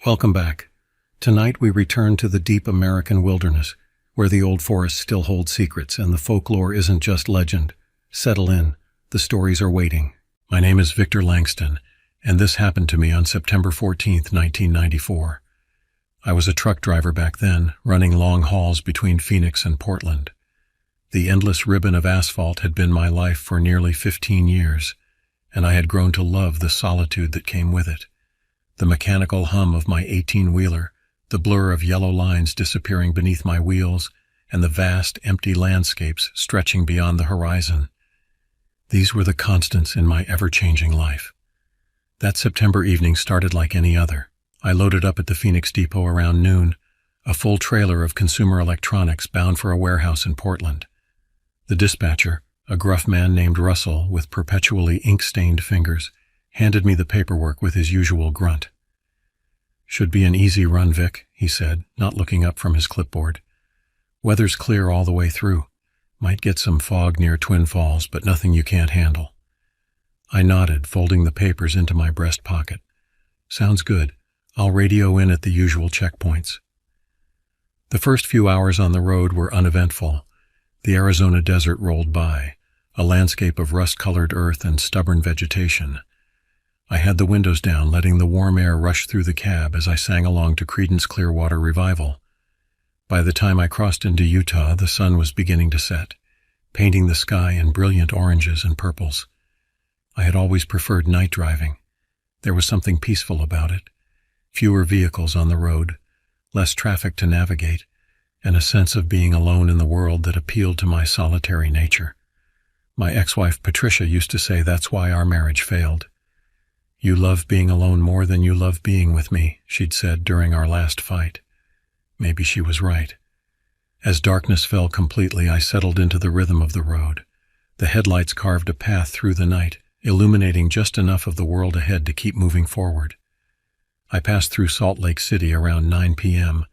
Welcome back. Tonight we return to the deep American wilderness, where the old forests still hold secrets and the folklore isn't just legend. Settle in. The stories are waiting. My name is Victor Langston, and this happened to me on September 14th, 1994. I was a truck driver back then, running long hauls between Phoenix and Portland. The endless ribbon of asphalt had been my life for nearly 15 years, and I had grown to love the solitude that came with it. The mechanical hum of my 18-wheeler, the blur of yellow lines disappearing beneath my wheels, and the vast, empty landscapes stretching beyond the horizon. These were the constants in my ever-changing life. That September evening started like any other. I loaded up at the Phoenix Depot around noon, a full trailer of consumer electronics bound for a warehouse in Portland. The dispatcher, a gruff man named Russell with perpetually ink-stained fingers, handed me the paperwork with his usual grunt. "Should be an easy run, Vic," he said, not looking up from his clipboard. "Weather's clear all the way through. Might get some fog near Twin Falls, but nothing you can't handle." I nodded, folding the papers into my breast pocket. "Sounds good. I'll radio in at the usual checkpoints." The first few hours on the road were uneventful. The Arizona desert rolled by, a landscape of rust-colored earth and stubborn vegetation. I had the windows down, letting the warm air rush through the cab as I sang along to Creedence Clearwater Revival. By the time I crossed into Utah, the sun was beginning to set, painting the sky in brilliant oranges and purples. I had always preferred night driving. There was something peaceful about it. Fewer vehicles on the road, less traffic to navigate, and a sense of being alone in the world that appealed to my solitary nature. My ex-wife Patricia used to say that's why our marriage failed. "You love being alone more than you love being with me," she'd said during our last fight. Maybe she was right. As darkness fell completely, I settled into the rhythm of the road. The headlights carved a path through the night, illuminating just enough of the world ahead to keep moving forward. I passed through Salt Lake City around 9 p.m.,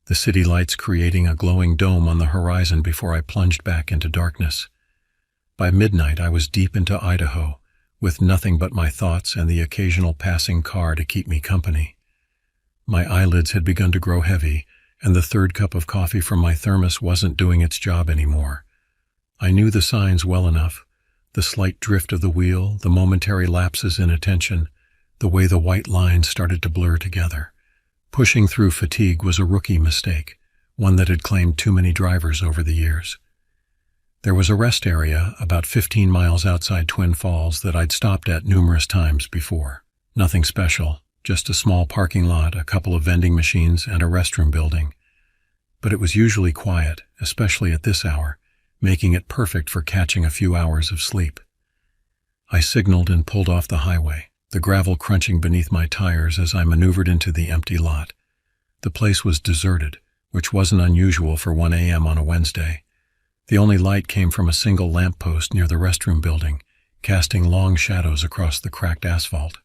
the city lights creating a glowing dome on the horizon before I plunged back into darkness. By midnight, I was deep into Idaho, with nothing but my thoughts and the occasional passing car to keep me company. My eyelids had begun to grow heavy, and the third cup of coffee from my thermos wasn't doing its job anymore. I knew the signs well enough: the slight drift of the wheel, the momentary lapses in attention, the way the white lines started to blur together. Pushing through fatigue was a rookie mistake, one that had claimed too many drivers over the years. There was a rest area about 15 miles outside Twin Falls that I'd stopped at numerous times before. Nothing special, just a small parking lot, a couple of vending machines, and a restroom building. But it was usually quiet, especially at this hour, making it perfect for catching a few hours of sleep. I signaled and pulled off the highway, the gravel crunching beneath my tires as I maneuvered into the empty lot. The place was deserted, which wasn't unusual for 1 a.m. on a Wednesday. The only light came from a single lamppost near the restroom building, casting long shadows across the cracked asphalt.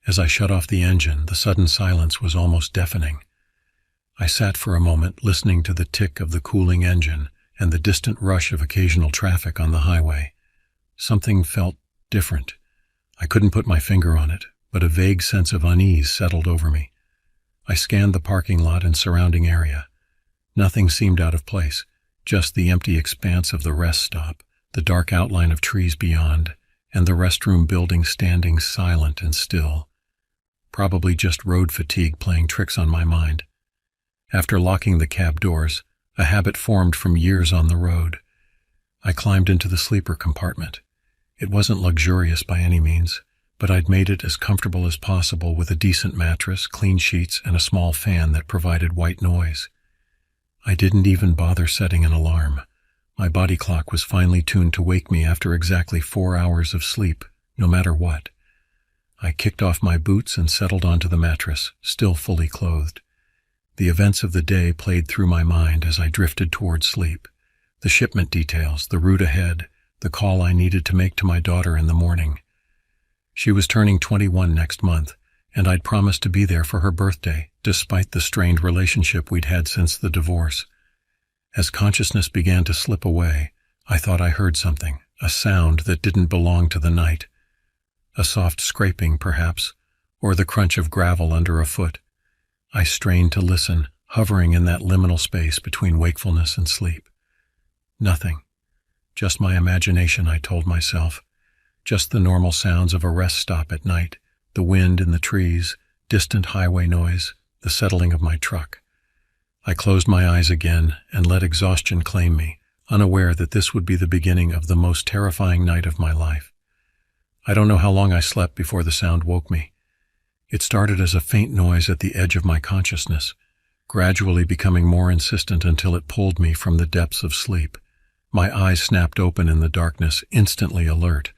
As I shut off the engine, the sudden silence was almost deafening. I sat for a moment, listening to the tick of the cooling engine and the distant rush of occasional traffic on the highway. Something felt different. I couldn't put my finger on it, but a vague sense of unease settled over me. I scanned the parking lot and surrounding area. Nothing seemed out of place. Just the empty expanse of the rest stop, the dark outline of trees beyond, and the restroom building standing silent and still. Probably just road fatigue playing tricks on my mind. After locking the cab doors, a habit formed from years on the road, I climbed into the sleeper compartment. It wasn't luxurious by any means, but I'd made it as comfortable as possible with a decent mattress, clean sheets, and a small fan that provided white noise. I didn't even bother setting an alarm. My body clock was finally tuned to wake me after exactly 4 hours of sleep, no matter what. I kicked off my boots and settled onto the mattress, still fully clothed. The events of the day played through my mind as I drifted toward sleep. The shipment details, the route ahead, the call I needed to make to my daughter in the morning. She was turning 21 next month, and I'd promised to be there for her birthday, despite the strained relationship we'd had since the divorce. As consciousness began to slip away, I thought I heard something, a sound that didn't belong to the night. A soft scraping, perhaps, or the crunch of gravel under a foot. I strained to listen, hovering in that liminal space between wakefulness and sleep. Nothing. Just my imagination, I told myself. Just the normal sounds of a rest stop at night, the wind in the trees, distant highway noise, the settling of my truck. I closed my eyes again and let exhaustion claim me, unaware that this would be the beginning of the most terrifying night of my life. I don't know how long I slept before the sound woke me. It started as a faint noise at the edge of my consciousness, gradually becoming more insistent until it pulled me from the depths of sleep. My eyes snapped open in the darkness, instantly alert.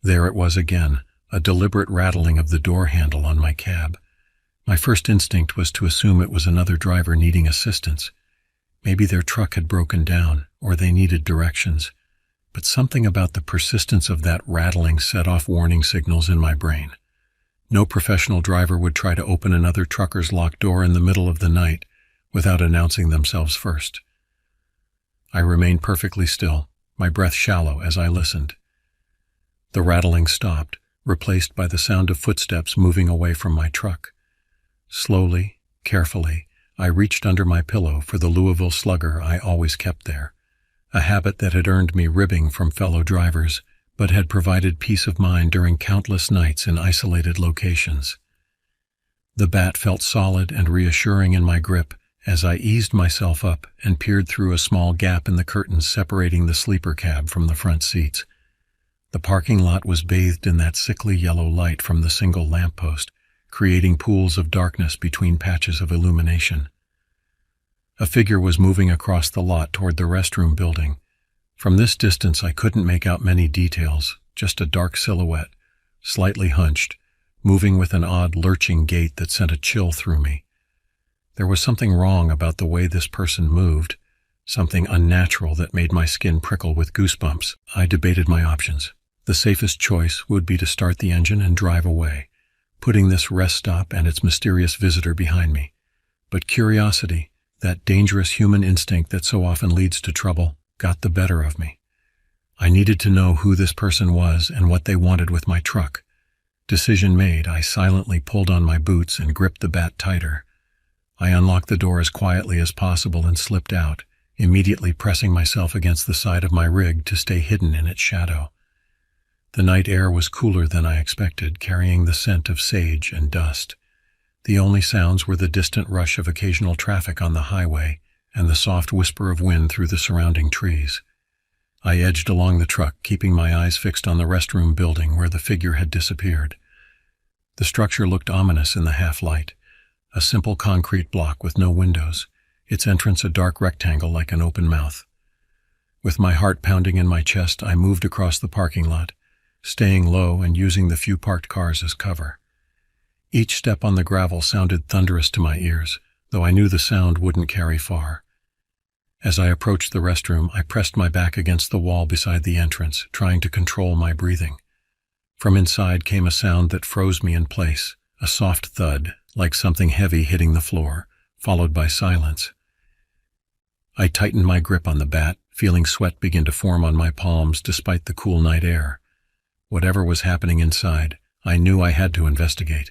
There it was again, a deliberate rattling of the door handle on my cab. My first instinct was to assume it was another driver needing assistance. Maybe their truck had broken down, or they needed directions. But something about the persistence of that rattling set off warning signals in my brain. No professional driver would try to open another trucker's locked door in the middle of the night without announcing themselves first. I remained perfectly still, my breath shallow as I listened. The rattling stopped, replaced by the sound of footsteps moving away from my truck. Slowly, carefully, I reached under my pillow for the Louisville Slugger I always kept there, a habit that had earned me ribbing from fellow drivers, but had provided peace of mind during countless nights in isolated locations. The bat felt solid and reassuring in my grip as I eased myself up and peered through a small gap in the curtains separating the sleeper cab from the front seats. The parking lot was bathed in that sickly yellow light from the single lamppost, creating pools of darkness between patches of illumination. A figure was moving across the lot toward the restroom building. From this distance I couldn't make out many details, just a dark silhouette, slightly hunched, moving with an odd lurching gait that sent a chill through me. There was something wrong about the way this person moved, something unnatural that made my skin prickle with goosebumps. I debated my options. The safest choice would be to start the engine and drive away, putting this rest stop and its mysterious visitor behind me. But curiosity, that dangerous human instinct that so often leads to trouble, got the better of me. I needed to know who this person was and what they wanted with my truck. Decision made, I silently pulled on my boots and gripped the bat tighter. I unlocked the door as quietly as possible and slipped out, immediately pressing myself against the side of my rig to stay hidden in its shadow. The night air was cooler than I expected, carrying the scent of sage and dust. The only sounds were the distant rush of occasional traffic on the highway and the soft whisper of wind through the surrounding trees. I edged along the truck, keeping my eyes fixed on the restroom building where the figure had disappeared. The structure looked ominous in the half-light, a simple concrete block with no windows, its entrance a dark rectangle like an open mouth. With my heart pounding in my chest, I moved across the parking lot, staying low and using the few parked cars as cover. Each step on the gravel sounded thunderous to my ears, though I knew the sound wouldn't carry far. As I approached the restroom, I pressed my back against the wall beside the entrance, trying to control my breathing. From inside came a sound that froze me in place, a soft thud, like something heavy hitting the floor, followed by silence. I tightened my grip on the bat, feeling sweat begin to form on my palms despite the cool night air. Whatever was happening inside, I knew I had to investigate.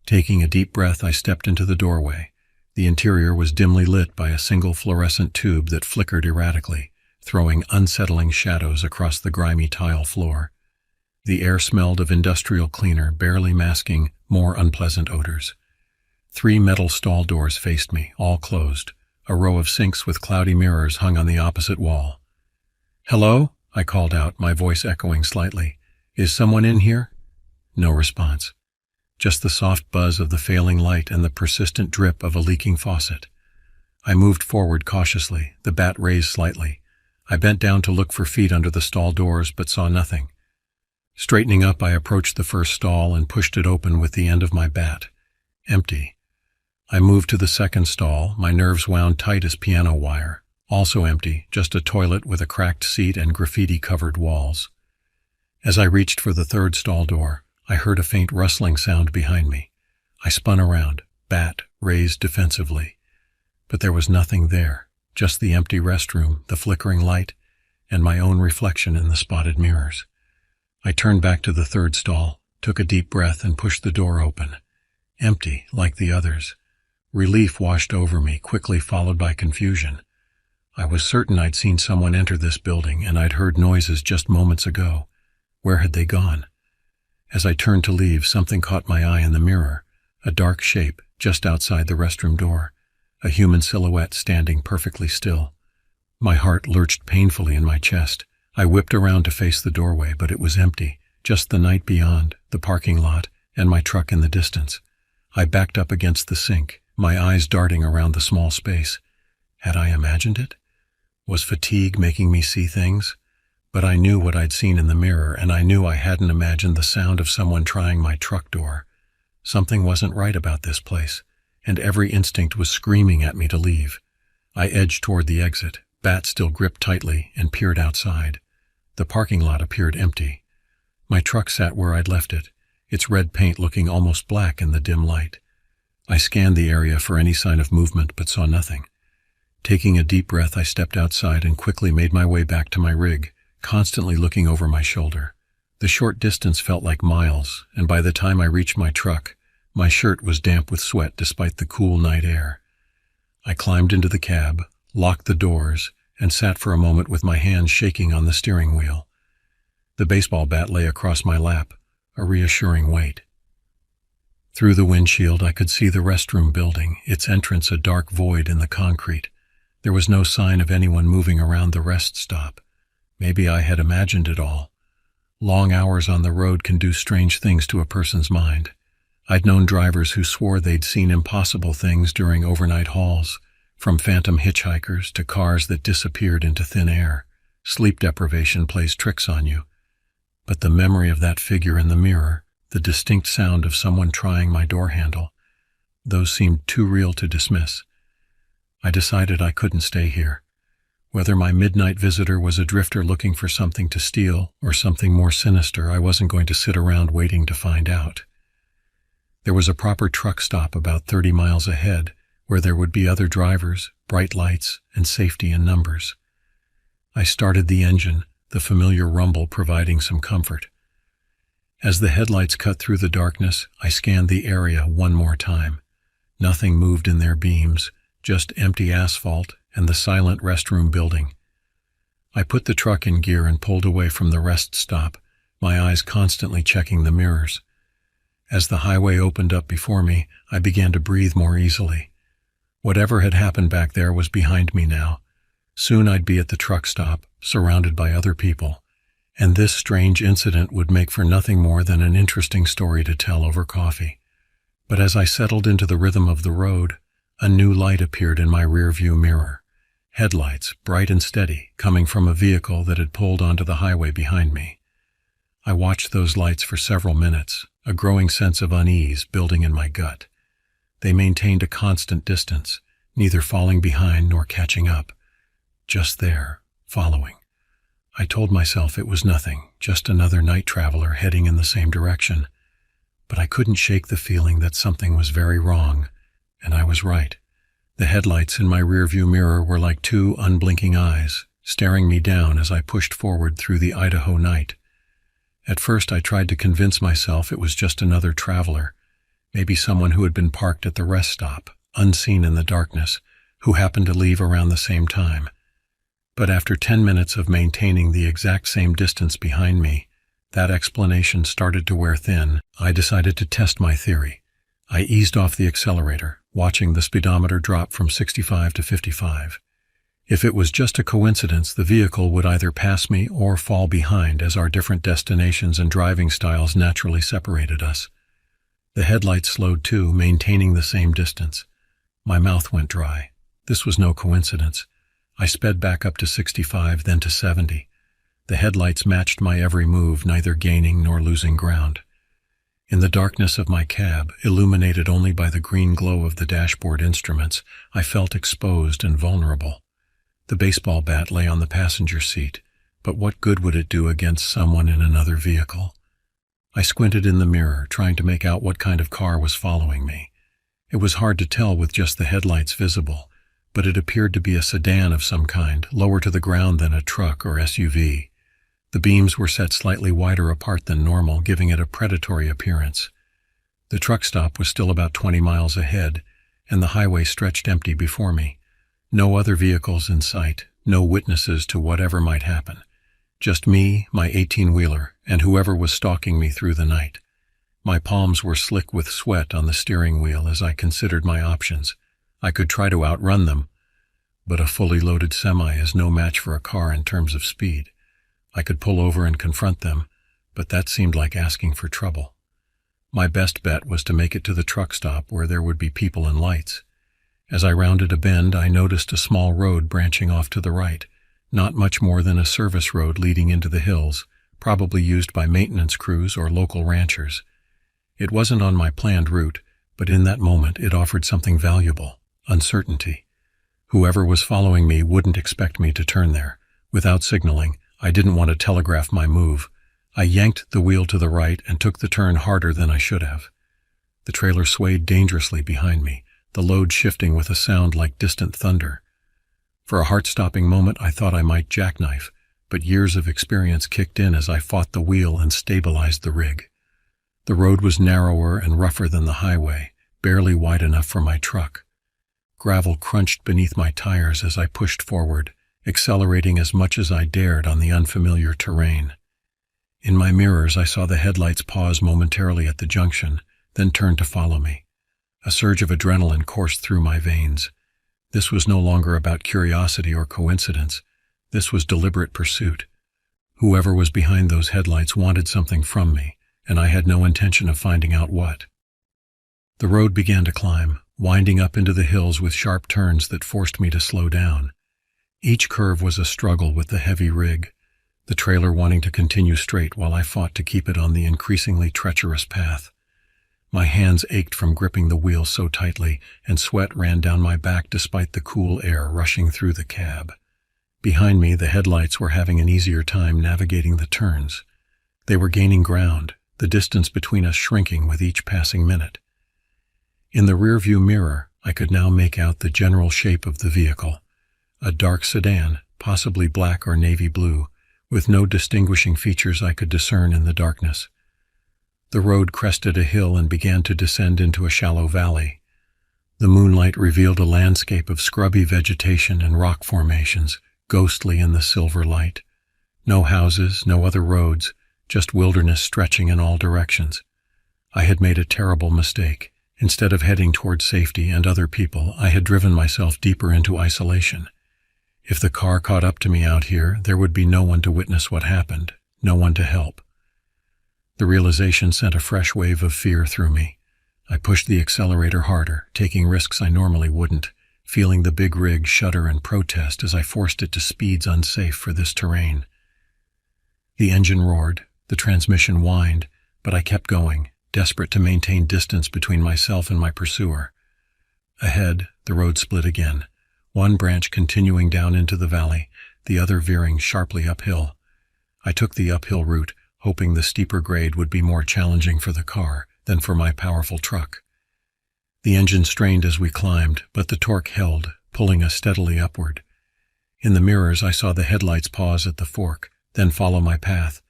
Taking a deep breath, I stepped into the doorway. The interior was dimly lit by a single fluorescent tube that flickered erratically, throwing unsettling shadows across the grimy tile floor. The air smelled of industrial cleaner, barely masking more unpleasant odors. 3 metal stall doors faced me, all closed. A row of sinks with cloudy mirrors hung on the opposite wall. "Hello?" I called out, my voice echoing slightly. "Is someone in here?" No response. Just the soft buzz of the failing light and the persistent drip of a leaking faucet. I moved forward cautiously, the bat raised slightly. I bent down to look for feet under the stall doors, but saw nothing. Straightening up, I approached the first stall and pushed it open with the end of my bat. Empty. I moved to the second stall, my nerves wound tight as piano wire. Also empty, just a toilet with a cracked seat and graffiti-covered walls. As I reached for the third stall door, I heard a faint rustling sound behind me. I spun around, bat raised defensively. But there was nothing there, just the empty restroom, the flickering light, and my own reflection in the spotted mirrors. I turned back to the third stall, took a deep breath and pushed the door open. Empty, like the others. Relief washed over me, quickly followed by confusion. I was certain I'd seen someone enter this building, and I'd heard noises just moments ago. Where had they gone? As I turned to leave, something caught my eye in the mirror, a dark shape just outside the restroom door, a human silhouette standing perfectly still. My heart lurched painfully in my chest. I whipped around to face the doorway, but it was empty, just the night beyond, the parking lot, and my truck in the distance. I backed up against the sink, my eyes darting around the small space. Had I imagined it? Was fatigue making me see things? But I knew what I'd seen in the mirror, and I knew I hadn't imagined the sound of someone trying my truck door. Something wasn't right about this place, and every instinct was screaming at me to leave. I edged toward the exit, bat still gripped tightly, and peered outside. The parking lot appeared empty. My truck sat where I'd left it, its red paint looking almost black in the dim light. I scanned the area for any sign of movement, but saw nothing. Taking a deep breath, I stepped outside and quickly made my way back to my rig, constantly looking over my shoulder. The short distance felt like miles, and by the time I reached my truck, my shirt was damp with sweat despite the cool night air. I climbed into the cab, locked the doors, and sat for a moment with my hands shaking on the steering wheel. The baseball bat lay across my lap, a reassuring weight. Through the windshield, I could see the restroom building, its entrance a dark void in the concrete. There was no sign of anyone moving around the rest stop. Maybe I had imagined it all. Long hours on the road can do strange things to a person's mind. I'd known drivers who swore they'd seen impossible things during overnight hauls, from phantom hitchhikers to cars that disappeared into thin air. Sleep deprivation plays tricks on you. But the memory of that figure in the mirror, the distinct sound of someone trying my door handle, those seemed too real to dismiss. I decided I couldn't stay here. Whether my midnight visitor was a drifter looking for something to steal or something more sinister, I wasn't going to sit around waiting to find out. There was a proper truck stop about 30 miles ahead, where there would be other drivers, bright lights, and safety in numbers. I started the engine, the familiar rumble providing some comfort. As the headlights cut through the darkness, I scanned the area one more time. Nothing moved in their beams, just empty asphalt and the silent restroom building. I put the truck in gear and pulled away from the rest stop, my eyes constantly checking the mirrors. As the highway opened up before me, I began to breathe more easily. Whatever had happened back there was behind me now. Soon I'd be at the truck stop, surrounded by other people, and this strange incident would make for nothing more than an interesting story to tell over coffee. But as I settled into the rhythm of the road, a new light appeared in my rearview mirror. Headlights, bright and steady, coming from a vehicle that had pulled onto the highway behind me. I watched those lights for several minutes, a growing sense of unease building in my gut. They maintained a constant distance, neither falling behind nor catching up. Just there, following. I told myself it was nothing, just another night traveler heading in the same direction. But I couldn't shake the feeling that something was very wrong, and I was right. The headlights in my rearview mirror were like two unblinking eyes, staring me down as I pushed forward through the Idaho night. At first I tried to convince myself it was just another traveler, maybe someone who had been parked at the rest stop, unseen in the darkness, who happened to leave around the same time. But after 10 minutes of maintaining the exact same distance behind me, that explanation started to wear thin. I decided to test my theory. I eased off the accelerator, watching the speedometer drop from 65 to 55. If it was just a coincidence, the vehicle would either pass me or fall behind as our different destinations and driving styles naturally separated us. The headlights slowed too, maintaining the same distance. My mouth went dry. This was no coincidence. I sped back up to 65, then to 70. The headlights matched my every move, neither gaining nor losing ground. In the darkness of my cab, illuminated only by the green glow of the dashboard instruments, I felt exposed and vulnerable. The baseball bat lay on the passenger seat, but what good would it do against someone in another vehicle? I squinted in the mirror, trying to make out what kind of car was following me. It was hard to tell with just the headlights visible, but it appeared to be a sedan of some kind, lower to the ground than a truck or SUV. The beams were set slightly wider apart than normal, giving it a predatory appearance. The truck stop was still about 20 miles ahead, and the highway stretched empty before me. No other vehicles in sight, no witnesses to whatever might happen. Just me, my 18-wheeler, and whoever was stalking me through the night. My palms were slick with sweat on the steering wheel as I considered my options. I could try to outrun them, but a fully loaded semi is no match for a car in terms of speed. I could pull over and confront them, but that seemed like asking for trouble. My best bet was to make it to the truck stop where there would be people and lights. As I rounded a bend, I noticed a small road branching off to the right, not much more than a service road leading into the hills, probably used by maintenance crews or local ranchers. It wasn't on my planned route, but in that moment it offered something valuable: uncertainty. Whoever was following me wouldn't expect me to turn there. Without signaling, I didn't want to telegraph my move. I yanked the wheel to the right and took the turn harder than I should have. The trailer swayed dangerously behind me, the load shifting with a sound like distant thunder. For a heart-stopping moment, I thought I might jackknife, but years of experience kicked in as I fought the wheel and stabilized the rig. The road was narrower and rougher than the highway, barely wide enough for my truck. Gravel crunched beneath my tires as I pushed forward, accelerating as much as I dared on the unfamiliar terrain. In my mirrors, I saw the headlights pause momentarily at the junction, then turn to follow me. A surge of adrenaline coursed through my veins. This was no longer about curiosity or coincidence. This was deliberate pursuit. Whoever was behind those headlights wanted something from me, and I had no intention of finding out what. The road began to climb, winding up into the hills with sharp turns that forced me to slow down. Each curve was a struggle with the heavy rig, the trailer wanting to continue straight while I fought to keep it on the increasingly treacherous path. My hands ached from gripping the wheel so tightly, and sweat ran down my back despite the cool air rushing through the cab. Behind me, the headlights were having an easier time navigating the turns. They were gaining ground, the distance between us shrinking with each passing minute. In the rearview mirror, I could now make out the general shape of the vehicle. A dark sedan, possibly black or navy blue, with no distinguishing features I could discern in the darkness. The road crested a hill and began to descend into a shallow valley. The moonlight revealed a landscape of scrubby vegetation and rock formations, ghostly in the silver light. No houses, no other roads, just wilderness stretching in all directions. I had made a terrible mistake. Instead of heading toward safety and other people, I had driven myself deeper into isolation. If the car caught up to me out here, there would be no one to witness what happened, no one to help. The realization sent a fresh wave of fear through me. I pushed the accelerator harder, taking risks I normally wouldn't, feeling the big rig shudder and protest as I forced it to speeds unsafe for this terrain. The engine roared, the transmission whined, but I kept going, desperate to maintain distance between myself and my pursuer. Ahead, the road split again, one branch continuing down into the valley, the other veering sharply uphill. I took the uphill route, hoping the steeper grade would be more challenging for the car than for my powerful truck. The engine strained as we climbed, but the torque held, pulling us steadily upward. In the mirrors, I saw the headlights pause at the fork, then follow my path,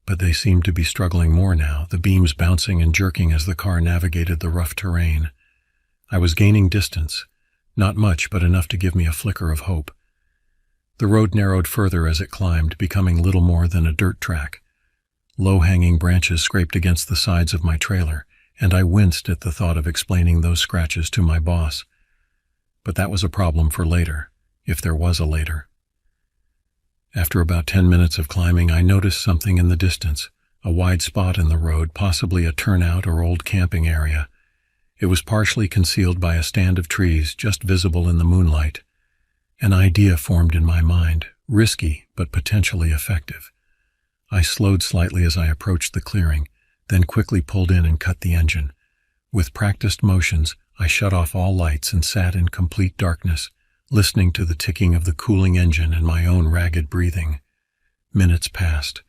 but they seemed to be struggling more now, the beams bouncing and jerking as the car navigated the rough terrain. I was gaining distance, not much but enough to give me a flicker of hope. The road narrowed further as it climbed, becoming little more than a dirt track. Low-hanging branches scraped against the sides of my trailer, and I winced at the thought of explaining those scratches to my boss. But that was a problem for later, if there was a later. After about 10 minutes of climbing, I noticed something in the distance, a wide spot in the road, possibly a turnout or old camping area. It was partially concealed by a stand of trees, just visible in the moonlight. An idea formed in my mind, risky but potentially effective. I slowed slightly as I approached the clearing, then quickly pulled in and cut the engine. With practiced motions, I shut off all lights and sat in complete darkness, listening to the ticking of the cooling engine and my own ragged breathing. Minutes passed.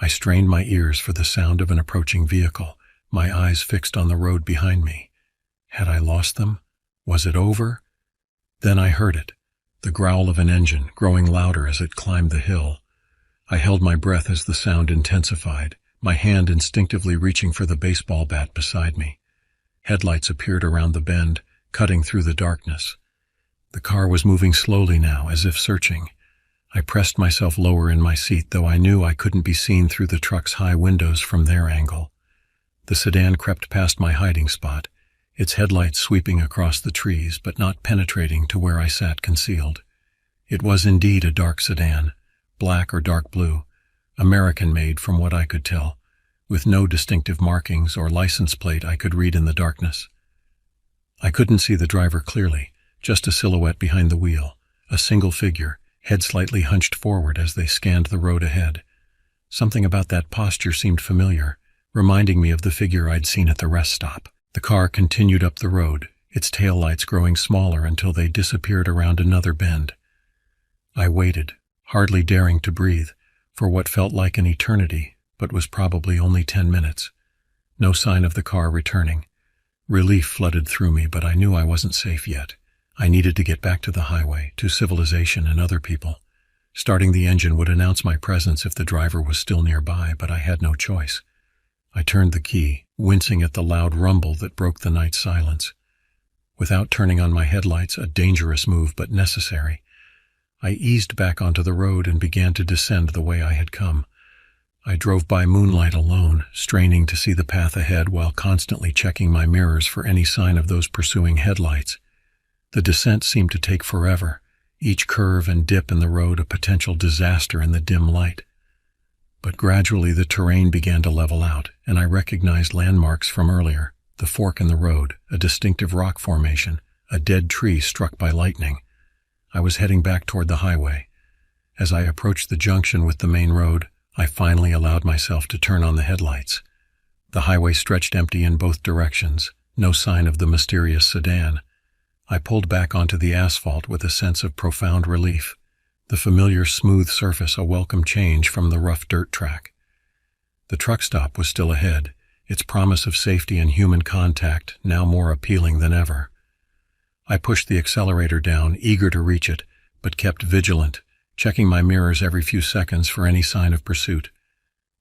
I strained my ears for the sound of an approaching vehicle, my eyes fixed on the road behind me. Had I lost them? Was it over? Then I heard it, the growl of an engine, growing louder as it climbed the hill. I held my breath as the sound intensified, my hand instinctively reaching for the baseball bat beside me. Headlights appeared around the bend, cutting through the darkness. The car was moving slowly now, as if searching. I pressed myself lower in my seat, though I knew I couldn't be seen through the truck's high windows from their angle. The sedan crept past my hiding spot, its headlights sweeping across the trees but not penetrating to where I sat concealed. It was indeed a dark sedan, black or dark blue, American-made from what I could tell, with no distinctive markings or license plate I could read in the darkness. I couldn't see the driver clearly, just a silhouette behind the wheel, a single figure, head slightly hunched forward as they scanned the road ahead. Something about that posture seemed familiar, reminding me of the figure I'd seen at the rest stop. The car continued up the road, its taillights growing smaller until they disappeared around another bend. I waited, hardly daring to breathe, for what felt like an eternity, but was probably only 10 minutes. No sign of the car returning. Relief flooded through me, but I knew I wasn't safe yet. I needed to get back to the highway, to civilization and other people. Starting the engine would announce my presence if the driver was still nearby, but I had no choice. I turned the key, wincing at the loud rumble that broke the night silence. Without turning on my headlights, a dangerous move but necessary, I eased back onto the road and began to descend the way I had come. I drove by moonlight alone, straining to see the path ahead while constantly checking my mirrors for any sign of those pursuing headlights. The descent seemed to take forever, each curve and dip in the road a potential disaster in the dim light. But gradually the terrain began to level out, and I recognized landmarks from earlier, the fork in the road, a distinctive rock formation, a dead tree struck by lightning. I was heading back toward the highway. As I approached the junction with the main road, I finally allowed myself to turn on the headlights. The highway stretched empty in both directions, no sign of the mysterious sedan. I pulled back onto the asphalt with a sense of profound relief, the familiar smooth surface a welcome change from the rough dirt track. The truck stop was still ahead, its promise of safety and human contact now more appealing than ever. I pushed the accelerator down, eager to reach it, but kept vigilant, checking my mirrors every few seconds for any sign of pursuit.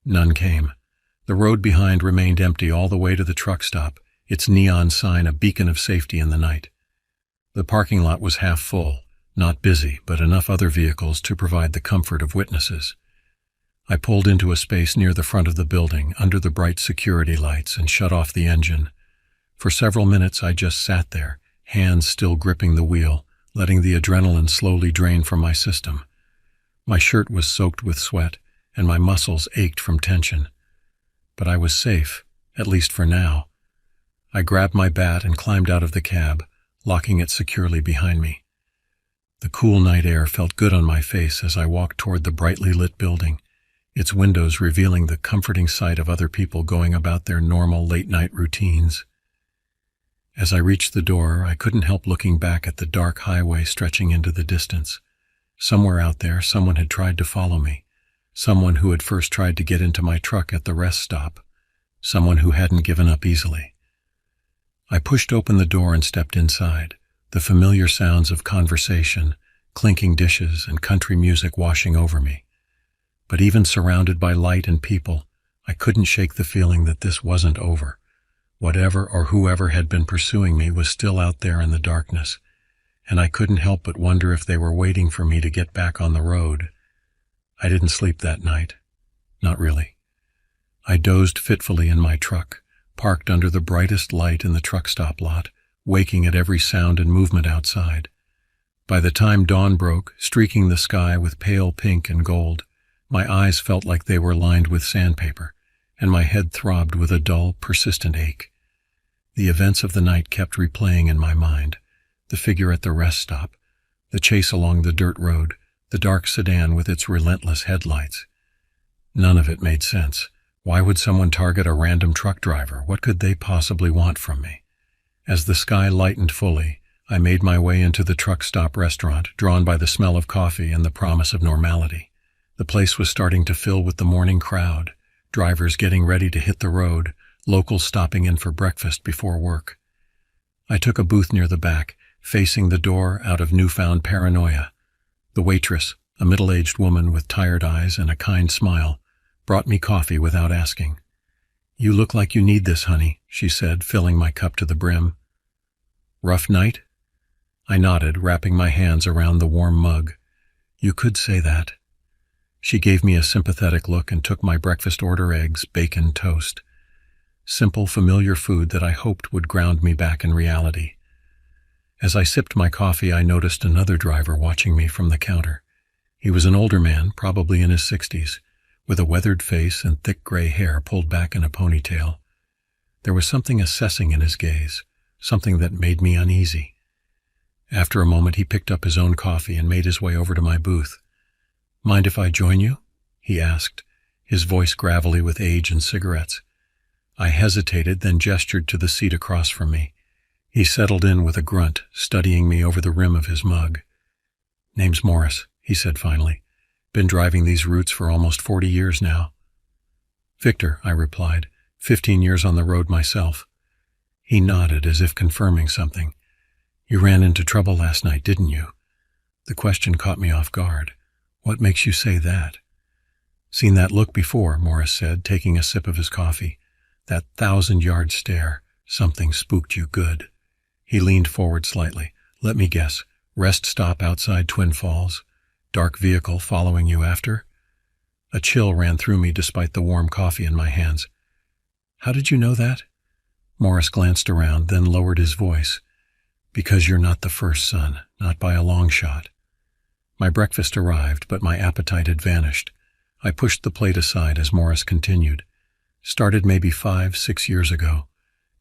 None came. The road behind remained empty all the way to the truck stop, its neon sign a beacon of safety in the night. The parking lot was half full, not busy, but enough other vehicles to provide the comfort of witnesses. I pulled into a space near the front of the building, under the bright security lights, and shut off the engine. For several minutes I just sat there, hands still gripping the wheel, letting the adrenaline slowly drain from my system. My shirt was soaked with sweat, and my muscles ached from tension. But I was safe, at least for now. I grabbed my bat and climbed out of the cab, locking it securely behind me. The cool night air felt good on my face as I walked toward the brightly lit building, its windows revealing the comforting sight of other people going about their normal late-night routines. As I reached the door, I couldn't help looking back at the dark highway stretching into the distance. Somewhere out there, someone had tried to follow me. Someone who had first tried to get into my truck at the rest stop. Someone who hadn't given up easily. I pushed open the door and stepped inside, the familiar sounds of conversation, clinking dishes, and country music washing over me. But even surrounded by light and people, I couldn't shake the feeling that this wasn't over. Whatever or whoever had been pursuing me was still out there in the darkness, and I couldn't help but wonder if they were waiting for me to get back on the road. I didn't sleep that night. Not really. I dozed fitfully in my truck, parked under the brightest light in the truck stop lot, waking at every sound and movement outside. By the time dawn broke, streaking the sky with pale pink and gold, my eyes felt like they were lined with sandpaper, and my head throbbed with a dull, persistent ache. The events of the night kept replaying in my mind. The figure at the rest stop, the chase along the dirt road, the dark sedan with its relentless headlights. None of it made sense. Why would someone target a random truck driver? What could they possibly want from me? As the sky lightened fully, I made my way into the truck stop restaurant, drawn by the smell of coffee and the promise of normality. The place was starting to fill with the morning crowd, drivers getting ready to hit the road, locals stopping in for breakfast before work. I took a booth near the back, facing the door out of newfound paranoia. The waitress, a middle-aged woman with tired eyes and a kind smile, brought me coffee without asking. "You look like you need this, honey," she said, filling my cup to the brim. Rough night? I nodded, wrapping my hands around the warm mug. You could say that. She gave me a sympathetic look and took my breakfast order: eggs, bacon, toast. Simple, familiar food that I hoped would ground me back in reality. As I sipped my coffee, I noticed another driver watching me from the counter. He was an older man, probably in his 60s, with a weathered face and thick gray hair pulled back in a ponytail. There was something assessing in his gaze, something that made me uneasy. After a moment, he picked up his own coffee and made his way over to my booth. "Mind if I join you?" he asked, his voice gravelly with age and cigarettes. I hesitated, then gestured to the seat across from me. He settled in with a grunt, studying me over the rim of his mug. "Name's Morris," he said finally. "Been driving these routes for almost 40 years now." "Victor," I replied, 15 years on the road myself. He nodded as if confirming something. "You ran into trouble last night, didn't you?" The question caught me off guard. "What makes you say that?" "Seen that look before," Morris said, taking a sip of his coffee. "That 1,000-yard stare. Something spooked you good." He leaned forward slightly. "Let me guess. Rest stop outside Twin Falls. Dark vehicle following you after?" A chill ran through me despite the warm coffee in my hands. "How did you know that?" Morris glanced around, then lowered his voice. "Because you're not the first son, not by a long shot." My breakfast arrived, but my appetite had vanished. I pushed the plate aside as Morris continued. "Started maybe 5-6 years ago.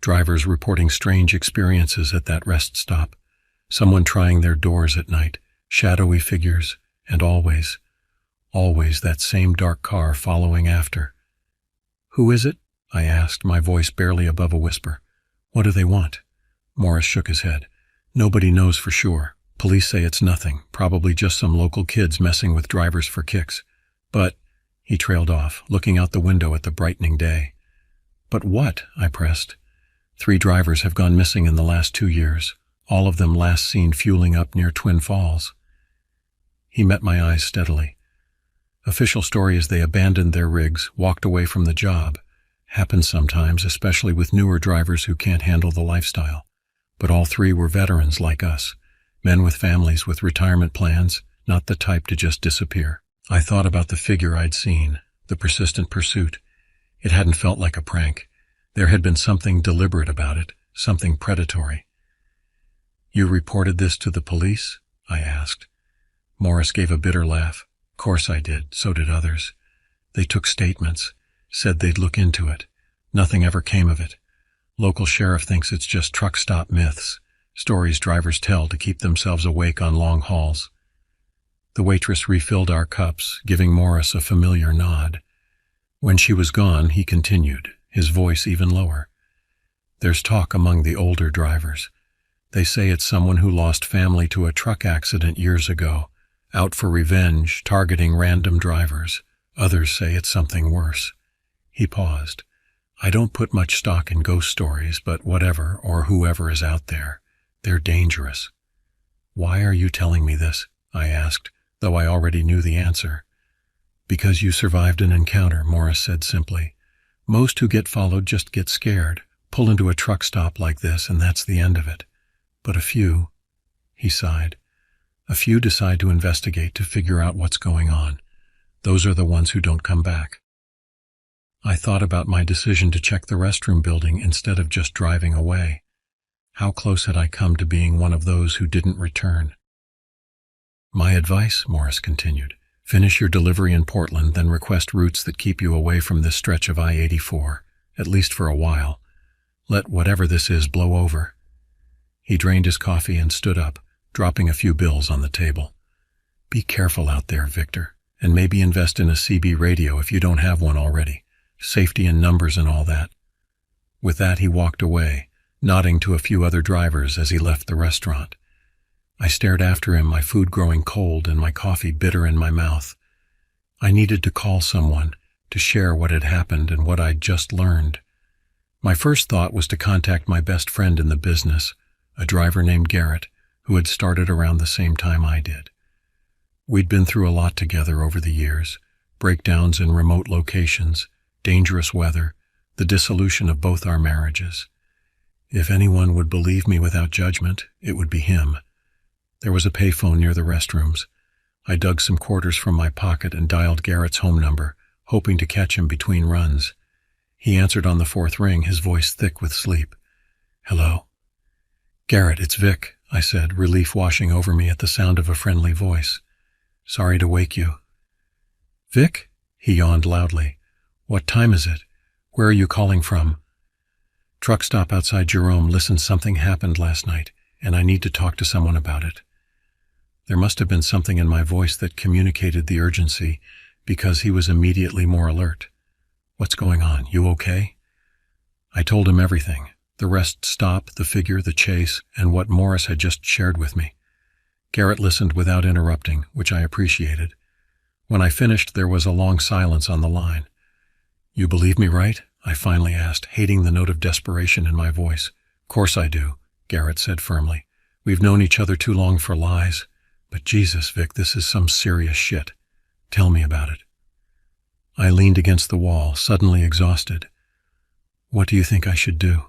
Drivers reporting strange experiences at that rest stop. Someone trying their doors at night, shadowy figures, and always that same dark car following after." "Who is it?" I asked, my voice barely above a whisper. "What do they want?" Morris shook his head. "Nobody knows for sure. Police say it's nothing, probably just some local kids messing with drivers for kicks. But," he trailed off, looking out the window at the brightening day. "But what?" I pressed. 3 drivers have gone missing in the last 2 years, all of them last seen fueling up near Twin Falls." He met my eyes steadily. "Official story is they abandoned their rigs, walked away from the job. Happens sometimes, especially with newer drivers who can't handle the lifestyle. But all 3 were veterans like us, men with families with retirement plans, not the type to just disappear." I thought about the figure I'd seen, the persistent pursuit. It hadn't felt like a prank. There had been something deliberate about it, something predatory. "You reported this to the police?" I asked. Morris gave a bitter laugh. "Course I did, so did others. They took statements, said they'd look into it. Nothing ever came of it. Local sheriff thinks it's just truck stop myths, stories drivers tell to keep themselves awake on long hauls." The waitress refilled our cups, giving Morris a familiar nod. When she was gone, he continued, his voice even lower. "There's talk among the older drivers. They say it's someone who lost family to a truck accident years ago, out for revenge, targeting random drivers. Others say it's something worse." He paused. "I don't put much stock in ghost stories, but whatever or whoever is out there, they're dangerous." "Why are you telling me this?" I asked, though I already knew the answer. "Because you survived an encounter," Morris said simply. "Most who get followed just get scared, pull into a truck stop like this, and that's the end of it. But a few," he sighed, "a few decide to investigate to figure out what's going on. Those are the ones who don't come back." I thought about my decision to check the restroom building instead of just driving away. How close had I come to being one of those who didn't return? "My advice," Morris continued, "finish your delivery in Portland, then request routes that keep you away from this stretch of I-84, at least for a while. Let whatever this is blow over." He drained his coffee and stood up, dropping a few bills on the table. "Be careful out there, Victor, and maybe invest in a CB radio if you don't have one already. Safety in numbers and all that." With that, he walked away, nodding to a few other drivers as he left the restaurant. I stared after him, my food growing cold and my coffee bitter in my mouth. I needed to call someone, to share what had happened and what I'd just learned. My first thought was to contact my best friend in the business, a driver named Garrett, who had started around the same time I did. We'd been through a lot together over the years, breakdowns in remote locations, dangerous weather, the dissolution of both our marriages. If anyone would believe me without judgment, it would be him. There was a payphone near the restrooms. I dug some quarters from my pocket and dialed Garrett's home number, hoping to catch him between runs. He answered on the fourth ring, his voice thick with sleep. "Hello?" "Garrett, it's Vic," I said, relief washing over me at the sound of a friendly voice. "Sorry to wake you." "Vic?" He yawned loudly. "What time is it? Where are you calling from?" "Truck stop outside Jerome. Listen, something happened last night, and I need to talk to someone about it." There must have been something in my voice that communicated the urgency, because he was immediately more alert. "What's going on? You okay?" I told him everything. The rest stop, the figure, the chase, and what Morris had just shared with me. Garrett listened without interrupting, which I appreciated. When I finished, there was a long silence on the line. "You believe me, right?" I finally asked, hating the note of desperation in my voice. "Course I do," Garrett said firmly. "We've known each other too long for lies. But Jesus, Vic, this is some serious shit. Tell me about it." I leaned against the wall, suddenly exhausted. "What do you think I should do?"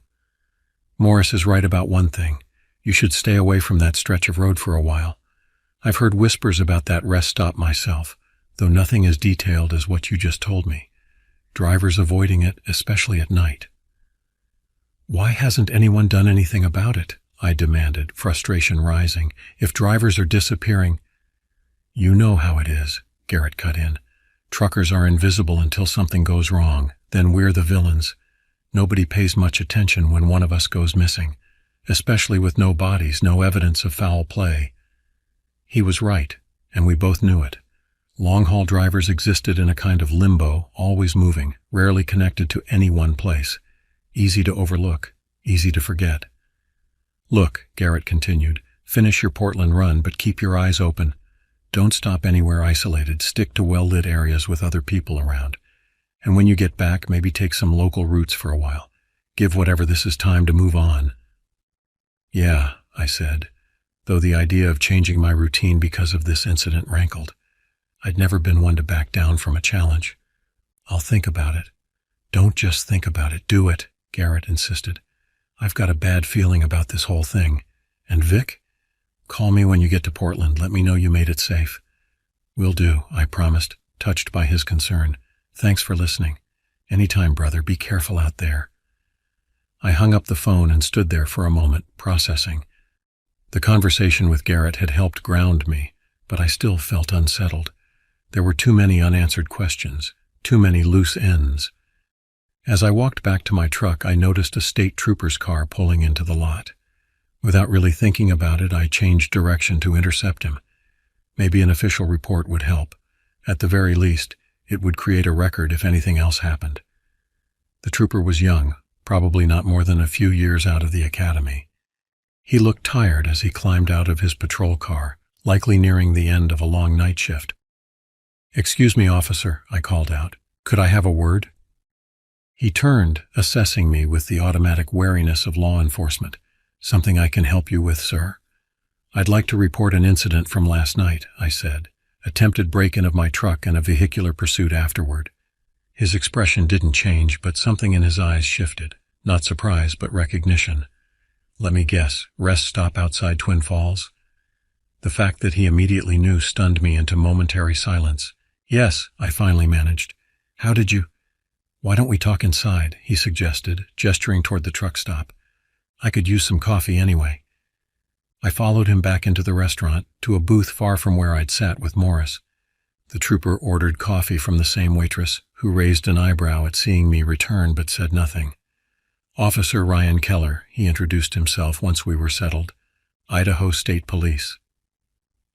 "Morris is right about one thing. You should stay away from that stretch of road for a while. I've heard whispers about that rest stop myself, though nothing as detailed as what you just told me. Drivers avoiding it, especially at night." "Why hasn't anyone done anything about it?" I demanded, frustration rising. "If drivers are disappearing—" "You know how it is," Garrett cut in. "Truckers are invisible until something goes wrong. Then we're the villains. Nobody pays much attention when one of us goes missing, especially with no bodies, no evidence of foul play." He was right, and we both knew it. Long-haul drivers existed in a kind of limbo, always moving, rarely connected to any one place. Easy to overlook, easy to forget. "Look," Garrett continued, "finish your Portland run, but keep your eyes open. Don't stop anywhere isolated. Stick to well-lit areas with other people around. And when you get back, maybe take some local routes for a while. Give whatever this is time to move on." "Yeah," I said, though the idea of changing my routine because of this incident rankled. I'd never been one to back down from a challenge. "I'll think about it." "Don't just think about it, do it," Garrett insisted. "I've got a bad feeling about this whole thing. And Vic? Call me when you get to Portland. Let me know you made it safe." "Will do," I promised, touched by his concern. "Thanks for listening. Anytime, brother. Be careful out there." I hung up the phone and stood there for a moment, processing. The conversation with Garrett had helped ground me, but I still felt unsettled. There were too many unanswered questions, too many loose ends. As I walked back to my truck, I noticed a state trooper's car pulling into the lot. Without really thinking about it, I changed direction to intercept him. Maybe an official report would help. At the very least, it would create a record if anything else happened. The trooper was young, probably not more than a few years out of the academy. He looked tired as he climbed out of his patrol car, likely nearing the end of a long night shift. "Excuse me, officer," I called out. "Could I have a word?" He turned, assessing me with the automatic wariness of law enforcement. "Something I can help you with, sir?" "I'd like to report an incident from last night," I said. "Attempted break-in of my truck and a vehicular pursuit afterward." His expression didn't change, but something in his eyes shifted. Not surprise, but recognition. "Let me guess, rest stop outside Twin Falls?" The fact that he immediately knew stunned me into momentary silence. "Yes," I finally managed. "How did you—" "Why don't we talk inside?" he suggested, gesturing toward the truck stop. "I could use some coffee anyway." I followed him back into the restaurant, to a booth far from where I'd sat with Morris. The trooper ordered coffee from the same waitress, who raised an eyebrow at seeing me return but said nothing. "Officer Ryan Keller," he introduced himself once we were settled. "Idaho State Police."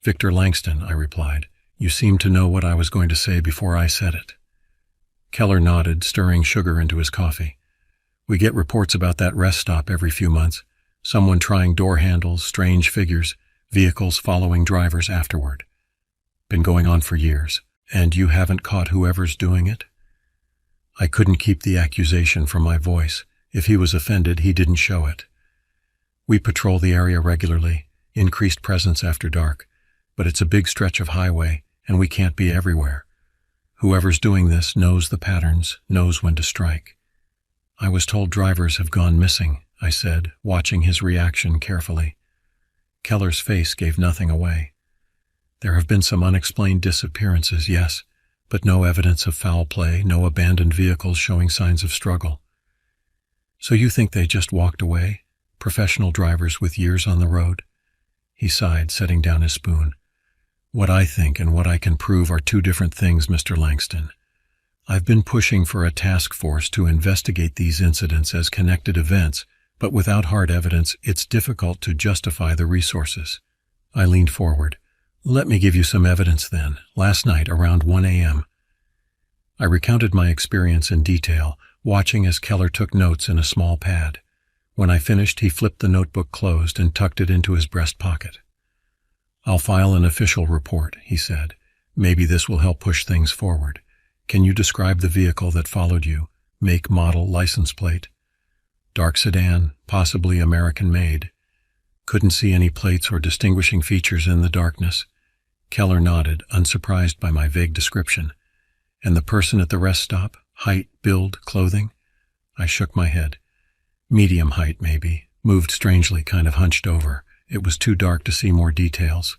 "Victor Langston," I replied. "You seemed to know what I was going to say before I said it." Keller nodded, stirring sugar into his coffee. "We get reports about that rest stop every few months. Someone trying door handles, strange figures, vehicles following drivers afterward. Been going on for years. And you haven't caught whoever's doing it?" I couldn't keep the accusation from my voice. If he was offended, he didn't show it. "We patrol the area regularly, increased presence after dark, but it's a big stretch of highway, and we can't be everywhere. Whoever's doing this knows the patterns, knows when to strike." "I was told drivers have gone missing," I said, watching his reaction carefully. Keller's face gave nothing away. There have been some unexplained disappearances, yes, but no evidence of foul play, no abandoned vehicles showing signs of struggle. So you think they just walked away? Professional drivers with years on the road? He sighed, setting down his spoon. What I think and what I can prove are two different things, Mr. Langston. I've been pushing for a task force to investigate these incidents as connected events, but without hard evidence, it's difficult to justify the resources. I leaned forward. Let me give you some evidence then. Last night, around 1 a.m., I recounted my experience in detail, watching as Keller took notes in a small pad. When I finished, he flipped the notebook closed and tucked it into his breast pocket. I'll file an official report, he said. Maybe this will help push things forward. Can you describe the vehicle that followed you? Make, model, license plate? Dark sedan, possibly American-made. Couldn't see any plates or distinguishing features in the darkness. Keller nodded, unsurprised by my vague description. And the person at the rest stop? Height, build, clothing? I shook my head. Medium height, maybe. Moved strangely, kind of hunched over. It was too dark to see more details.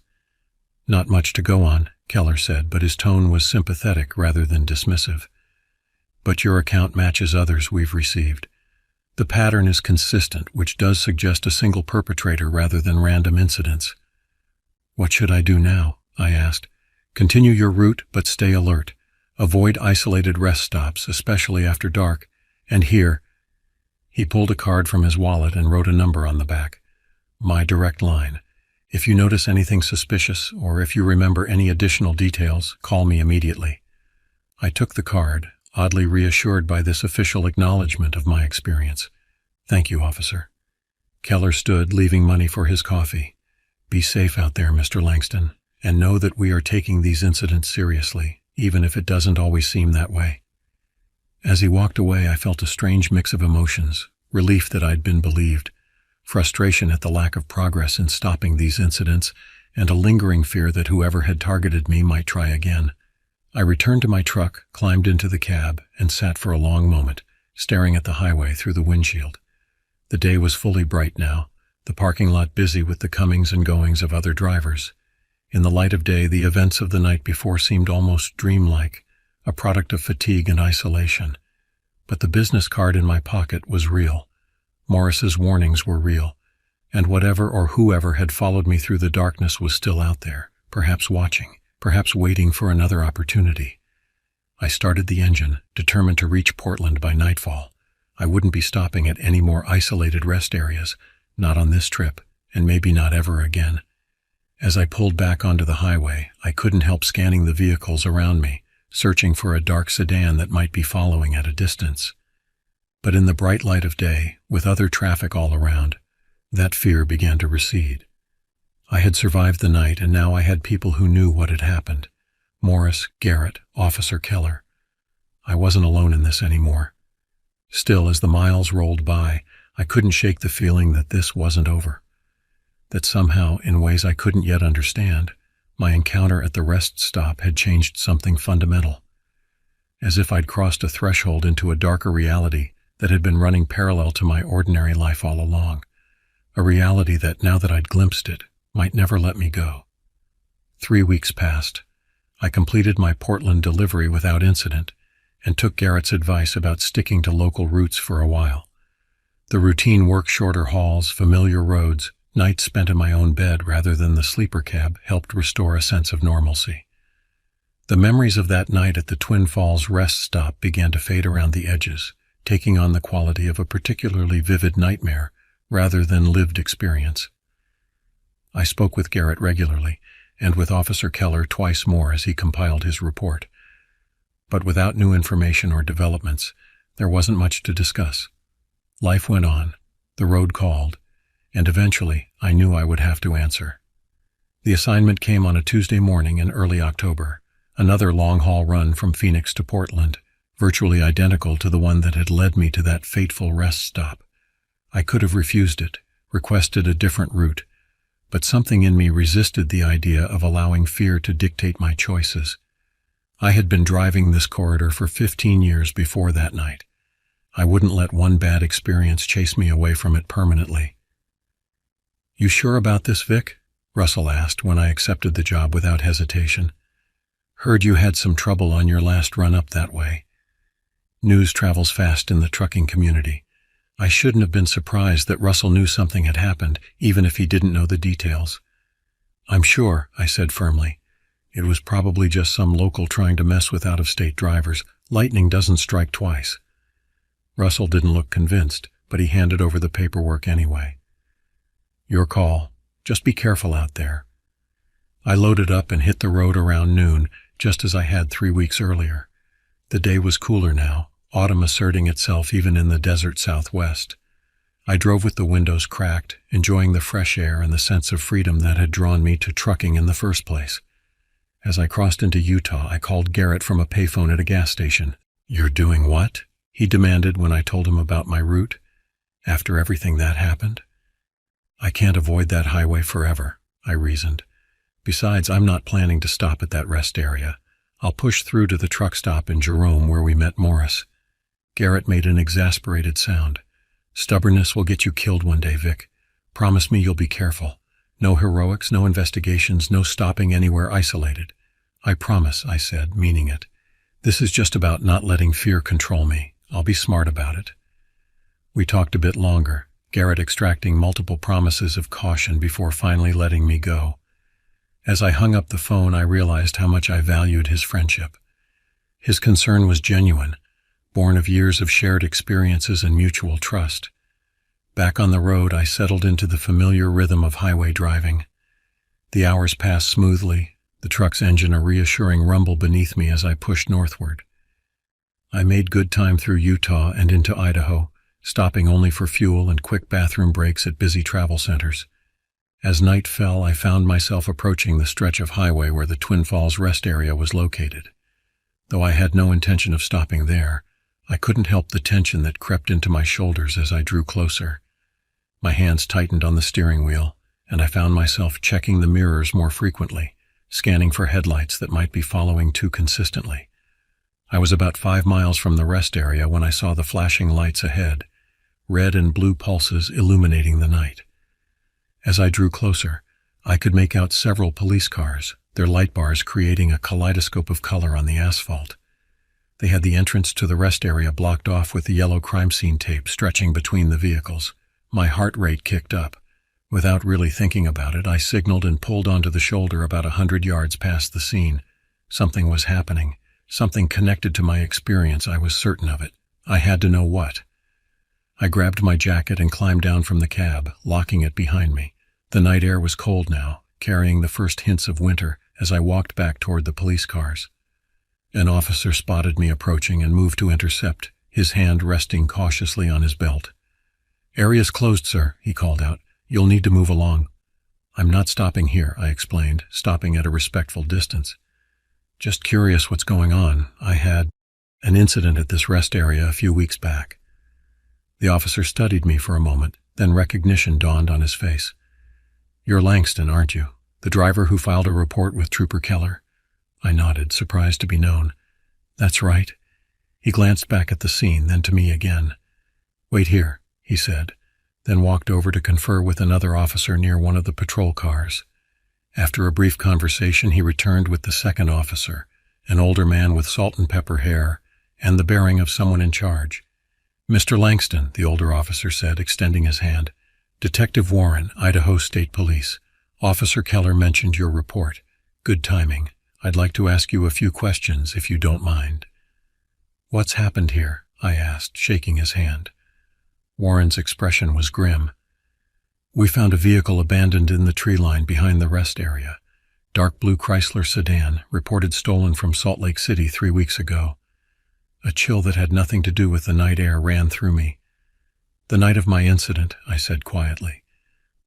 Not much to go on, Keller said, but his tone was sympathetic rather than dismissive. But your account matches others we've received. The pattern is consistent, which does suggest a single perpetrator rather than random incidents. What should I do now? I asked. Continue your route, but stay alert. Avoid isolated rest stops, especially after dark. And here, he pulled a card from his wallet and wrote a number on the back. My direct line. If you notice anything suspicious, or if you remember any additional details, call me immediately. I took the card, oddly reassured by this official acknowledgement of my experience. Thank you, officer. Keller stood, leaving money for his coffee. Be safe out there, Mr. Langston, and know that we are taking these incidents seriously, even if it doesn't always seem that way. As he walked away, I felt a strange mix of emotions, relief that I'd been believed, frustration at the lack of progress in stopping these incidents, and a lingering fear that whoever had targeted me might try again. I returned to my truck, climbed into the cab, and sat for a long moment, staring at the highway through the windshield. The day was fully bright now, the parking lot busy with the comings and goings of other drivers. In the light of day, the events of the night before seemed almost dreamlike, a product of fatigue and isolation. But the business card in my pocket was real. Morris's warnings were real, and whatever or whoever had followed me through the darkness was still out there, perhaps watching, perhaps waiting for another opportunity. I started the engine, determined to reach Portland by nightfall. I wouldn't be stopping at any more isolated rest areas, not on this trip, and maybe not ever again. As I pulled back onto the highway, I couldn't help scanning the vehicles around me, searching for a dark sedan that might be following at a distance. But in the bright light of day, with other traffic all around, that fear began to recede. I had survived the night, and now I had people who knew what had happened. Morris, Garrett, Officer Keller. I wasn't alone in this anymore. Still, as the miles rolled by, I couldn't shake the feeling that this wasn't over. That somehow, in ways I couldn't yet understand, my encounter at the rest stop had changed something fundamental. As if I'd crossed a threshold into a darker reality that had been running parallel to my ordinary life all along. A reality that, now that I'd glimpsed it, might never let me go. 3 weeks passed. I completed my Portland delivery without incident, and took Garrett's advice about sticking to local routes for a while. The routine work, shorter hauls, familiar roads, nights spent in my own bed rather than the sleeper cab helped restore a sense of normalcy. The memories of that night at the Twin Falls rest stop began to fade around the edges, taking on the quality of a particularly vivid nightmare rather than lived experience. I spoke with Garrett regularly, and with Officer Keller twice more as he compiled his report. But without new information or developments, there wasn't much to discuss. Life went on, the road called, and eventually I knew I would have to answer. The assignment came on a Tuesday morning in early October, another long-haul run from Phoenix to Portland, virtually identical to the one that had led me to that fateful rest stop. I could have refused it, requested a different route, but something in me resisted the idea of allowing fear to dictate my choices. I had been driving this corridor for 15 years before that night. I wouldn't let one bad experience chase me away from it permanently. "You sure about this, Vic?" Russell asked when I accepted the job without hesitation. "Heard you had some trouble on your last run up that way." News travels fast in the trucking community. I shouldn't have been surprised that Russell knew something had happened, even if he didn't know the details. "I'm sure," I said firmly. "It was probably just some local trying to mess with out-of-state drivers. Lightning doesn't strike twice." Russell didn't look convinced, but he handed over the paperwork anyway. "Your call. Just be careful out there." I loaded up and hit the road around noon, just as I had 3 weeks earlier. The day was cooler now, autumn asserting itself even in the desert southwest. I drove with the windows cracked, enjoying the fresh air and the sense of freedom that had drawn me to trucking in the first place. As I crossed into Utah, I called Garrett from a payphone at a gas station. "You're doing what?" he demanded when I told him about my route. "After everything that happened?" "I can't avoid that highway forever," I reasoned. "Besides, I'm not planning to stop at that rest area. I'll push through to the truck stop in Jerome where we met Morris." Garrett made an exasperated sound. "Stubbornness will get you killed one day, Vic. Promise me you'll be careful. No heroics, no investigations, no stopping anywhere isolated." "I promise," I said, meaning it. "This is just about not letting fear control me. I'll be smart about it." We talked a bit longer, Garrett extracting multiple promises of caution before finally letting me go. As I hung up the phone, I realized how much I valued his friendship. His concern was genuine, born of years of shared experiences and mutual trust. Back on the road, I settled into the familiar rhythm of highway driving. The hours passed smoothly, the truck's engine a reassuring rumble beneath me as I pushed northward. I made good time through Utah and into Idaho, stopping only for fuel and quick bathroom breaks at busy travel centers. As night fell, I found myself approaching the stretch of highway where the Twin Falls rest area was located. Though I had no intention of stopping there, I couldn't help the tension that crept into my shoulders as I drew closer. My hands tightened on the steering wheel, and I found myself checking the mirrors more frequently, scanning for headlights that might be following too consistently. I was about 5 miles from the rest area when I saw the flashing lights ahead, red and blue pulses illuminating the night. As I drew closer, I could make out several police cars, their light bars creating a kaleidoscope of color on the asphalt. They had the entrance to the rest area blocked off with the yellow crime scene tape stretching between the vehicles. My heart rate kicked up. Without really thinking about it, I signaled and pulled onto the shoulder about 100 yards past the scene. Something was happening, something connected to my experience. I was certain of it. I had to know what. I grabbed my jacket and climbed down from the cab, locking it behind me. The night air was cold now, carrying the first hints of winter as I walked back toward the police cars. An officer spotted me approaching and moved to intercept, his hand resting cautiously on his belt. "Area's closed, sir," he called out. "You'll need to move along." "I'm not stopping here," I explained, stopping at a respectful distance. "Just curious what's going on. I had an incident at this rest area a few weeks back." The officer studied me for a moment, then recognition dawned on his face. "You're Langston, aren't you? The driver who filed a report with Trooper Keller?" I nodded, surprised to be known. "That's right." He glanced back at the scene, then to me again. "Wait here," he said, then walked over to confer with another officer near one of the patrol cars. After a brief conversation, he returned with the second officer, an older man with salt and pepper hair, and the bearing of someone in charge. "Mr. Langston," the older officer said, extending his hand. "Detective Warren, Idaho State Police. Officer Keller mentioned your report. Good timing. I'd like to ask you a few questions, if you don't mind." "What's happened here?" I asked, shaking his hand. Warren's expression was grim. "We found a vehicle abandoned in the tree line behind the rest area. Dark blue Chrysler sedan, reported stolen from Salt Lake City 3 weeks ago." A chill that had nothing to do with the night air ran through me. "The night of my incident," I said quietly.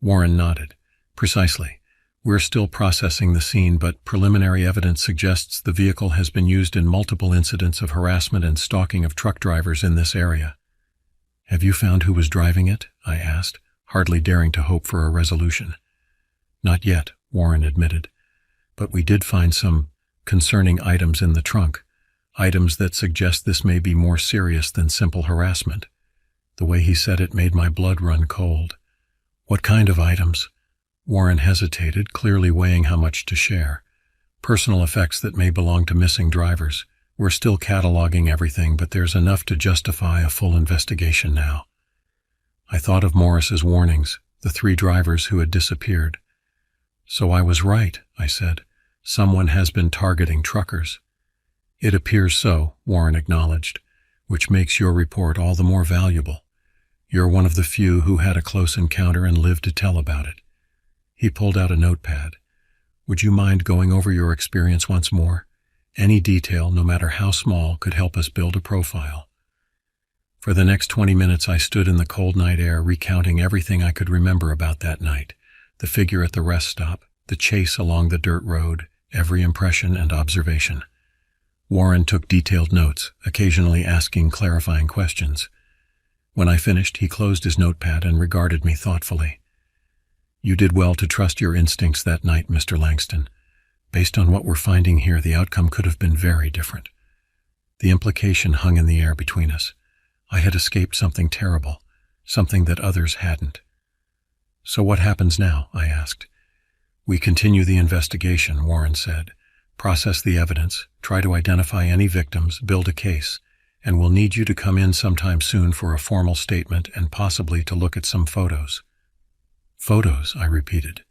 Warren nodded. "Precisely. We're still processing the scene, but preliminary evidence suggests the vehicle has been used in multiple incidents of harassment and stalking of truck drivers in this area." "Have you found who was driving it?" I asked, hardly daring to hope for a resolution. "Not yet," Warren admitted. "But we did find some concerning items in the trunk. Items that suggest this may be more serious than simple harassment. The way he said it made my blood run cold. What kind of items? Warren hesitated, clearly weighing how much to share. Personal effects that may belong to missing drivers. We're still cataloging everything, but there's enough to justify a full investigation now. I thought of Morris's warnings, the 3 drivers who had disappeared. So I was right, I said. Someone has been targeting truckers. It appears so, Warren acknowledged, which makes your report all the more valuable. You're one of the few who had a close encounter and lived to tell about it. He pulled out a notepad. Would you mind going over your experience once more? Any detail, no matter how small, could help us build a profile. For the next 20 minutes I stood in the cold night air recounting everything I could remember about that night. The figure at the rest stop, the chase along the dirt road, every impression and observation. Warren took detailed notes, occasionally asking clarifying questions. When I finished, he closed his notepad and regarded me thoughtfully. You did well to trust your instincts that night, Mr. Langston. Based on what we're finding here, the outcome could have been very different. The implication hung in the air between us. I had escaped something terrible, something that others hadn't. So what happens now? I asked. We continue the investigation, Warren said. Process the evidence, try to identify any victims, build a case, and we'll need you to come in sometime soon for a formal statement and possibly to look at some photos. Photos, I repeated.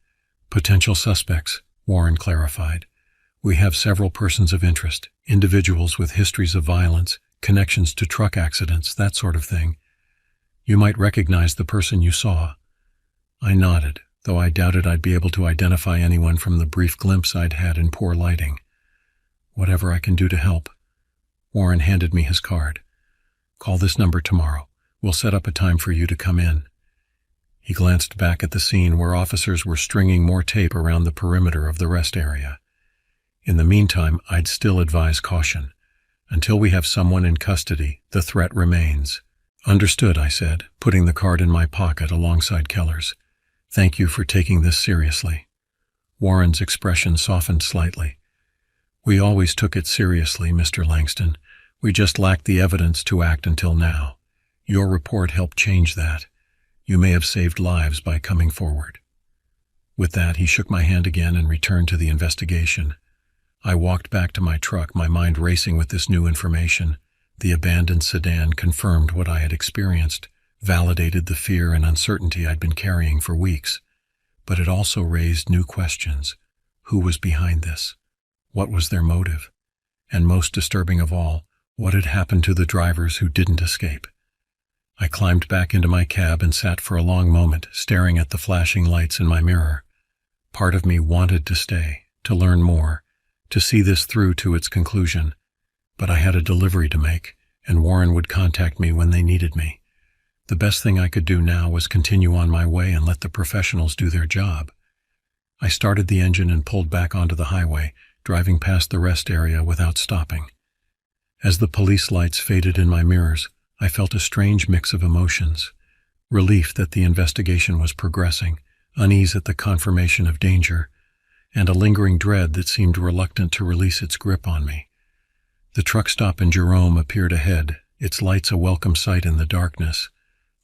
Potential suspects, Warren clarified. We have several persons of interest, individuals with histories of violence, connections to truck accidents, that sort of thing. You might recognize the person you saw. I nodded, though I doubted I'd be able to identify anyone from the brief glimpse I'd had in poor lighting. Whatever I can do to help. Warren handed me his card. Call this number tomorrow. We'll set up a time for you to come in. He glanced back at the scene where officers were stringing more tape around the perimeter of the rest area. In the meantime, I'd still advise caution. Until we have someone in custody, the threat remains. Understood, I said, putting the card in my pocket alongside Keller's. Thank you for taking this seriously. Warren's expression softened slightly. We always took it seriously, Mr. Langston. We just lacked the evidence to act until now. Your report helped change that. You may have saved lives by coming forward. With that, he shook my hand again and returned to the investigation. I walked back to my truck, my mind racing with this new information. The abandoned sedan confirmed what I had experienced, validated the fear and uncertainty I'd been carrying for weeks. But it also raised new questions. Who was behind this? What was their motive? And most disturbing of all, what had happened to the drivers who didn't escape? I climbed back into my cab and sat for a long moment, staring at the flashing lights in my mirror. Part of me wanted to stay, to learn more, to see this through to its conclusion. But I had a delivery to make, and Warren would contact me when they needed me. The best thing I could do now was continue on my way and let the professionals do their job. I started the engine and pulled back onto the highway, driving past the rest area without stopping. As the police lights faded in my mirrors, I felt a strange mix of emotions. Relief that the investigation was progressing, unease at the confirmation of danger, and a lingering dread that seemed reluctant to release its grip on me. The truck stop in Jerome appeared ahead, its lights a welcome sight in the darkness.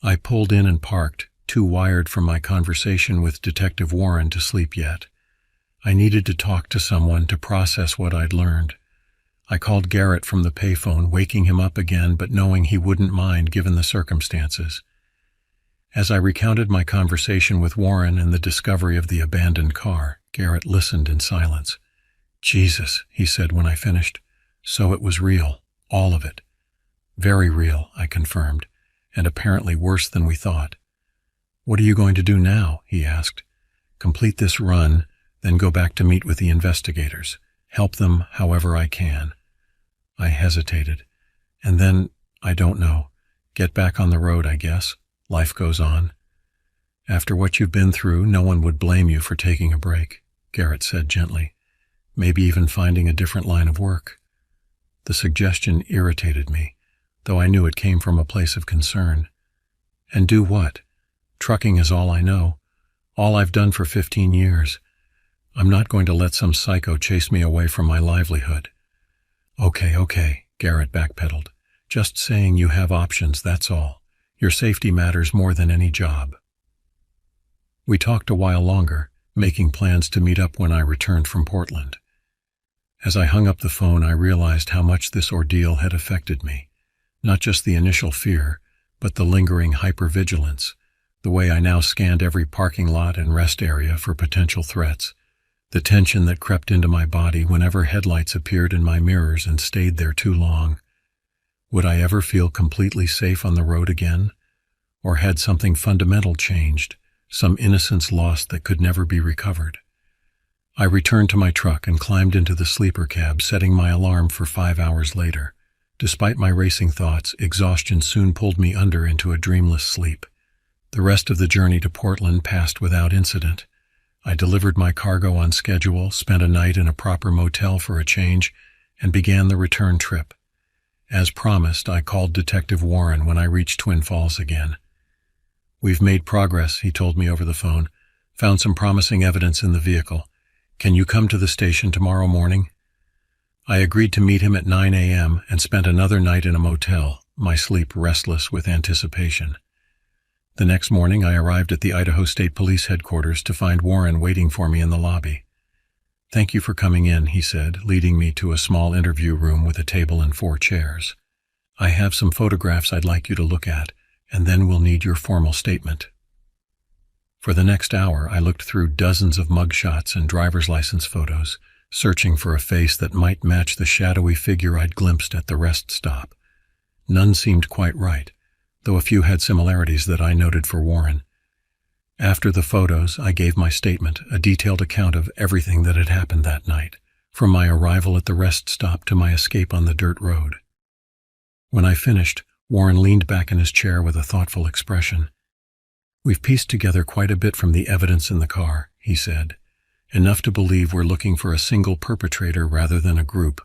I pulled in and parked, too wired from my conversation with Detective Warren to sleep yet. I needed to talk to someone to process what I'd learned. I called Garrett from the payphone, waking him up again, but knowing he wouldn't mind given the circumstances. As I recounted my conversation with Warren and the discovery of the abandoned car, Garrett listened in silence. Jesus, he said when I finished. So it was real, all of it. Very real, I confirmed, and apparently worse than we thought. What are you going to do now? He asked. Complete this run, then go back to meet with the investigators. Help them however I can. I hesitated. And then, I don't know. Get back on the road, I guess. Life goes on. After what you've been through, no one would blame you for taking a break, Garrett said gently. Maybe even finding a different line of work. The suggestion irritated me, though I knew it came from a place of concern. And do what? Trucking is all I know. All I've done for 15 years. I'm not going to let some psycho chase me away from my livelihood. Okay, Garrett backpedaled. "Just saying you have options, that's all. Your safety matters more than any job." We talked a while longer, making plans to meet up when I returned from Portland. As I hung up the phone, I realized how much this ordeal had affected me. Not just the initial fear, but the lingering hypervigilance, the way I now scanned every parking lot and rest area for potential threats, the tension that crept into my body whenever headlights appeared in my mirrors and stayed there too long. Would I ever feel completely safe on the road again? Or had something fundamental changed, some innocence lost that could never be recovered? I returned to my truck and climbed into the sleeper cab, setting my alarm for 5 hours later. Despite my racing thoughts, exhaustion soon pulled me under into a dreamless sleep. The rest of the journey to Portland passed without incident. I delivered my cargo on schedule, spent a night in a proper motel for a change, and began the return trip. As promised, I called Detective Warren when I reached Twin Falls again. "We've made progress," he told me over the phone. "Found some promising evidence in the vehicle. Can you come to the station tomorrow morning?" I agreed to meet him at 9 a.m. and spent another night in a motel, my sleep restless with anticipation. The next morning, I arrived at the Idaho State Police headquarters to find Warren waiting for me in the lobby. "Thank you for coming in," he said, leading me to a small interview room with a table and 4 chairs. "I have some photographs I'd like you to look at, and then we'll need your formal statement." For the next hour, I looked through dozens of mugshots and driver's license photos, searching for a face that might match the shadowy figure I'd glimpsed at the rest stop. None seemed quite right, though a few had similarities that I noted for Warren. After the photos, I gave my statement, a detailed account of everything that had happened that night, from my arrival at the rest stop to my escape on the dirt road. When I finished, Warren leaned back in his chair with a thoughtful expression. "We've pieced together quite a bit from the evidence in the car," he said. "Enough to believe we're looking for a single perpetrator rather than a group,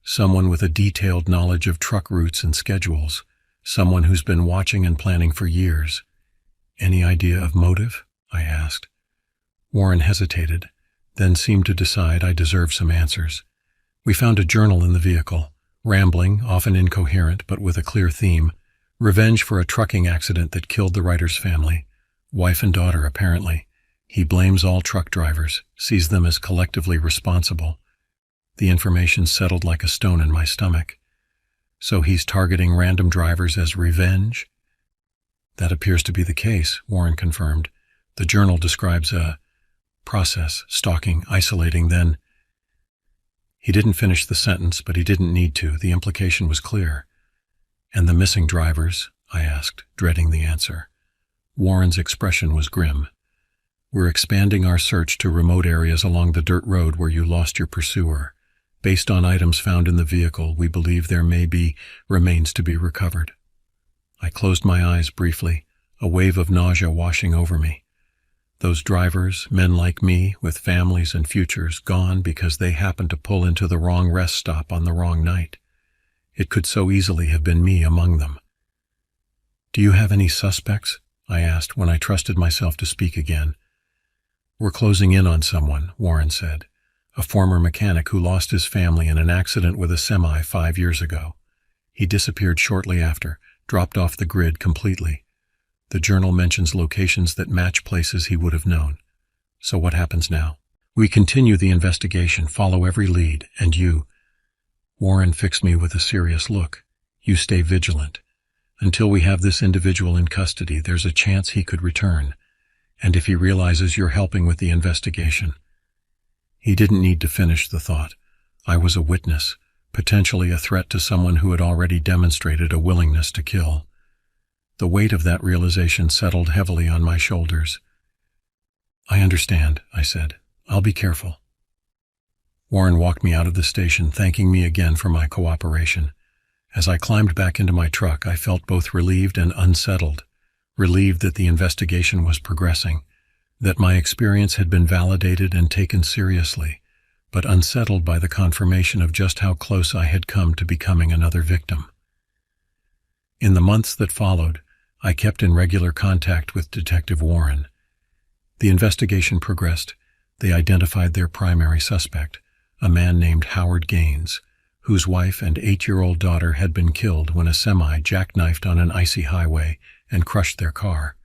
someone with a detailed knowledge of truck routes and schedules, someone who's been watching and planning for years." "Any idea of motive?" I asked. Warren hesitated, then seemed to decide I deserved some answers. "We found a journal in the vehicle, rambling, often incoherent, but with a clear theme. Revenge for a trucking accident that killed the writer's family. Wife and daughter, apparently. He blames all truck drivers, sees them as collectively responsible." The information settled like a stone in my stomach. "So he's targeting random drivers as revenge?" "That appears to be the case," Warren confirmed. "The journal describes a process, stalking, isolating, then—" He didn't finish the sentence, but he didn't need to. The implication was clear. "And the missing drivers?" I asked, dreading the answer. Warren's expression was grim. "We're expanding our search to remote areas along the dirt road where you lost your pursuer. Based on items found in the vehicle, we believe there may be remains to be recovered." I closed my eyes briefly, a wave of nausea washing over me. Those drivers, men like me, with families and futures, gone because they happened to pull into the wrong rest stop on the wrong night. It could so easily have been me among them. "Do you have any suspects?" I asked when I trusted myself to speak again. "We're closing in on someone," Warren said. "A former mechanic who lost his family in an accident with a semi 5 years ago. He disappeared shortly after, dropped off the grid completely. The journal mentions locations that match places he would have known. So what happens now?" "We continue the investigation, follow every lead, and you—" Warren fixed me with a serious look. "You stay vigilant. Until we have this individual in custody, there's a chance he could return. And if he realizes you're helping with the investigation—" He didn't need to finish the thought. I was a witness, potentially a threat to someone who had already demonstrated a willingness to kill. The weight of that realization settled heavily on my shoulders. "I understand," I said. "I'll be careful." Warren walked me out of the station, thanking me again for my cooperation. As I climbed back into my truck, I felt both relieved and unsettled. Relieved that the investigation was progressing, that my experience had been validated and taken seriously, but unsettled by the confirmation of just how close I had come to becoming another victim. In the months that followed, I kept in regular contact with Detective Warren. The investigation progressed. They identified their primary suspect, a man named Howard Gaines, whose wife and 8-year-old daughter had been killed when a semi jackknifed on an icy highway and crushed their car.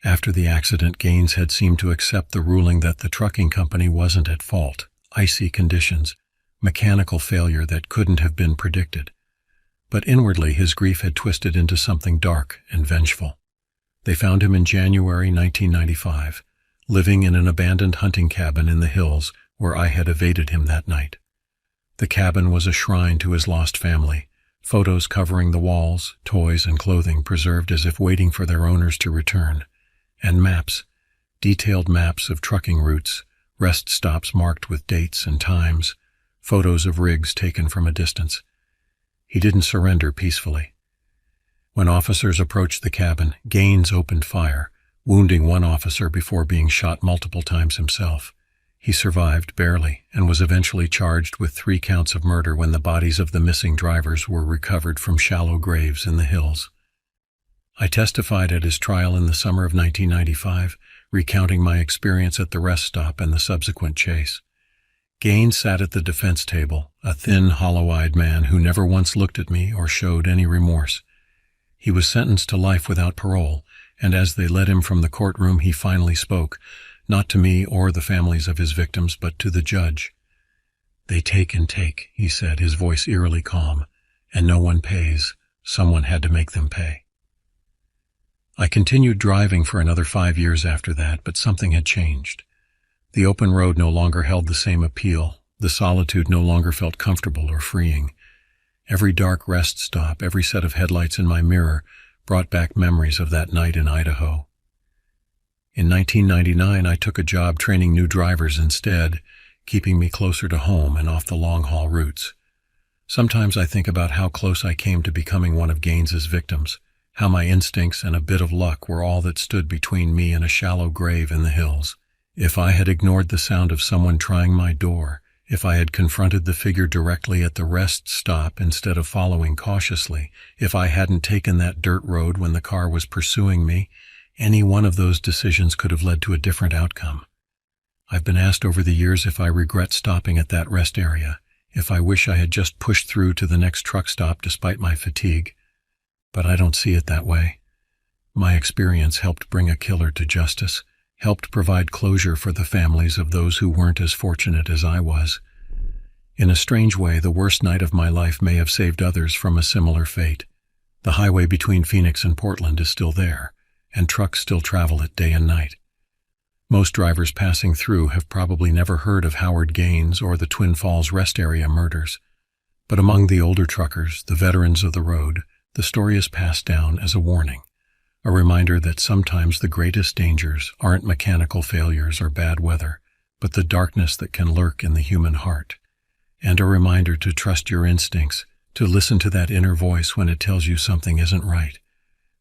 After the accident, Gaines had seemed to accept the ruling that the trucking company wasn't at fault. Icy conditions, mechanical failure that couldn't have been predicted. But inwardly, his grief had twisted into something dark and vengeful. They found him in January 1995, living in an abandoned hunting cabin in the hills where I had evaded him that night. The cabin was a shrine to his lost family, photos covering the walls, toys and clothing preserved as if waiting for their owners to return, and maps, detailed maps of trucking routes, rest stops marked with dates and times, photos of rigs taken from a distance. He didn't surrender peacefully. When officers approached the cabin, Gaines opened fire, wounding one officer before being shot multiple times himself. He survived, barely, and was eventually charged with 3 counts of murder when the bodies of the missing drivers were recovered from shallow graves in the hills. I testified at his trial in the summer of 1995, recounting my experience at the rest stop and the subsequent chase. Gaines sat at the defense table, a thin, hollow-eyed man who never once looked at me or showed any remorse. He was sentenced to life without parole, and as they led him from the courtroom, he finally spoke, not to me or the families of his victims, but to the judge. "They take and take," he said, his voice eerily calm, "and no one pays. Someone had to make them pay." I continued driving for another 5 years after that, but something had changed. The open road no longer held the same appeal. The solitude no longer felt comfortable or freeing. Every dark rest stop, every set of headlights in my mirror brought back memories of that night in Idaho. In 1999, I took a job training new drivers instead, keeping me closer to home and off the long-haul routes. Sometimes I think about how close I came to becoming one of Gaines's victims, how my instincts and a bit of luck were all that stood between me and a shallow grave in the hills. If I had ignored the sound of someone trying my door, if I had confronted the figure directly at the rest stop instead of following cautiously, if I hadn't taken that dirt road when the car was pursuing me, any one of those decisions could have led to a different outcome. I've been asked over the years if I regret stopping at that rest area, if I wish I had just pushed through to the next truck stop despite my fatigue. But I don't see it that way. My experience helped bring a killer to justice, helped provide closure for the families of those who weren't as fortunate as I was. In a strange way, the worst night of my life may have saved others from a similar fate. The highway between Phoenix and Portland is still there, and trucks still travel it day and night. Most drivers passing through have probably never heard of Howard Gaines or the Twin Falls rest area murders. But among the older truckers, the veterans of the road, the story is passed down as a warning. A reminder that sometimes the greatest dangers aren't mechanical failures or bad weather, but the darkness that can lurk in the human heart. And a reminder to trust your instincts, to listen to that inner voice when it tells you something isn't right.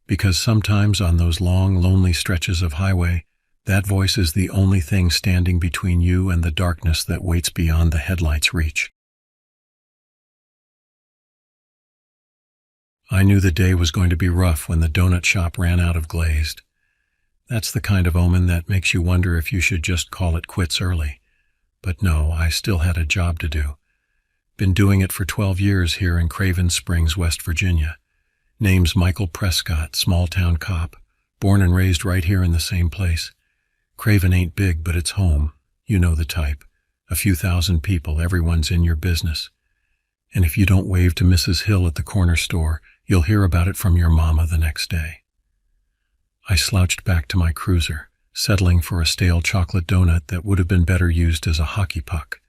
Because sometimes on those long, lonely stretches of highway, that voice is the only thing standing between you and the darkness that waits beyond the headlights' reach. I knew the day was going to be rough when the donut shop ran out of glazed. That's the kind of omen that makes you wonder if you should just call it quits early. But no, I still had a job to do. Been doing it for 12 years here in Craven Springs, West Virginia. Name's Michael Prescott, small-town cop, born and raised right here in the same place. Craven ain't big, but it's home. You know the type. A few thousand people, everyone's in your business. And if you don't wave to Mrs. Hill at the corner store, you'll hear about it from your mama the next day. I slouched back to my cruiser, settling for a stale chocolate donut that would have been better used as a hockey puck.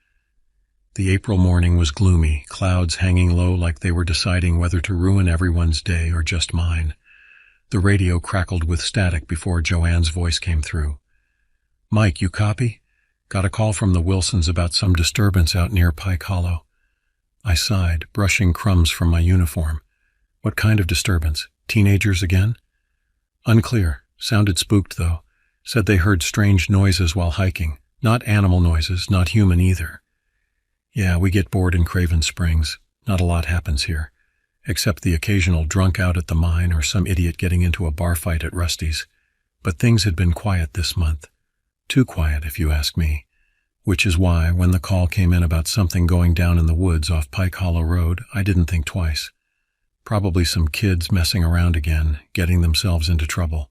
The April morning was gloomy, clouds hanging low like they were deciding whether to ruin everyone's day or just mine. The radio crackled with static before Joanne's voice came through. "Mike, you copy? Got a call from the Wilsons about some disturbance out near Pike Hollow." I sighed, brushing crumbs from my uniform. "What kind of disturbance? Teenagers again?" "Unclear. Sounded spooked, though. Said they heard strange noises while hiking. Not animal noises, not human either." "Yeah, we get bored in Craven Springs. Not a lot happens here. Except the occasional drunk out at the mine or some idiot getting into a bar fight at Rusty's. But things had been quiet this month. Too quiet, if you ask me. which is why, when the call came in about something going down in the woods off Pike Hollow Road, I didn't think twice. Probably some kids messing around again, getting themselves into trouble.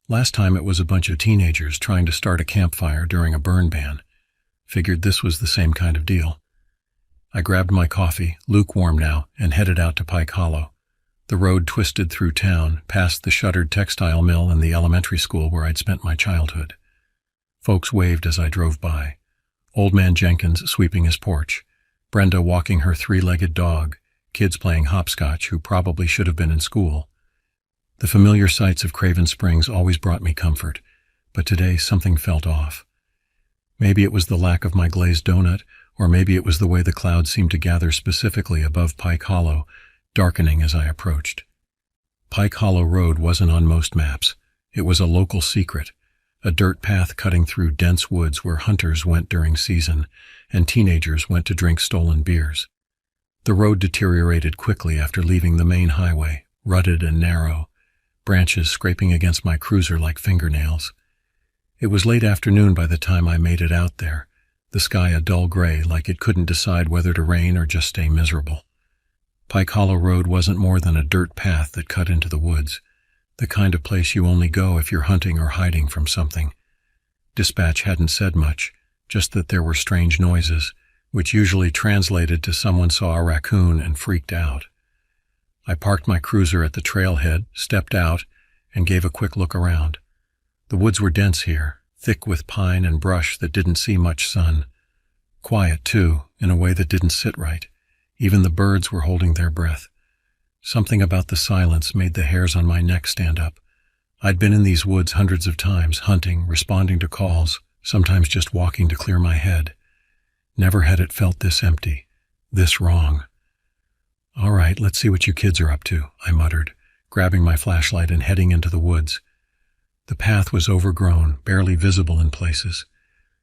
Last time it was a bunch of teenagers trying to start a campfire during a burn ban. Figured this was the same kind of deal. I grabbed my coffee, lukewarm now, and headed out to Pike Hollow. The road twisted through town, past the shuttered textile mill and the elementary school where I'd spent my childhood. Folks waved as I drove by. Old man Jenkins sweeping his porch, Brenda walking her three-legged dog, kids playing hopscotch who probably should have been in school. The familiar sights of Craven Springs always brought me comfort, but today something felt off. Maybe it was the lack of my glazed donut, or maybe it was the way the clouds seemed to gather specifically above Pike Hollow, darkening as I approached. Pike Hollow Road wasn't on most maps. It was a local secret, a dirt path cutting through dense woods where hunters went during season and teenagers went to drink stolen beers. The road deteriorated quickly after leaving the main highway, rutted and narrow, branches scraping against my cruiser like fingernails. It was late afternoon by the time I made it out there, the sky a dull gray like it couldn't decide whether to rain or just stay miserable. Pike Hollow Road wasn't more than a dirt path that cut into the woods, the kind of place you only go if you're hunting or hiding from something. Dispatch hadn't said much, just that there were strange noises, which usually translated to someone saw a raccoon and freaked out. I parked my cruiser at the trailhead, stepped out, and gave a quick look around. The woods were dense here, thick with pine and brush that didn't see much sun. Quiet, too, in a way that didn't sit right. Even the birds were holding their breath. Something about the silence made the hairs on my neck stand up. I'd been in these woods hundreds of times, hunting, responding to calls, sometimes just walking to clear my head. Never had it felt this empty, this wrong. "All right, let's see what you kids are up to," I muttered, grabbing my flashlight and heading into the woods. The path was overgrown, barely visible in places.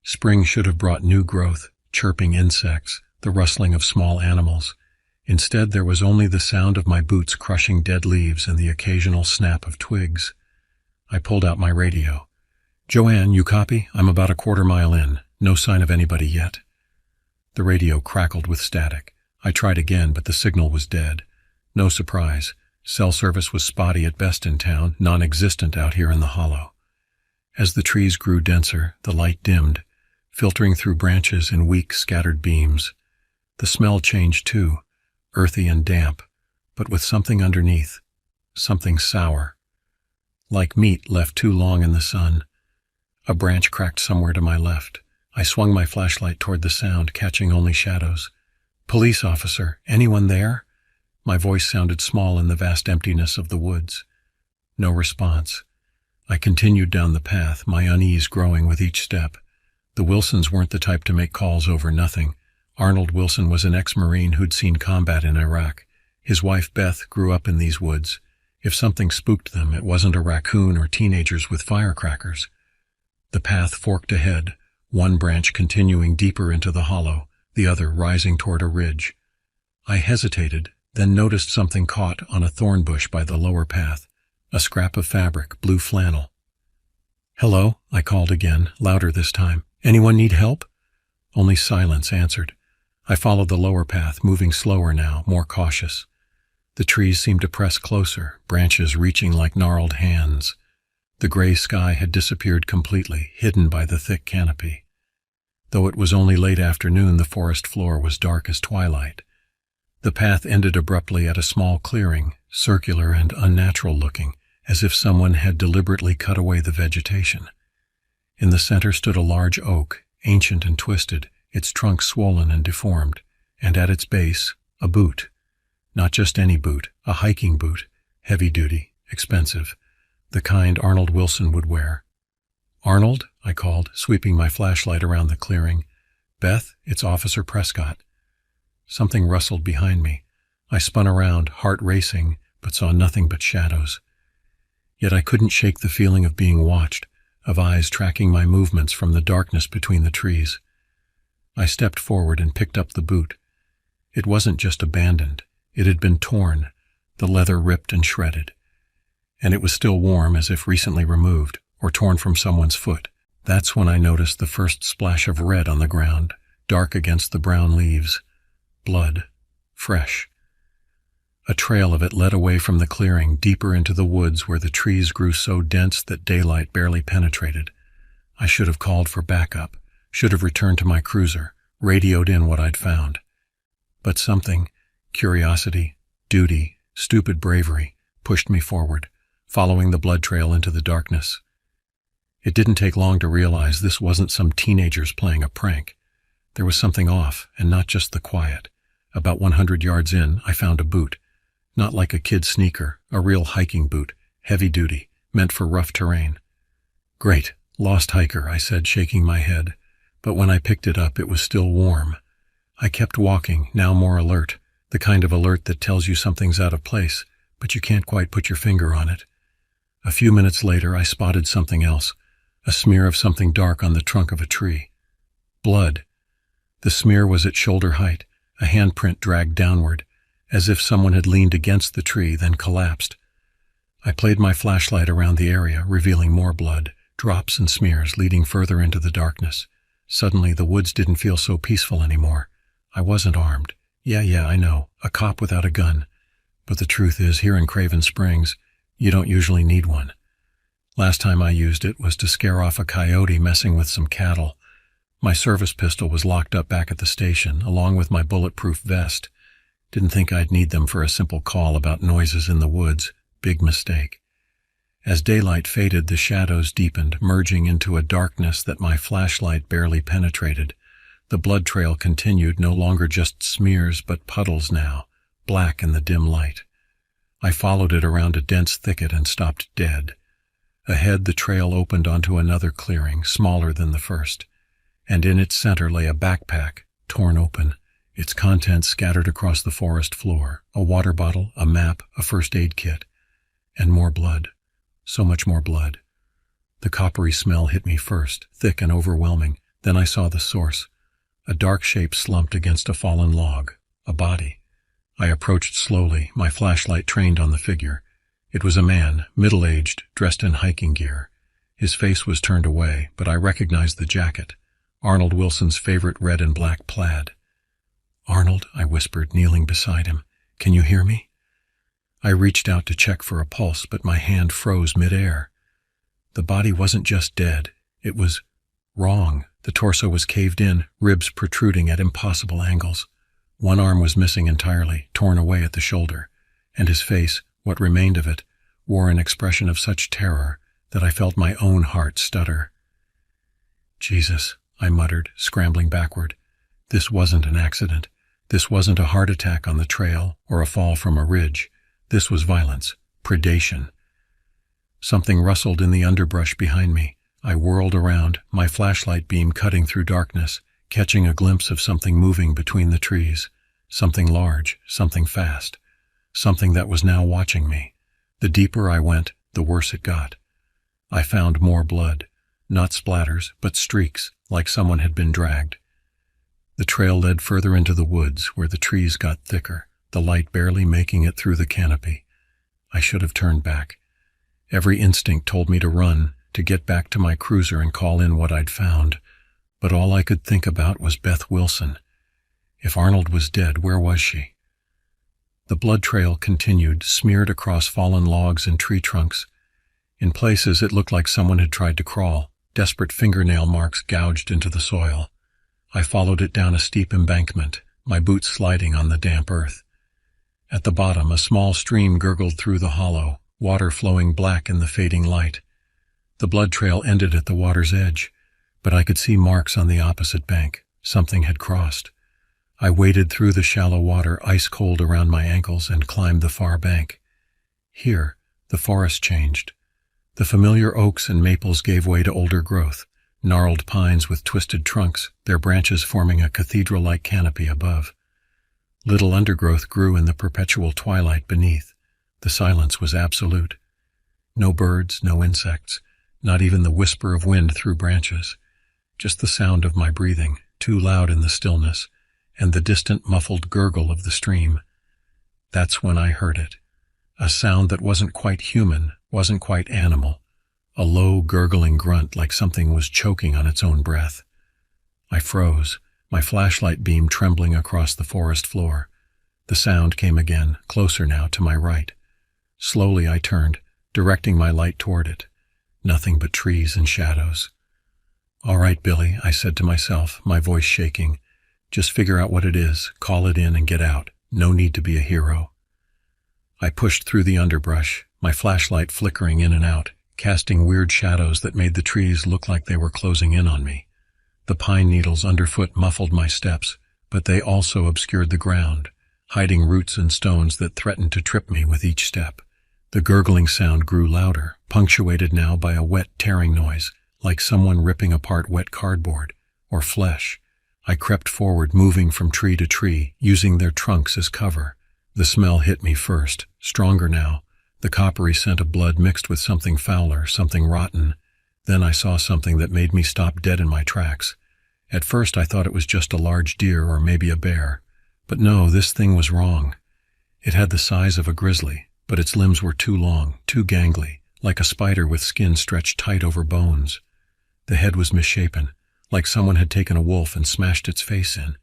Spring should have brought new growth, chirping insects, the rustling of small animals. Instead, there was only the sound of my boots crushing dead leaves and the occasional snap of twigs. I pulled out my radio. "Joanne, you copy? I'm about a quarter mile in. No sign of anybody yet." The radio crackled with static. I tried again, but the signal was dead. No surprise. Cell service was spotty at best in town, non-existent out here in the hollow. As the trees grew denser, the light dimmed, filtering through branches in weak, scattered beams. The smell changed too, earthy and damp, but with something underneath, something sour. Like meat left too long in the sun. A branch cracked somewhere to my left. I swung my flashlight toward the sound, catching only shadows. "Police officer, anyone there?" My voice sounded small in the vast emptiness of the woods. No response. I continued down the path, my unease growing with each step. The Wilsons weren't the type to make calls over nothing. Arnold Wilson was an ex-Marine who'd seen combat in Iraq. His wife Beth grew up in these woods. If something spooked them, it wasn't a raccoon or teenagers with firecrackers. The path forked ahead, one branch continuing deeper into the hollow, the other rising toward a ridge. I hesitated, then noticed something caught on a thorn bush by the lower path, a scrap of fabric, blue flannel. "Hello," I called again, louder this time. "Anyone need help?" Only silence answered. I followed the lower path, moving slower now, more cautious. The trees seemed to press closer, branches reaching like gnarled hands. The gray sky had disappeared completely, hidden by the thick canopy. Though it was only late afternoon, the forest floor was dark as twilight. The path ended abruptly at a small clearing, circular and unnatural looking, as if someone had deliberately cut away the vegetation. In the center stood a large oak, ancient and twisted, its trunk swollen and deformed, and at its base, a boot. Not just any boot, a hiking boot, heavy-duty, expensive, the kind Arnold Wilson would wear. "Arnold?" I called, sweeping my flashlight around the clearing. "Beth, it's Officer Prescott." Something rustled behind me. I spun around, heart racing, but saw nothing but shadows. Yet I couldn't shake the feeling of being watched, of eyes tracking my movements from the darkness between the trees. I stepped forward and picked up the boot. It wasn't just abandoned. It had been torn, the leather ripped and shredded. And it was still warm, as if recently removed, or torn from someone's foot. That's when I noticed the first splash of red on the ground, dark against the brown leaves. Blood. Fresh. A trail of it led away from the clearing, deeper into the woods where the trees grew so dense that daylight barely penetrated. I should have called for backup, should have returned to my cruiser, radioed in what I'd found. But something, curiosity, duty, stupid bravery, pushed me forward, following the blood trail into the darkness. It didn't take long to realize this wasn't some teenagers playing a prank. There was something off, and not just the quiet. About 100 yards in, I found a boot. Not like a kid's sneaker, a real hiking boot, heavy duty, meant for rough terrain. Great, lost hiker, I said, shaking my head. But when I picked it up, it was still warm. I kept walking, now more alert, the kind of alert that tells you something's out of place, but you can't quite put your finger on it. A few minutes later, I spotted something else, a smear of something dark on the trunk of a tree. Blood. The smear was at shoulder height, a handprint dragged downward, as if someone had leaned against the tree, then collapsed. I played my flashlight around the area, revealing more blood, drops and smears leading further into the darkness. Suddenly, the woods didn't feel so peaceful anymore. I wasn't armed. Yeah, I know, a cop without a gun. But the truth is, here in Craven Springs, you don't usually need one. Last time I used it was to scare off a coyote messing with some cattle. My service pistol was locked up back at the station, along with my bulletproof vest. Didn't think I'd need them for a simple call about noises in the woods. Big mistake. As daylight faded, the shadows deepened, merging into a darkness that my flashlight barely penetrated. The blood trail continued, no longer just smears, but puddles now, black in the dim light. I followed it around a dense thicket and stopped dead. Ahead, the trail opened onto another clearing, smaller than the first, and in its center lay a backpack, torn open, its contents scattered across the forest floor, a water bottle, a map, a first aid kit, and more blood. So much more blood. The coppery smell hit me first, thick and overwhelming. Then I saw the source. A dark shape slumped against a fallen log. A body. I approached slowly, my flashlight trained on the figure. It was a man, middle-aged, dressed in hiking gear. His face was turned away, but I recognized the jacket. Arnold Wilson's favorite red and black plaid. "Arnold," I whispered, kneeling beside him. "Can you hear me?" I reached out to check for a pulse, but my hand froze mid-air. The body wasn't just dead. It was wrong. The torso was caved in, ribs protruding at impossible angles. One arm was missing entirely, torn away at the shoulder, and his face, what remained of it, wore an expression of such terror that I felt my own heart stutter. "Jesus," I muttered, scrambling backward. This wasn't an accident. This wasn't a heart attack on the trail or a fall from a ridge. This was violence, predation. Something rustled in the underbrush behind me. I whirled around, my flashlight beam cutting through darkness, catching a glimpse of something moving between the trees. Something large, something fast. Something that was now watching me. The deeper I went, the worse it got. I found more blood. Not splatters, but streaks, like someone had been dragged. The trail led further into the woods, where the trees got thicker, the light barely making it through the canopy. I should have turned back. Every instinct told me to run, to get back to my cruiser and call in what I'd found. But all I could think about was Beth Wilson. If Arnold was dead, where was she? The blood trail continued, smeared across fallen logs and tree trunks. In places, it looked like someone had tried to crawl, desperate fingernail marks gouged into the soil. I followed it down a steep embankment, my boots sliding on the damp earth. At the bottom, a small stream gurgled through the hollow, water flowing black in the fading light. The blood trail ended at the water's edge, but I could see marks on the opposite bank. Something had crossed. I waded through the shallow water, ice cold around my ankles, and climbed the far bank. Here, the forest changed. The familiar oaks and maples gave way to older growth, gnarled pines with twisted trunks, their branches forming a cathedral-like canopy above. Little undergrowth grew in the perpetual twilight beneath. The silence was absolute. No birds, no insects, not even the whisper of wind through branches. Just the sound of my breathing, too loud in the stillness, and the distant muffled gurgle of the stream. That's when I heard it. A sound that wasn't quite human, wasn't quite animal, a low, gurgling grunt like something was choking on its own breath. I froze, my flashlight beam trembling across the forest floor. The sound came again, closer now to my right. Slowly I turned, directing my light toward it. Nothing but trees and shadows. "All right, Billy," I said to myself, my voice shaking. "Just figure out what it is, call it in and get out. No need to be a hero." I pushed through the underbrush, my flashlight flickering in and out, casting weird shadows that made the trees look like they were closing in on me. The pine needles underfoot muffled my steps, but they also obscured the ground, hiding roots and stones that threatened to trip me with each step. The gurgling sound grew louder, punctuated now by a wet, tearing noise, like someone ripping apart wet cardboard or flesh. I crept forward, moving from tree to tree, using their trunks as cover. The smell hit me first, stronger now, the coppery scent of blood mixed with something fouler, something rotten. Then I saw something that made me stop dead in my tracks. At first I thought it was just a large deer or maybe a bear. But no, this thing was wrong. It had the size of a grizzly, but its limbs were too long, too gangly, like a spider with skin stretched tight over bones. The head was misshapen, like someone had taken a wolf and smashed its face in.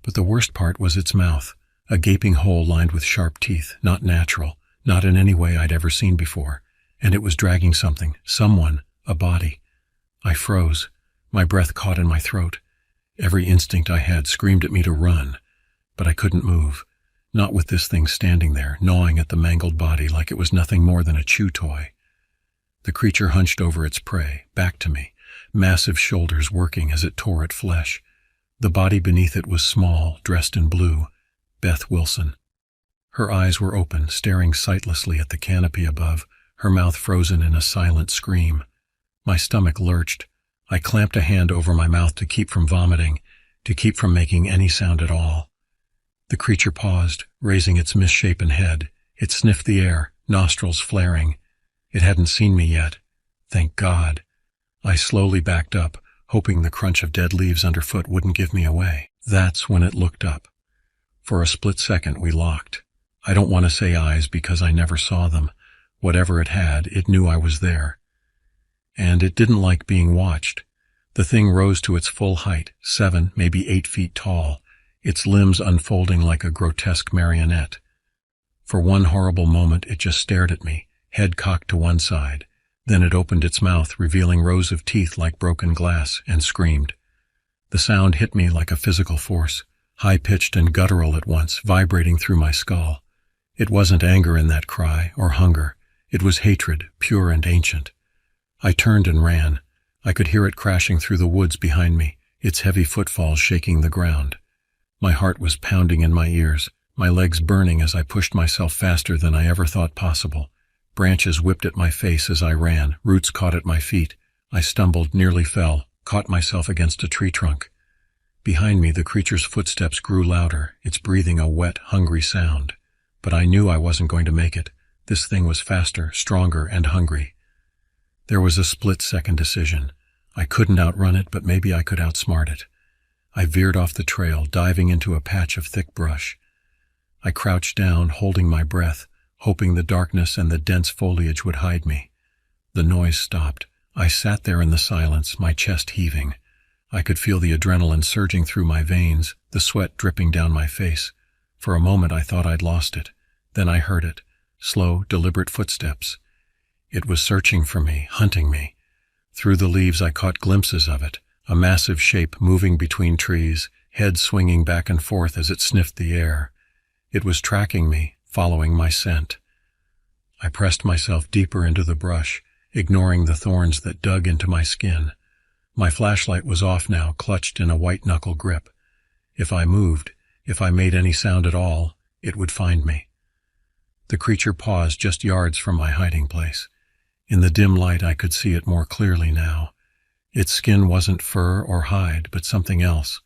But the worst part was its mouth, a gaping hole lined with sharp teeth, not natural, not in any way I'd ever seen before, and it was dragging something, someone, a body. I froze, my breath caught in my throat. Every instinct I had screamed at me to run, but I couldn't move, not with this thing standing there, gnawing at the mangled body like it was nothing more than a chew toy. The creature hunched over its prey, back to me, massive shoulders working as it tore at flesh. The body beneath it was small, dressed in blue. Beth Wilson. Her eyes were open, staring sightlessly at the canopy above, her mouth frozen in a silent scream. My stomach lurched. I clamped a hand over my mouth to keep from vomiting, to keep from making any sound at all. The creature paused, raising its misshapen head. It sniffed the air, nostrils flaring. It hadn't seen me yet. Thank God. I slowly backed up, hoping the crunch of dead leaves underfoot wouldn't give me away. That's when it looked up. For a split second we locked. I don't want to say eyes because I never saw them. Whatever it had, it knew I was there. And it didn't like being watched. The thing rose to its full height, 7, maybe 8 feet tall, its limbs unfolding like a grotesque marionette. For one horrible moment it just stared at me, head cocked to one side. Then it opened its mouth, revealing rows of teeth like broken glass, and screamed. The sound hit me like a physical force, high-pitched and guttural at once, vibrating through my skull. It wasn't anger in that cry, or hunger. It was hatred, pure and ancient. I turned and ran. I could hear it crashing through the woods behind me, its heavy footfalls shaking the ground. My heart was pounding in my ears, my legs burning as I pushed myself faster than I ever thought possible. Branches whipped at my face as I ran, roots caught at my feet. I stumbled, nearly fell, caught myself against a tree trunk. Behind me, the creature's footsteps grew louder, its breathing a wet, hungry sound. But I knew I wasn't going to make it. This thing was faster, stronger, and hungry. There was a split-second decision. I couldn't outrun it, but maybe I could outsmart it. I veered off the trail, diving into a patch of thick brush. I crouched down, holding my breath, hoping the darkness and the dense foliage would hide me. The noise stopped. I sat there in the silence, my chest heaving. I could feel the adrenaline surging through my veins, the sweat dripping down my face. For a moment I thought I'd lost it. Then I heard it. Slow, deliberate footsteps. It was searching for me, hunting me. Through the leaves I caught glimpses of it, a massive shape moving between trees, head swinging back and forth as it sniffed the air. It was tracking me, following my scent. I pressed myself deeper into the brush, ignoring the thorns that dug into my skin. My flashlight was off now, clutched in a white-knuckle grip. If I moved, if I made any sound at all, it would find me. The creature paused just yards from my hiding place. In the dim light I could see it more clearly now. Its skin wasn't fur or hide, but something else.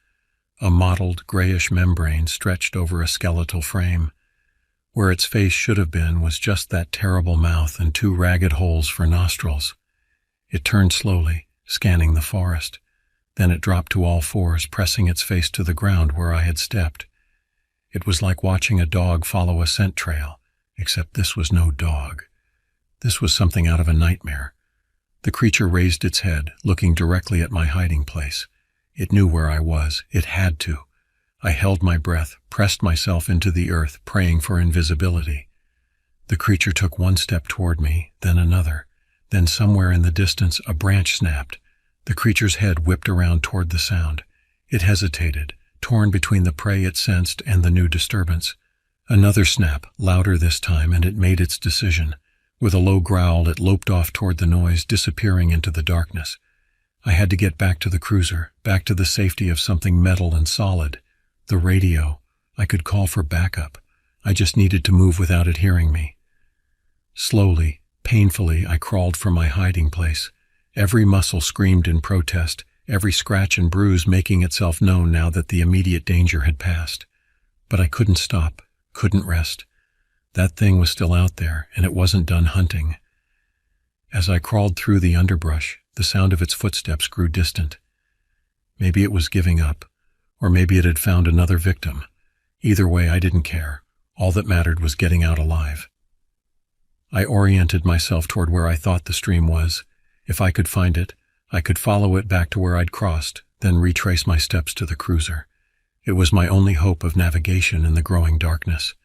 A mottled, grayish membrane stretched over a skeletal frame. Where its face should have been was just that terrible mouth and 2 ragged holes for nostrils. It turned slowly, scanning the forest. Then it dropped to all fours, pressing its face to the ground where I had stepped. It was like watching a dog follow a scent trail, except this was no dog. This was something out of a nightmare. The creature raised its head, looking directly at my hiding place. It knew where I was. It had to. I held my breath, pressed myself into the earth, praying for invisibility. The creature took one step toward me, then another. Then somewhere in the distance, a branch snapped. The creature's head whipped around toward the sound. It hesitated, torn between the prey it sensed and the new disturbance. Another snap, louder this time, and it made its decision. With a low growl, it loped off toward the noise, disappearing into the darkness. I had to get back to the cruiser, back to the safety of something metal and solid. The radio. I could call for backup. I just needed to move without it hearing me. Slowly, painfully, I crawled from my hiding place. Every muscle screamed in protest, every scratch and bruise making itself known now that the immediate danger had passed. But I couldn't stop, couldn't rest. That thing was still out there, and it wasn't done hunting. As I crawled through the underbrush, the sound of its footsteps grew distant. Maybe it was giving up, or maybe it had found another victim. Either way, I didn't care. All that mattered was getting out alive. I oriented myself toward where I thought the stream was. If I could find it, I could follow it back to where I'd crossed, then retrace my steps to the cruiser. It was my only hope of navigation in the growing darkness.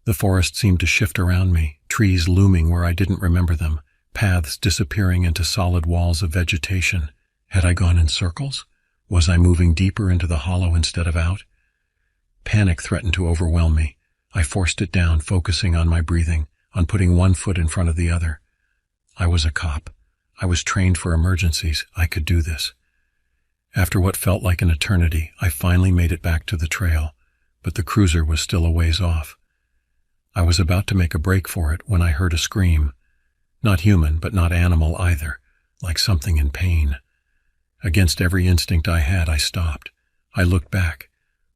The forest seemed to shift around me, trees looming where I didn't remember them, paths disappearing into solid walls of vegetation. Had I gone in circles? Was I moving deeper into the hollow instead of out? Panic threatened to overwhelm me. I forced it down, focusing on my breathing, on putting one foot in front of the other. I was a cop. I was trained for emergencies. I could do this. After what felt like an eternity, I finally made it back to the trail, but the cruiser was still a ways off. I was about to make a break for it when I heard a scream. Not human, but not animal either, like something in pain. Against every instinct I had, I stopped. I looked back.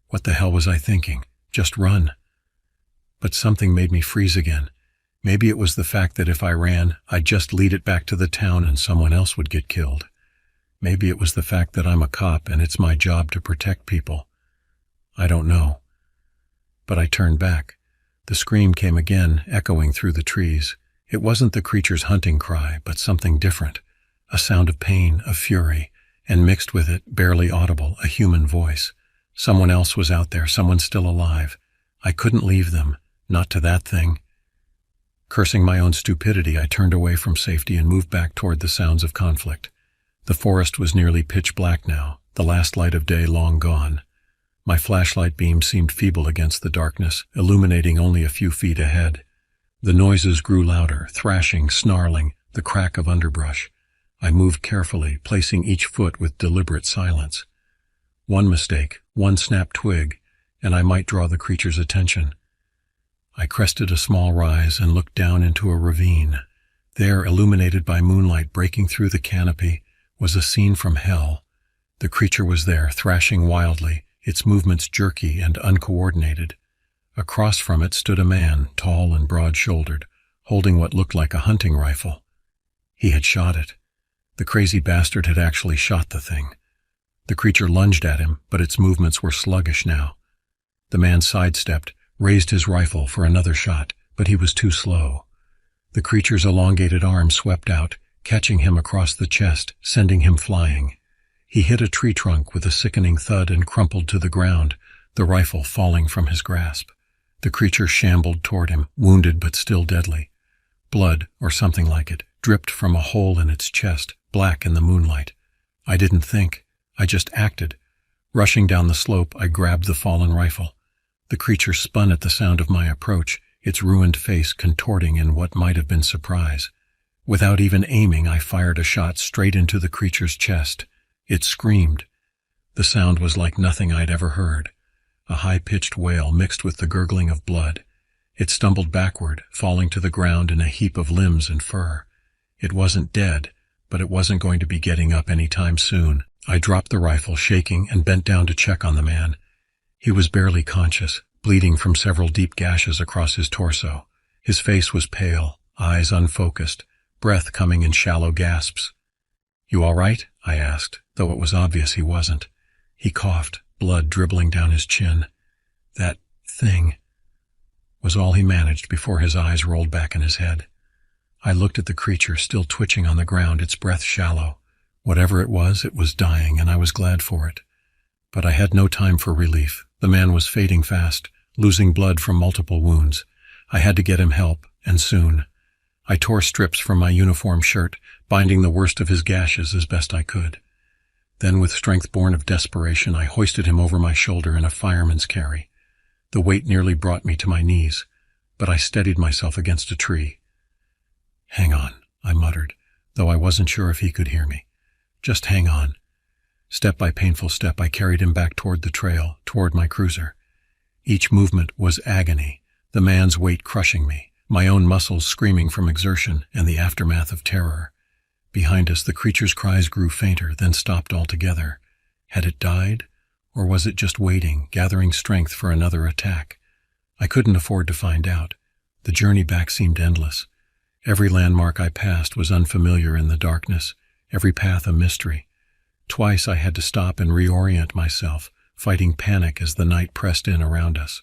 What the hell was I thinking? Just run. But something made me freeze again. Maybe it was the fact that if I ran, I'd just lead it back to the town and someone else would get killed. Maybe it was the fact that I'm a cop and it's my job to protect people. I don't know. But I turned back. The scream came again, echoing through the trees. It wasn't the creature's hunting cry, but something different. A sound of pain, of fury, and mixed with it, barely audible, a human voice. Someone else was out there, someone still alive. I couldn't leave them, not to that thing. Cursing my own stupidity, I turned away from safety and moved back toward the sounds of conflict. The forest was nearly pitch black now, the last light of day long gone. My flashlight beam seemed feeble against the darkness, illuminating only a few feet ahead. The noises grew louder, thrashing, snarling, the crack of underbrush. I moved carefully, placing each foot with deliberate silence. One mistake, one snapped twig, and I might draw the creature's attention. I crested a small rise and looked down into a ravine. There, illuminated by moonlight breaking through the canopy, was a scene from hell. The creature was there, thrashing wildly, its movements jerky and uncoordinated. Across from it stood a man, tall and broad-shouldered, holding what looked like a hunting rifle. He had shot it. The crazy bastard had actually shot the thing. The creature lunged at him, but its movements were sluggish now. The man sidestepped, raised his rifle for another shot, but he was too slow. The creature's elongated arm swept out, catching him across the chest, sending him flying. He hit a tree trunk with a sickening thud and crumpled to the ground, the rifle falling from his grasp. The creature shambled toward him, wounded but still deadly. Blood, or something like it, dripped from a hole in its chest, black in the moonlight. I didn't think. I just acted. Rushing down the slope, I grabbed the fallen rifle. The creature spun at the sound of my approach, its ruined face contorting in what might have been surprise. Without even aiming, I fired a shot straight into the creature's chest. It screamed. The sound was like nothing I'd ever heard. A high-pitched wail mixed with the gurgling of blood. It stumbled backward, falling to the ground in a heap of limbs and fur. It wasn't dead, but it wasn't going to be getting up any time soon. I dropped the rifle, shaking, and bent down to check on the man. He was barely conscious, bleeding from several deep gashes across his torso. His face was pale, eyes unfocused, breath coming in shallow gasps. "You all right?" I asked, though it was obvious he wasn't. He coughed, blood dribbling down his chin. "That thing," was all he managed before his eyes rolled back in his head. I looked at the creature still twitching on the ground, its breath shallow. Whatever it was dying, and I was glad for it. But I had no time for relief. The man was fading fast, losing blood from multiple wounds. I had to get him help, and soon. I tore strips from my uniform shirt, binding the worst of his gashes as best I could. Then, with strength born of desperation, I hoisted him over my shoulder in a fireman's carry. The weight nearly brought me to my knees, but I steadied myself against a tree. "Hang on," I muttered, though I wasn't sure if he could hear me. "Just hang on." Step by painful step, I carried him back toward the trail, toward my cruiser. Each movement was agony, the man's weight crushing me, my own muscles screaming from exertion and the aftermath of terror. Behind us, the creature's cries grew fainter, then stopped altogether. Had it died? Or was it just waiting, gathering strength for another attack? I couldn't afford to find out. The journey back seemed endless. Every landmark I passed was unfamiliar in the darkness, every path a mystery. Twice I had to stop and reorient myself, fighting panic as the night pressed in around us.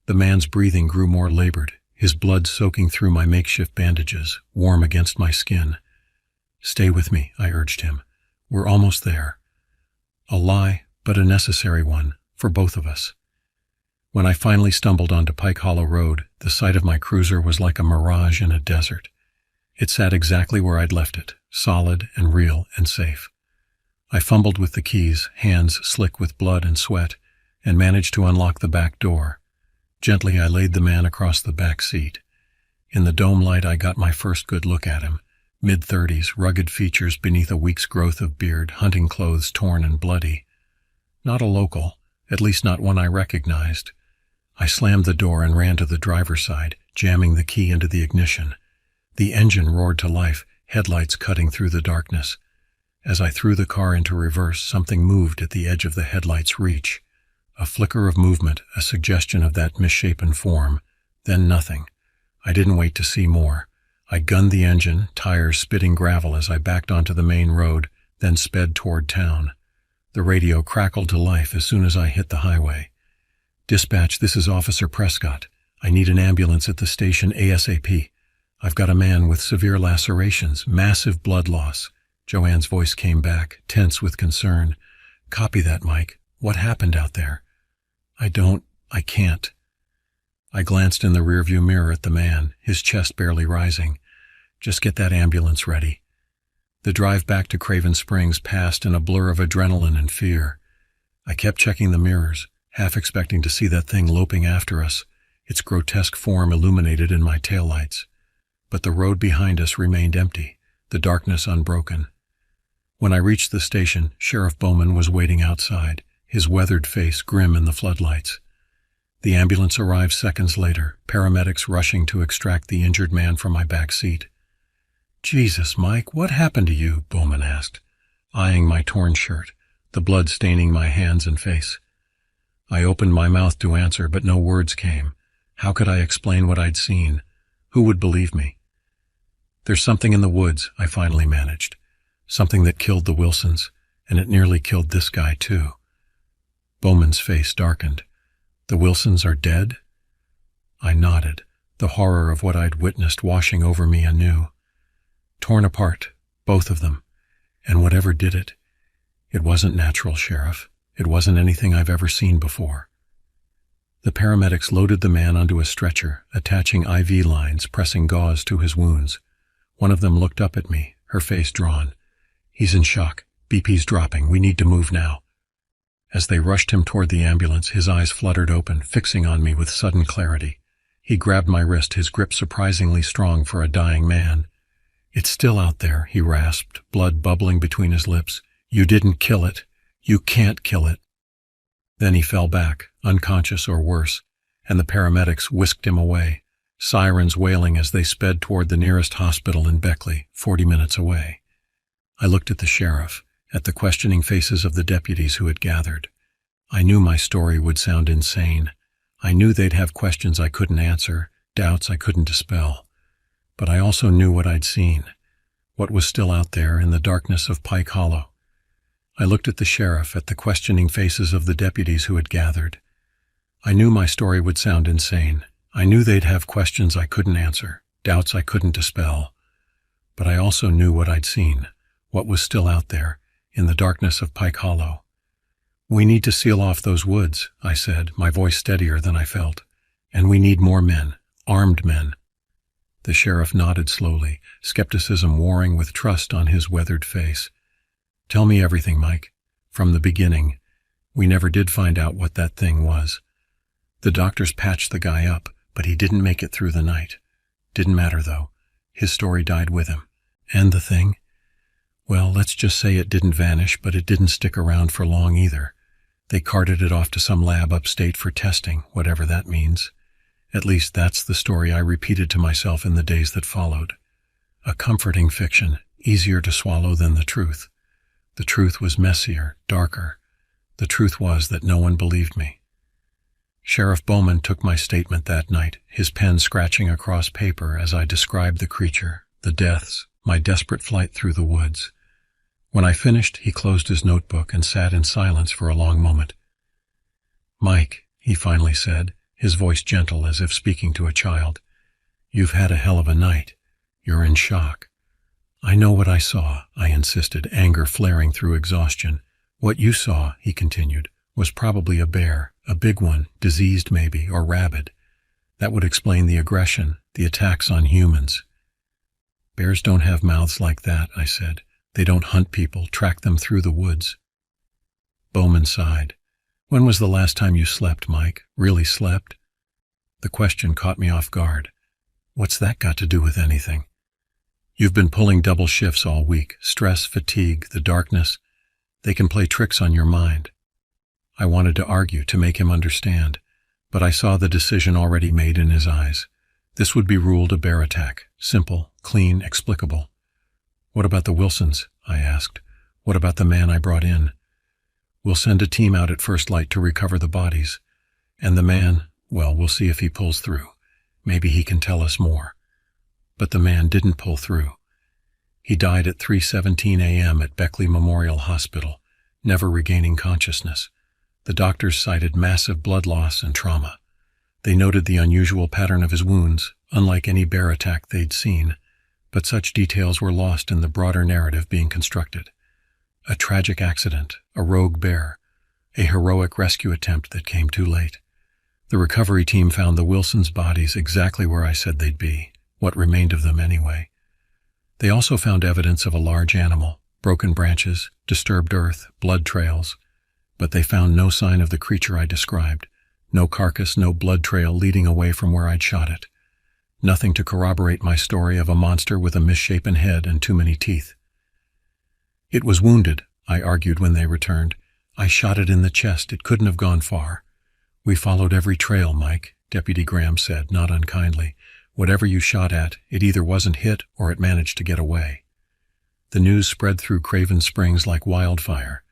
The man's breathing grew more labored, his blood soaking through my makeshift bandages, warm against my skin. "Stay with me," I urged him. "We're almost there." A lie, but a necessary one, for both of us. When I finally stumbled onto Pike Hollow Road, the sight of my cruiser was like a mirage in a desert. It sat exactly where I'd left it, solid and real and safe. I fumbled with the keys, hands slick with blood and sweat, and managed to unlock the back door. Gently I laid the man across the back seat. In the dome light I got my first good look at him. Mid-30s, rugged features beneath a week's growth of beard, hunting clothes torn and bloody. Not a local, at least not one I recognized. I slammed the door and ran to the driver's side, jamming the key into the ignition. The engine roared to life, headlights cutting through the darkness. As I threw the car into reverse, something moved at the edge of the headlight's reach. A flicker of movement, a suggestion of that misshapen form. Then nothing. I didn't wait to see more. I gunned the engine, tires spitting gravel as I backed onto the main road, then sped toward town. The radio crackled to life as soon as I hit the highway. "Dispatch, this is Officer Prescott. I need an ambulance at the station ASAP. I've got a man with severe lacerations, massive blood loss." Joanne's voice came back, tense with concern. "Copy that, Mike. What happened out there?" I can't." I glanced in the rearview mirror at the man, his chest barely rising. "Just get that ambulance ready." The drive back to Craven Springs passed in a blur of adrenaline and fear. I kept checking the mirrors, half expecting to see that thing loping after us, its grotesque form illuminated in my taillights. But the road behind us remained empty, the darkness unbroken. When I reached the station, Sheriff Bowman was waiting outside, his weathered face grim in the floodlights. The ambulance arrived seconds later, paramedics rushing to extract the injured man from my back seat. "Jesus, Mike, what happened to you?" Bowman asked, eyeing my torn shirt, the blood staining my hands and face. I opened my mouth to answer, but no words came. How could I explain what I'd seen? Who would believe me? "There's something in the woods," I finally managed. "Something that killed the Wilsons, and it nearly killed this guy too." Bowman's face darkened. "The Wilsons are dead?" I nodded, the horror of what I'd witnessed washing over me anew. "Torn apart, both of them. And whatever did it, it wasn't natural, Sheriff. It wasn't anything I've ever seen before." The paramedics loaded the man onto a stretcher, attaching IV lines, pressing gauze to his wounds. One of them looked up at me, her face drawn. "He's in shock. BP's dropping. We need to move now." As they rushed him toward the ambulance, his eyes fluttered open, fixing on me with sudden clarity. He grabbed my wrist, his grip surprisingly strong for a dying man. "It's still out there," he rasped, blood bubbling between his lips. "You didn't kill it. You can't kill it." Then he fell back, unconscious or worse, and the paramedics whisked him away, sirens wailing as they sped toward the nearest hospital in Beckley, 40 minutes away. I looked at the sheriff, at the questioning faces of the deputies who had gathered. I knew my story would sound insane. I knew they'd have questions I couldn't answer, doubts I couldn't dispel. But I also knew what I'd seen, what was still out there in the darkness of Pike Hollow. I looked at the sheriff, at the questioning faces of the deputies who had gathered. I knew my story would sound insane. I knew they'd have questions I couldn't answer, doubts I couldn't dispel. But I also knew what I'd seen, what was still out there, in the darkness of Pike Hollow. "We need to seal off those woods," I said, my voice steadier than I felt. "And we need more men, armed men." The sheriff nodded slowly, skepticism warring with trust on his weathered face. "Tell me everything, Mike. From the beginning. We never did find out what that thing was. The doctors patched the guy up, but he didn't make it through the night. Didn't matter, though. His story died with him. And the thing? Well, let's just say it didn't vanish, but it didn't stick around for long either. They carted it off to some lab upstate for testing, whatever that means. At least that's the story I repeated to myself in the days that followed. A comforting fiction, easier to swallow than the truth. The truth was messier, darker. The truth was that no one believed me. Sheriff Bowman took my statement that night, his pen scratching across paper as I described the creature, the deaths, my desperate flight through the woods. When I finished, he closed his notebook and sat in silence for a long moment. "Mike," he finally said, his voice gentle as if speaking to a child, "you've had a hell of a night. You're in shock." "I know what I saw," I insisted, anger flaring through exhaustion. "What you saw," he continued, "was probably a bear, a big one, diseased maybe, or rabid. That would explain the aggression, the attacks on humans." "Bears don't have mouths like that," I said. "They don't hunt people, track them through the woods." Bowman sighed. "When was the last time you slept, Mike? Really slept?" The question caught me off guard. What's that got to do with anything? "You've been pulling double shifts all week. Stress, fatigue, the darkness. They can play tricks on your mind." I wanted to argue, to make him understand, but I saw the decision already made in his eyes. This would be ruled a bear attack. Simple, clean, explicable. "What about the Wilsons?" I asked. "What about the man I brought in?" "We'll send a team out at first light to recover the bodies. And the man, well, we'll see if he pulls through. Maybe he can tell us more." But the man didn't pull through. He died at 3:17 a.m. at Beckley Memorial Hospital, never regaining consciousness. The doctors cited massive blood loss and trauma. They noted the unusual pattern of his wounds, unlike any bear attack they'd seen, but such details were lost in the broader narrative being constructed. A tragic accident, a rogue bear, a heroic rescue attempt that came too late. The recovery team found the Wilsons' bodies exactly where I said they'd be, what remained of them anyway. They also found evidence of a large animal, broken branches, disturbed earth, blood trails, but they found no sign of the creature I described, no carcass, no blood trail leading away from where I'd shot it. Nothing to corroborate my story of a monster with a misshapen head and too many teeth. "It was wounded," I argued when they returned. "I shot it in the chest. It couldn't have gone far." "We followed every trail, Mike," Deputy Graham said, not unkindly. "Whatever you shot at, it either wasn't hit or it managed to get away." The news spread through Craven Springs like wildfire.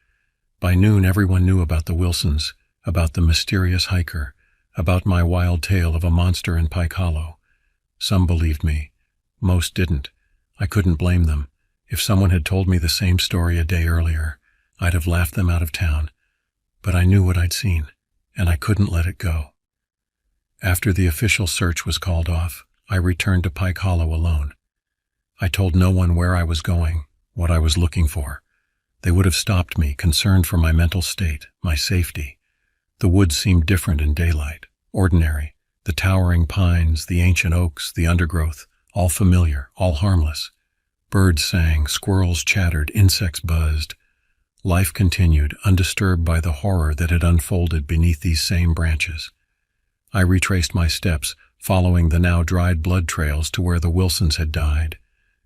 By noon, everyone knew about the Wilsons, about the mysterious hiker, about my wild tale of a monster in Pike Hollow. Some believed me. Most didn't. I couldn't blame them. If someone had told me the same story a day earlier, I'd have laughed them out of town. But I knew what I'd seen, and I couldn't let it go. After the official search was called off, I returned to Pike Hollow alone. I told no one where I was going, what I was looking for. They would have stopped me, concerned for my mental state, my safety. The woods seemed different in daylight, ordinary. The towering pines, the ancient oaks, the undergrowth, all familiar, all harmless. Birds sang, squirrels chattered, insects buzzed. Life continued, undisturbed by the horror that had unfolded beneath these same branches. I retraced my steps, following the now dried blood trails to where the Wilsons had died,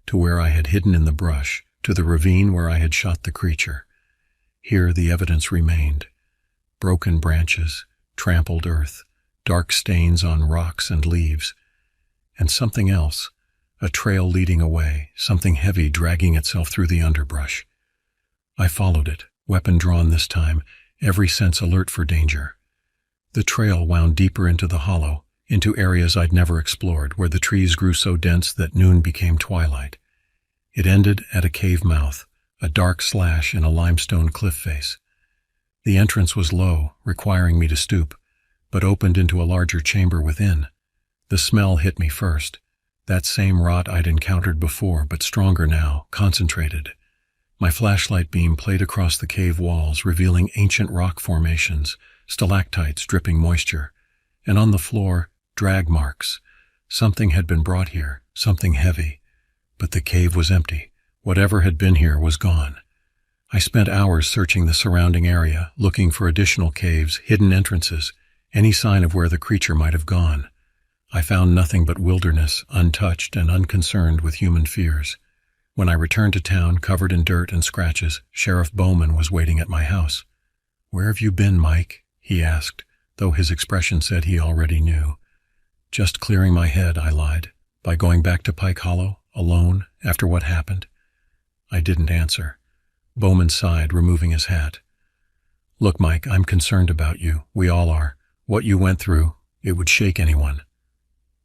to where I had hidden in the brush, to the ravine where I had shot the creature. Here the evidence remained. Broken branches, trampled earth, dark stains on rocks and leaves, and something else, a trail leading away, something heavy dragging itself through the underbrush. I followed it, weapon drawn this time, every sense alert for danger. The trail wound deeper into the hollow, into areas I'd never explored, where the trees grew so dense that noon became twilight. It ended at a cave mouth, a dark slash in a limestone cliff face. The entrance was low, requiring me to stoop, but opened into a larger chamber within. The smell hit me first. That same rot I'd encountered before, but stronger now, concentrated. My flashlight beam played across the cave walls, revealing ancient rock formations, stalactites dripping moisture, and on the floor, drag marks. Something had been brought here, something heavy. But the cave was empty. Whatever had been here was gone. I spent hours searching the surrounding area, looking for additional caves, hidden entrances, any sign of where the creature might have gone. I found nothing but wilderness, untouched and unconcerned with human fears. When I returned to town, covered in dirt and scratches, Sheriff Bowman was waiting at my house. "Where have you been, Mike?" he asked, though his expression said he already knew. "Just clearing my head," I lied. "By going back to Pike Hollow, alone, after what happened?" I didn't answer. Bowman sighed, removing his hat. "Look, Mike, I'm concerned about you. We all are. What you went through, it would shake anyone."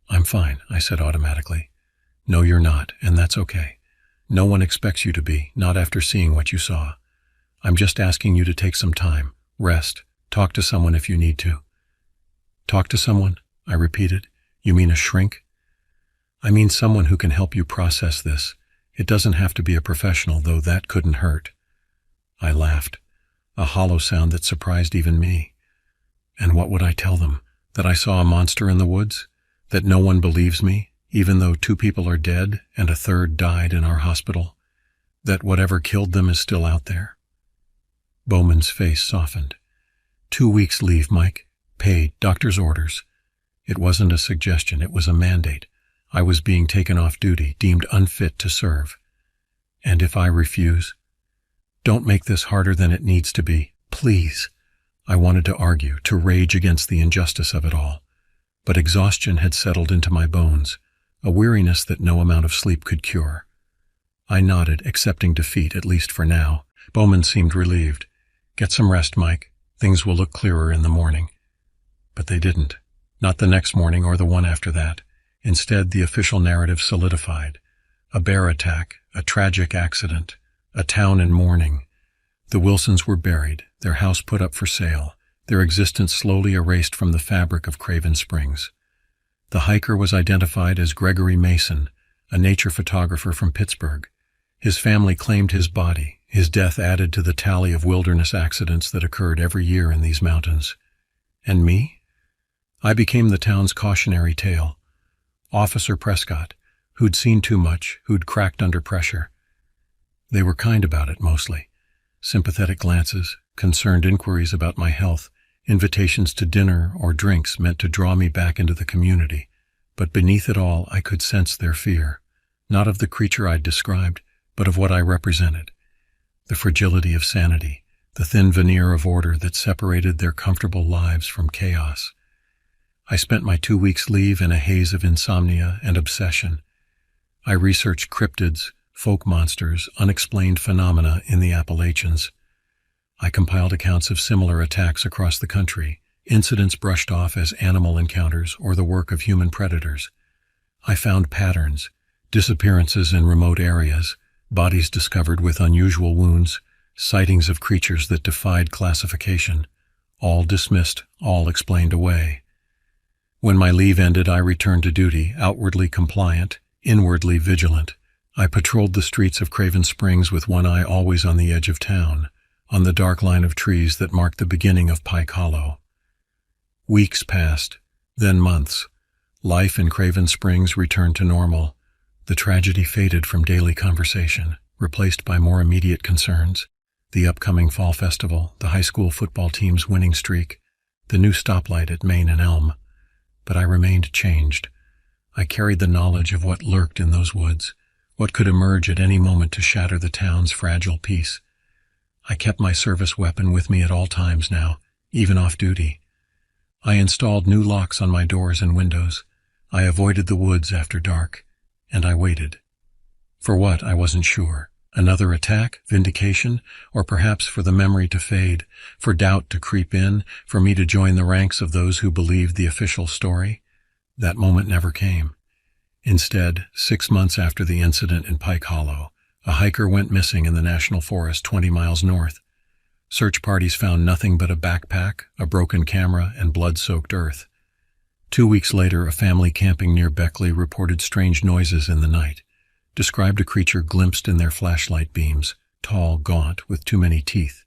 "I'm fine," I said automatically. "No, you're not, and that's okay. No one expects you to be, not after seeing what you saw. I'm just asking you to take some time, rest, talk to someone if you need to." "Talk to someone?" I repeated. "You mean a shrink?" "I mean someone who can help you process this. It doesn't have to be a professional, though that couldn't hurt." I laughed, a hollow sound that surprised even me. "And what would I tell them? That I saw a monster in the woods? That no one believes me, even though 2 people are dead and a 3rd died in our hospital? That whatever killed them is still out there?" Bowman's face softened. 2 weeks leave, Mike. Paid, doctor's orders. It wasn't a suggestion, it was a mandate. I was being taken off duty, deemed unfit to serve. "And if I refuse?" "Don't make this harder than it needs to be, please." I wanted to argue, to rage against the injustice of it all. But exhaustion had settled into my bones, a weariness that no amount of sleep could cure. I nodded, accepting defeat, at least for now. Bowman seemed relieved. "Get some rest, Mike. Things will look clearer in the morning." But they didn't. Not the next morning or the one after that. Instead, the official narrative solidified. A bear attack, a tragic accident, a town in mourning. The Wilsons were buried, their house put up for sale, their existence slowly erased from the fabric of Craven Springs. The hiker was identified as Gregory Mason, a nature photographer from Pittsburgh. His family claimed his body, his death added to the tally of wilderness accidents that occurred every year in these mountains. And me? I became the town's cautionary tale. Officer Prescott, who'd seen too much, who'd cracked under pressure. They were kind about it, mostly. Sympathetic glances, concerned inquiries about my health, invitations to dinner or drinks meant to draw me back into the community. But beneath it all, I could sense their fear, not of the creature I'd described, but of what I represented. The fragility of sanity, the thin veneer of order that separated their comfortable lives from chaos. I spent my 2 weeks' leave in a haze of insomnia and obsession. I researched cryptids, folk monsters, unexplained phenomena in the Appalachians. I compiled accounts of similar attacks across the country, incidents brushed off as animal encounters or the work of human predators. I found patterns, disappearances in remote areas, bodies discovered with unusual wounds, sightings of creatures that defied classification, all dismissed, all explained away. When my leave ended, I returned to duty, outwardly compliant, inwardly vigilant. I patrolled the streets of Craven Springs with one eye always on the edge of town, on the dark line of trees that marked the beginning of Pike Hollow. Weeks passed, then months. Life in Craven Springs returned to normal. The tragedy faded from daily conversation, replaced by more immediate concerns. The upcoming fall festival, the high school football team's winning streak, the new stoplight at Main and Elm. But I remained changed. I carried the knowledge of what lurked in those woods, what could emerge at any moment to shatter the town's fragile peace. I kept my service weapon with me at all times now, even off duty. I installed new locks on my doors and windows. I avoided the woods after dark, and I waited. For what, I wasn't sure. Another attack, vindication, or perhaps for the memory to fade, for doubt to creep in, for me to join the ranks of those who believed the official story? That moment never came. Instead, 6 months after the incident in Pike Hollow, a hiker went missing in the national forest 20 miles north. Search parties found nothing but a backpack, a broken camera, and blood-soaked earth. 2 weeks later, a family camping near Beckley reported strange noises in the night, described a creature glimpsed in their flashlight beams, tall, gaunt, with too many teeth.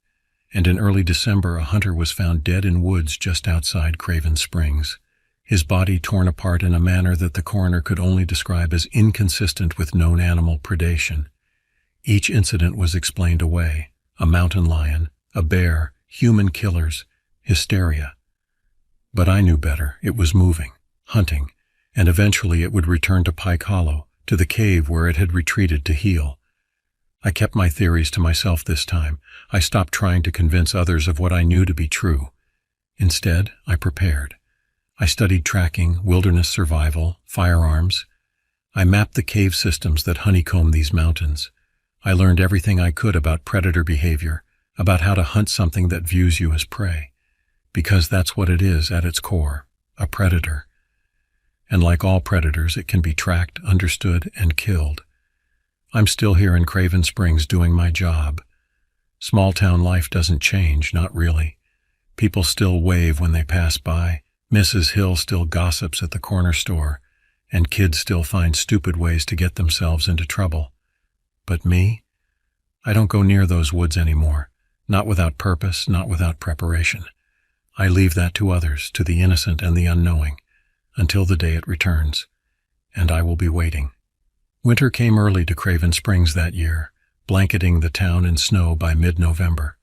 And in early December, a hunter was found dead in woods just outside Craven Springs, his body torn apart in a manner that the coroner could only describe as inconsistent with known animal predation. Each incident was explained away: a mountain lion, a bear, human killers, hysteria. But I knew better. It was moving, hunting, and eventually it would return to Pike Hollow, to the cave where it had retreated to heal. I kept my theories to myself this time. I stopped trying to convince others of what I knew to be true. Instead, I prepared. I studied tracking, wilderness survival, firearms. I mapped the cave systems that honeycomb these mountains. I learned everything I could about predator behavior, about how to hunt something that views you as prey. Because that's what it is at its core, a predator. And like all predators, it can be tracked, understood, and killed. I'm still here in Craven Springs doing my job. Small-town life doesn't change, not really. People still wave when they pass by, Mrs. Hill still gossips at the corner store, and kids still find stupid ways to get themselves into trouble. But me? I don't go near those woods anymore, not without purpose, not without preparation. I leave that to others, to the innocent and the unknowing, until the day it returns, and I will be waiting. Winter came early to Craven Springs that year, blanketing the town in snow by mid-November.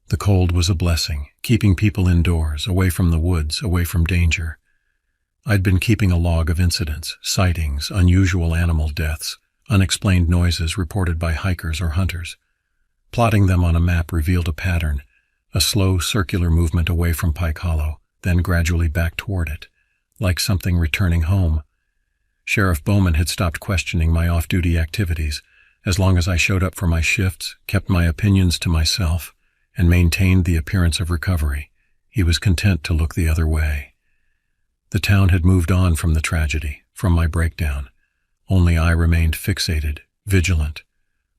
The cold was a blessing, keeping people indoors, away from the woods, away from danger. I'd been keeping a log of incidents, sightings, unusual animal deaths, unexplained noises reported by hikers or hunters. Plotting them on a map revealed a pattern, a slow circular movement away from Pike Hollow, then gradually back toward it, like something returning home. Sheriff Bowman had stopped questioning my off-duty activities. As long as I showed up for my shifts, kept my opinions to myself, and maintained the appearance of recovery, he was content to look the other way. The town had moved on from the tragedy, from my breakdown. Only I remained fixated, vigilant.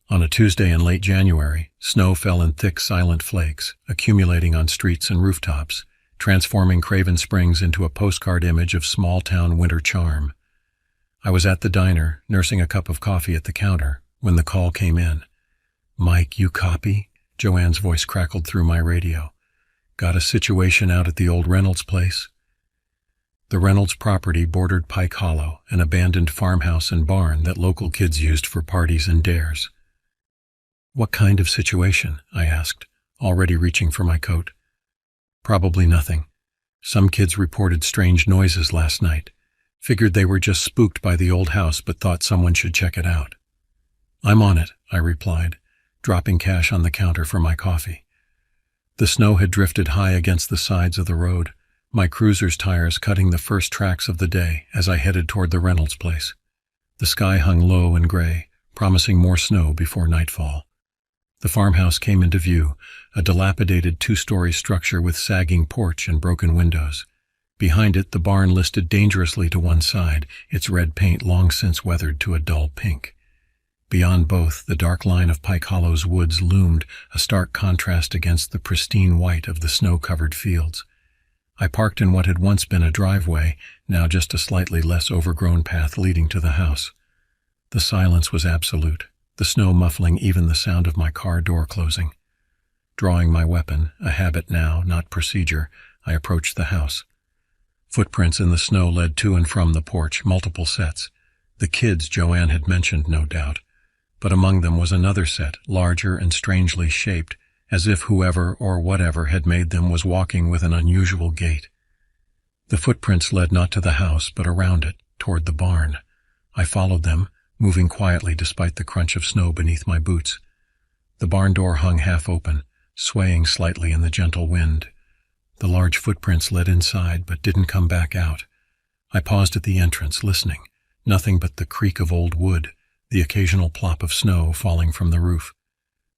On a Tuesday in late January, snow fell in thick, silent flakes, accumulating on streets and rooftops, transforming Craven Springs into a postcard image of small-town winter charm. I was at the diner, nursing a cup of coffee at the counter, when the call came in. "Mike, you copy?" Joanne's voice crackled through my radio. "Got a situation out at the old Reynolds place?" The Reynolds property bordered Pike Hollow, an abandoned farmhouse and barn that local kids used for parties and dares. "What kind of situation?" I asked, already reaching for my coat. "Probably nothing. Some kids reported strange noises last night. Figured they were just spooked by the old house but thought someone should check it out." "I'm on it," I replied, dropping cash on the counter for my coffee. The snow had drifted high against the sides of the road, my cruiser's tires cutting the first tracks of the day as I headed toward the Reynolds place. The sky hung low and gray, promising more snow before nightfall. The farmhouse came into view, a dilapidated 2-story structure with sagging porch and broken windows. Behind it, the barn listed dangerously to one side, its red paint long since weathered to a dull pink. Beyond both, the dark line of Pike Hollow's woods loomed, a stark contrast against the pristine white of the snow-covered fields. I parked in what had once been a driveway, now just a slightly less overgrown path leading to the house. The silence was absolute, the snow muffling even the sound of my car door closing. Drawing my weapon, a habit now, not procedure, I approached the house. Footprints in the snow led to and from the porch, multiple sets. The kids Joanne had mentioned, no doubt. But among them was another set, larger and strangely shaped, as if whoever or whatever had made them was walking with an unusual gait. The footprints led not to the house, but around it, toward the barn. I followed them, moving quietly despite the crunch of snow beneath my boots. The barn door hung half open, swaying slightly in the gentle wind. The large footprints led inside, but didn't come back out. I paused at the entrance, listening. Nothing but the creak of old wood, the occasional plop of snow falling from the roof.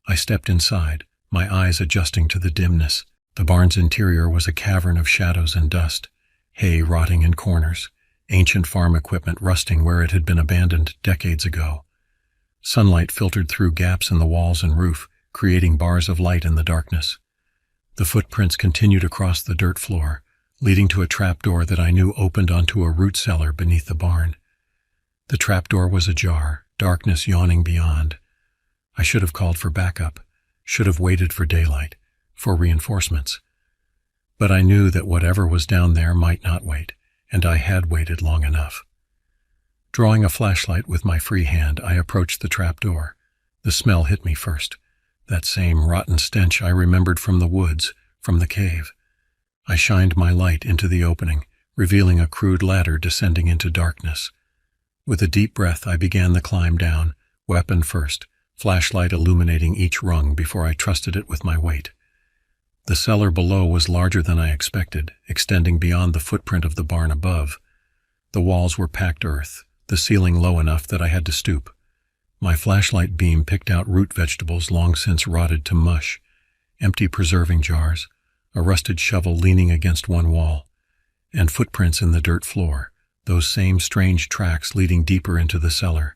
I stepped inside, my eyes adjusting to the dimness. The barn's interior was a cavern of shadows and dust, hay rotting in corners, ancient farm equipment rusting where it had been abandoned decades ago. Sunlight filtered through gaps in the walls and roof, creating bars of light in the darkness. The footprints continued across the dirt floor, leading to a trapdoor that I knew opened onto a root cellar beneath the barn. The trapdoor was ajar, darkness yawning beyond. I should have called for backup, should have waited for daylight, for reinforcements. But I knew that whatever was down there might not wait, and I had waited long enough. Drawing a flashlight with my free hand, I approached the trapdoor. The smell hit me first, that same rotten stench I remembered from the woods, from the cave. I shined my light into the opening, revealing a crude ladder descending into darkness. With a deep breath, I began the climb down, weapon first, flashlight illuminating each rung before I trusted it with my weight. The cellar below was larger than I expected, extending beyond the footprint of the barn above. The walls were packed earth, the ceiling low enough that I had to stoop. My flashlight beam picked out root vegetables long since rotted to mush, empty preserving jars, a rusted shovel leaning against one wall, and footprints in the dirt floor, those same strange tracks leading deeper into the cellar.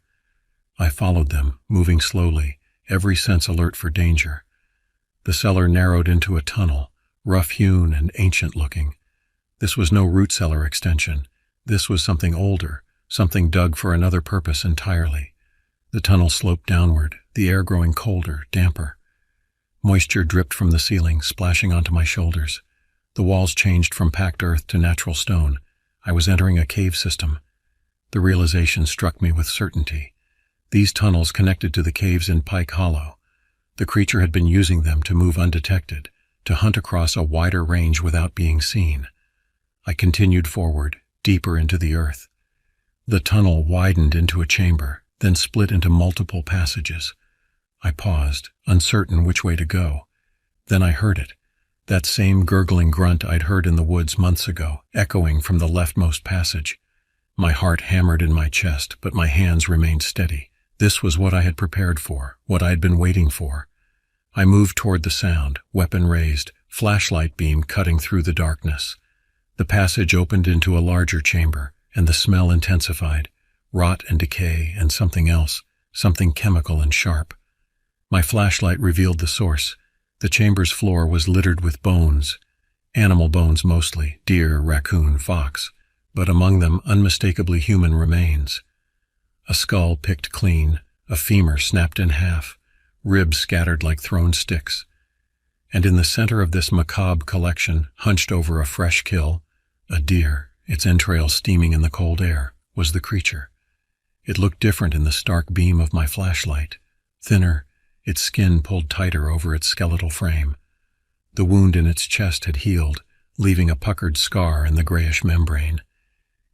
I followed them, moving slowly, every sense alert for danger. The cellar narrowed into a tunnel, rough-hewn and ancient-looking. This was no root cellar extension. This was something older, something dug for another purpose entirely. The tunnel sloped downward, the air growing colder, damper. Moisture dripped from the ceiling, splashing onto my shoulders. The walls changed from packed earth to natural stone. I was entering a cave system. The realization struck me with certainty. These tunnels connected to the caves in Pike Hollow. The creature had been using them to move undetected, to hunt across a wider range without being seen. I continued forward, deeper into the earth. The tunnel widened into a chamber, then split into multiple passages. I paused, uncertain which way to go. Then I heard it, that same gurgling grunt I'd heard in the woods months ago, echoing from the leftmost passage. My heart hammered in my chest, but my hands remained steady. This was what I had prepared for, what I'd been waiting for. I moved toward the sound, weapon raised, flashlight beam cutting through the darkness. The passage opened into a larger chamber, and the smell intensified. Rot and decay and something else, something chemical and sharp. My flashlight revealed the source. The chamber's floor was littered with bones, animal bones mostly, deer, raccoon, fox, but among them unmistakably human remains. A skull picked clean, a femur snapped in half, ribs scattered like thrown sticks. And in the center of this macabre collection, hunched over a fresh kill, a deer, its entrails steaming in the cold air, was the creature. It looked different in the stark beam of my flashlight, thinner, its skin pulled tighter over its skeletal frame. The wound in its chest had healed, leaving a puckered scar in the grayish membrane.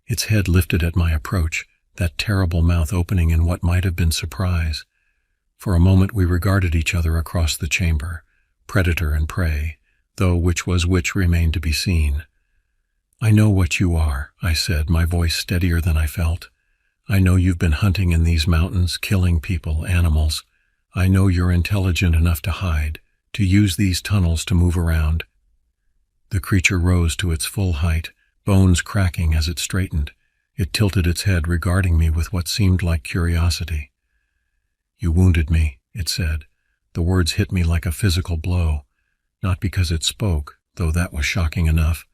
Its head lifted at my approach, that terrible mouth opening in what might have been surprise. For a moment we regarded each other across the chamber, predator and prey, though which was which remained to be seen. "I know what you are," I said, my voice steadier than I felt. "I know you've been hunting in these mountains, killing people, animals. I know you're intelligent enough to hide, to use these tunnels to move around." The creature rose to its full height, bones cracking as it straightened. It tilted its head, regarding me with what seemed like curiosity. "You wounded me," it said. The words hit me like a physical blow, not because it spoke, though that was shocking enough,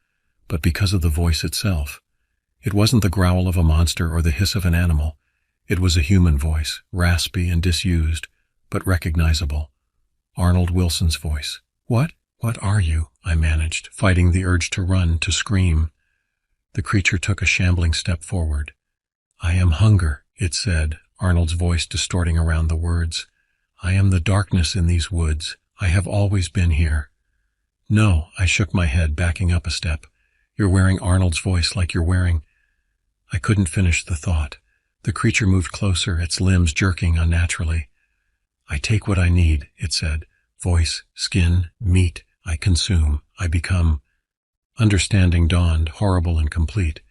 but because of the voice itself. It wasn't the growl of a monster or the hiss of an animal. It was a human voice, raspy and disused, but recognizable. Arnold Wilson's voice. What are you?" I managed, fighting the urge to run, to scream. The creature took a shambling step forward. "I am hunger," it said, Arnold's voice distorting around the words. "I am the darkness in these woods. I have always been here." "No," I shook my head, backing up a step. "You're wearing Arnold's voice like you're wearing—" I couldn't finish the thought. The creature moved closer, its limbs jerking unnaturally. "I take what I need," it said. "Voice, skin, meat. I consume. I become—" Understanding dawned, horrible and complete.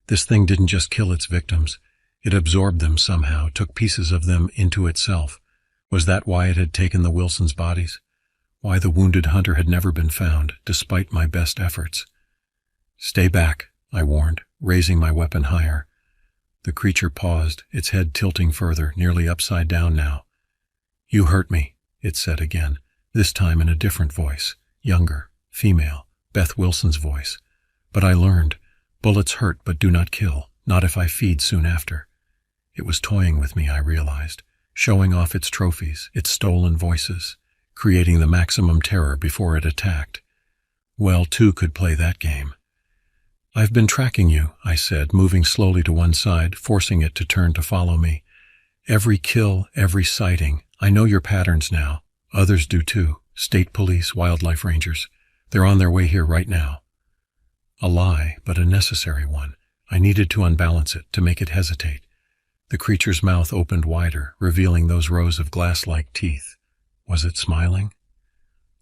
This thing didn't just kill its victims. It absorbed them somehow, took pieces of them into itself. Was that why it had taken the Wilsons' bodies? Why the wounded hunter had never been found, despite my best efforts? "Stay back," I warned, raising my weapon higher. The creature paused, its head tilting further, nearly upside down now. "You hurt me," it said again, this time in a different voice, younger, female, Beth Wilson's voice. But I learned, bullets hurt but do not kill, not if I feed soon after. It was toying with me, I realized, showing off its trophies, its stolen voices, creating the maximum terror before it attacked. Well, two could play that game. "I've been tracking you," I said, moving slowly to one side, forcing it to turn to follow me. "Every kill, every sighting. I know your patterns now. Others do too. State police, wildlife rangers. They're on their way here right now." A lie, but a necessary one. I needed to unbalance it, to make it hesitate. The creature's mouth opened wider, revealing those rows of glass-like teeth. Was it smiling?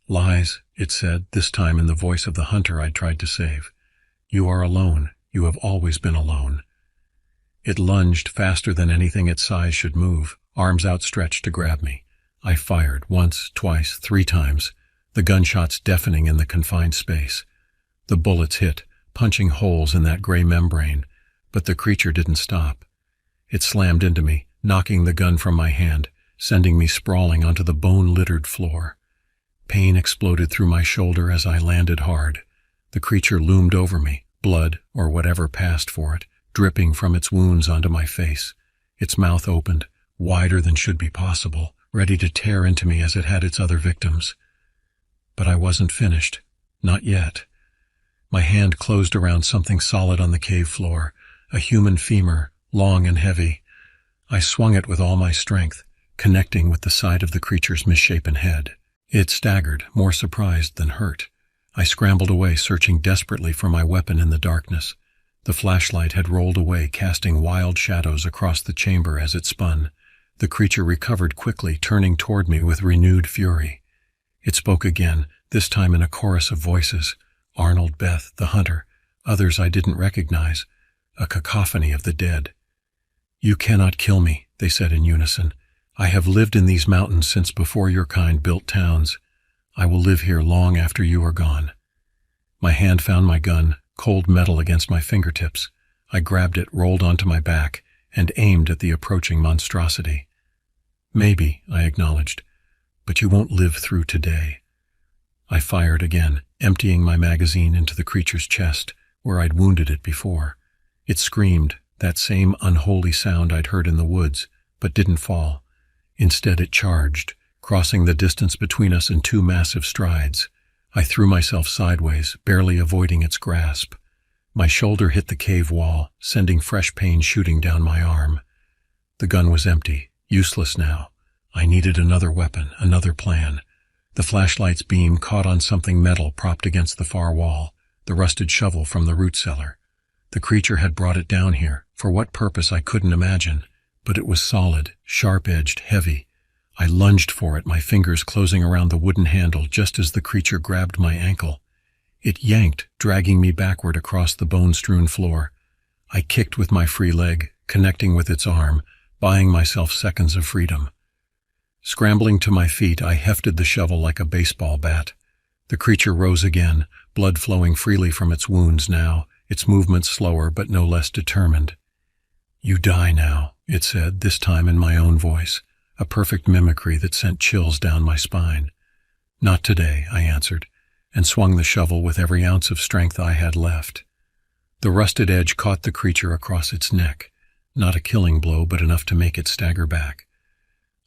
"Lies," it said, this time in the voice of the hunter I'd tried to save. "You are alone. You have always been alone." It lunged faster than anything its size should move, arms outstretched to grab me. I fired once, twice, 3 times, the gunshots deafening in the confined space. The bullets hit, punching holes in that gray membrane, but the creature didn't stop. It slammed into me, knocking the gun from my hand, sending me sprawling onto the bone-littered floor. Pain exploded through my shoulder as I landed hard. The creature loomed over me, blood, or whatever passed for it, dripping from its wounds onto my face. Its mouth opened, wider than should be possible, ready to tear into me as it had its other victims. But I wasn't finished. Not yet. My hand closed around something solid on the cave floor, a human femur, long and heavy. I swung it with all my strength, connecting with the side of the creature's misshapen head. It staggered, more surprised than hurt. I scrambled away, searching desperately for my weapon in the darkness. The flashlight had rolled away, casting wild shadows across the chamber as it spun. The creature recovered quickly, turning toward me with renewed fury. It spoke again, this time in a chorus of voices. Arnold, Beth, the hunter, others I didn't recognize, a cacophony of the dead. "You cannot kill me," they said in unison. "I have lived in these mountains since before your kind built towns. I will live here long after you are gone." My hand found my gun, cold metal against my fingertips. I grabbed it, rolled onto my back, and aimed at the approaching monstrosity. "Maybe," I acknowledged, "but you won't live through today." I fired again, emptying my magazine into the creature's chest, where I'd wounded it before. It screamed, that same unholy sound I'd heard in the woods, but didn't fall. Instead it charged, crossing the distance between us in 2 massive strides. I threw myself sideways, barely avoiding its grasp. My shoulder hit the cave wall, sending fresh pain shooting down my arm. The gun was empty, useless now. I needed another weapon, another plan. The flashlight's beam caught on something metal propped against the far wall, the rusted shovel from the root cellar. The creature had brought it down here, for what purpose I couldn't imagine, but it was solid, sharp-edged, heavy. I lunged for it, my fingers closing around the wooden handle just as the creature grabbed my ankle. It yanked, dragging me backward across the bone-strewn floor. I kicked with my free leg, connecting with its arm, buying myself seconds of freedom. Scrambling to my feet, I hefted the shovel like a baseball bat. The creature rose again, blood flowing freely from its wounds now, its movements slower but no less determined. "You die now," it said, this time in my own voice, a perfect mimicry that sent chills down my spine. "Not today," I answered, and swung the shovel with every ounce of strength I had left. The rusted edge caught the creature across its neck, not a killing blow, but enough to make it stagger back.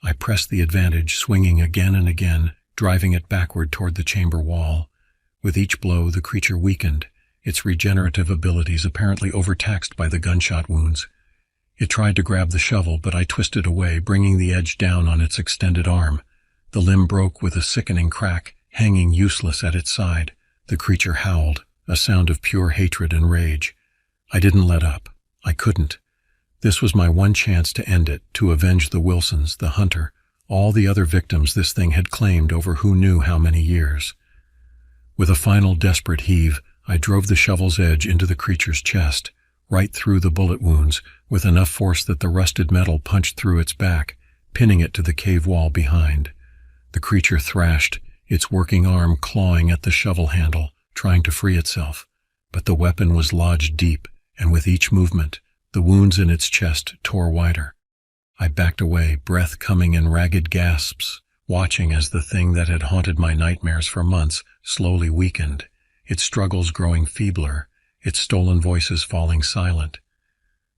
I pressed the advantage, swinging again and again, driving it backward toward the chamber wall. With each blow, the creature weakened, its regenerative abilities apparently overtaxed by the gunshot wounds. It tried to grab the shovel, but I twisted away, bringing the edge down on its extended arm. The limb broke with a sickening crack, hanging useless at its side. The creature howled, a sound of pure hatred and rage. I didn't let up. I couldn't. This was my one chance to end it, to avenge the Wilsons, the hunter, all the other victims this thing had claimed over who knew how many years. With a final desperate heave, I drove the shovel's edge into the creature's chest, right through the bullet wounds, with enough force that the rusted metal punched through its back, pinning it to the cave wall behind. The creature thrashed, its working arm clawing at the shovel handle, trying to free itself. But the weapon was lodged deep, and with each movement, the wounds in its chest tore wider. I backed away, breath coming in ragged gasps, watching as the thing that had haunted my nightmares for months slowly weakened, its struggles growing feebler, its stolen voices falling silent.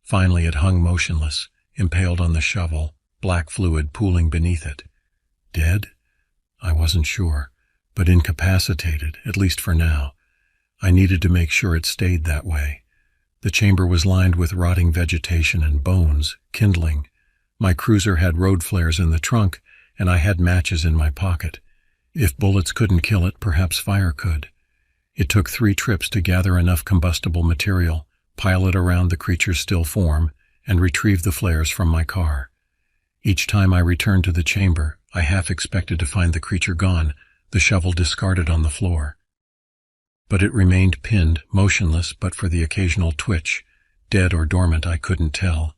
Finally it hung motionless, impaled on the shovel, black fluid pooling beneath it. Dead? I wasn't sure, but incapacitated, at least for now. I needed to make sure it stayed that way. The chamber was lined with rotting vegetation and bones, kindling. My cruiser had road flares in the trunk, and I had matches in my pocket. If bullets couldn't kill it, perhaps fire could. It took 3 trips to gather enough combustible material, pile it around the creature's still form, and retrieve the flares from my car. Each time I returned to the chamber, I half expected to find the creature gone, the shovel discarded on the floor. But it remained pinned, motionless but for the occasional twitch. Dead or dormant, I couldn't tell.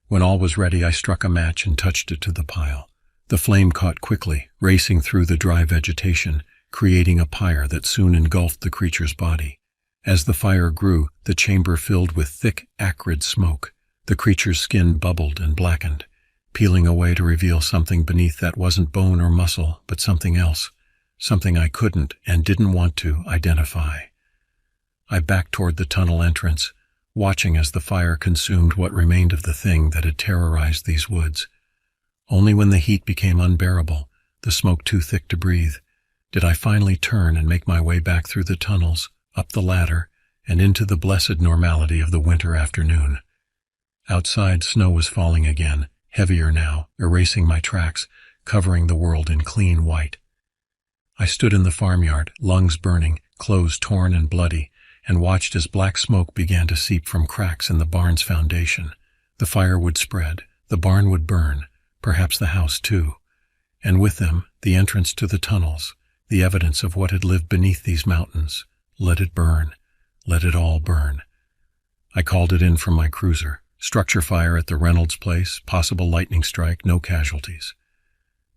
When all was ready, I struck a match and touched it to the pile. The flame caught quickly, racing through the dry vegetation, creating a pyre that soon engulfed the creature's body. As the fire grew, the chamber filled with thick, acrid smoke. The creature's skin bubbled and blackened, peeling away to reveal something beneath that wasn't bone or muscle, but something else, something I couldn't and didn't want to identify. I backed toward the tunnel entrance, watching as the fire consumed what remained of the thing that had terrorized these woods. Only when the heat became unbearable, the smoke too thick to breathe, did I finally turn and make my way back through the tunnels, up the ladder, and into the blessed normality of the winter afternoon. Outside, snow was falling again, heavier now, erasing my tracks, covering the world in clean white. I stood in the farmyard, lungs burning, clothes torn and bloody, and watched as black smoke began to seep from cracks in the barn's foundation. The fire would spread, the barn would burn, perhaps the house too, and with them the entrance to the tunnels, the evidence of what had lived beneath these mountains. Let it burn. Let it all burn. I called it in from my cruiser. Structure fire at the Reynolds place, possible lightning strike, no casualties.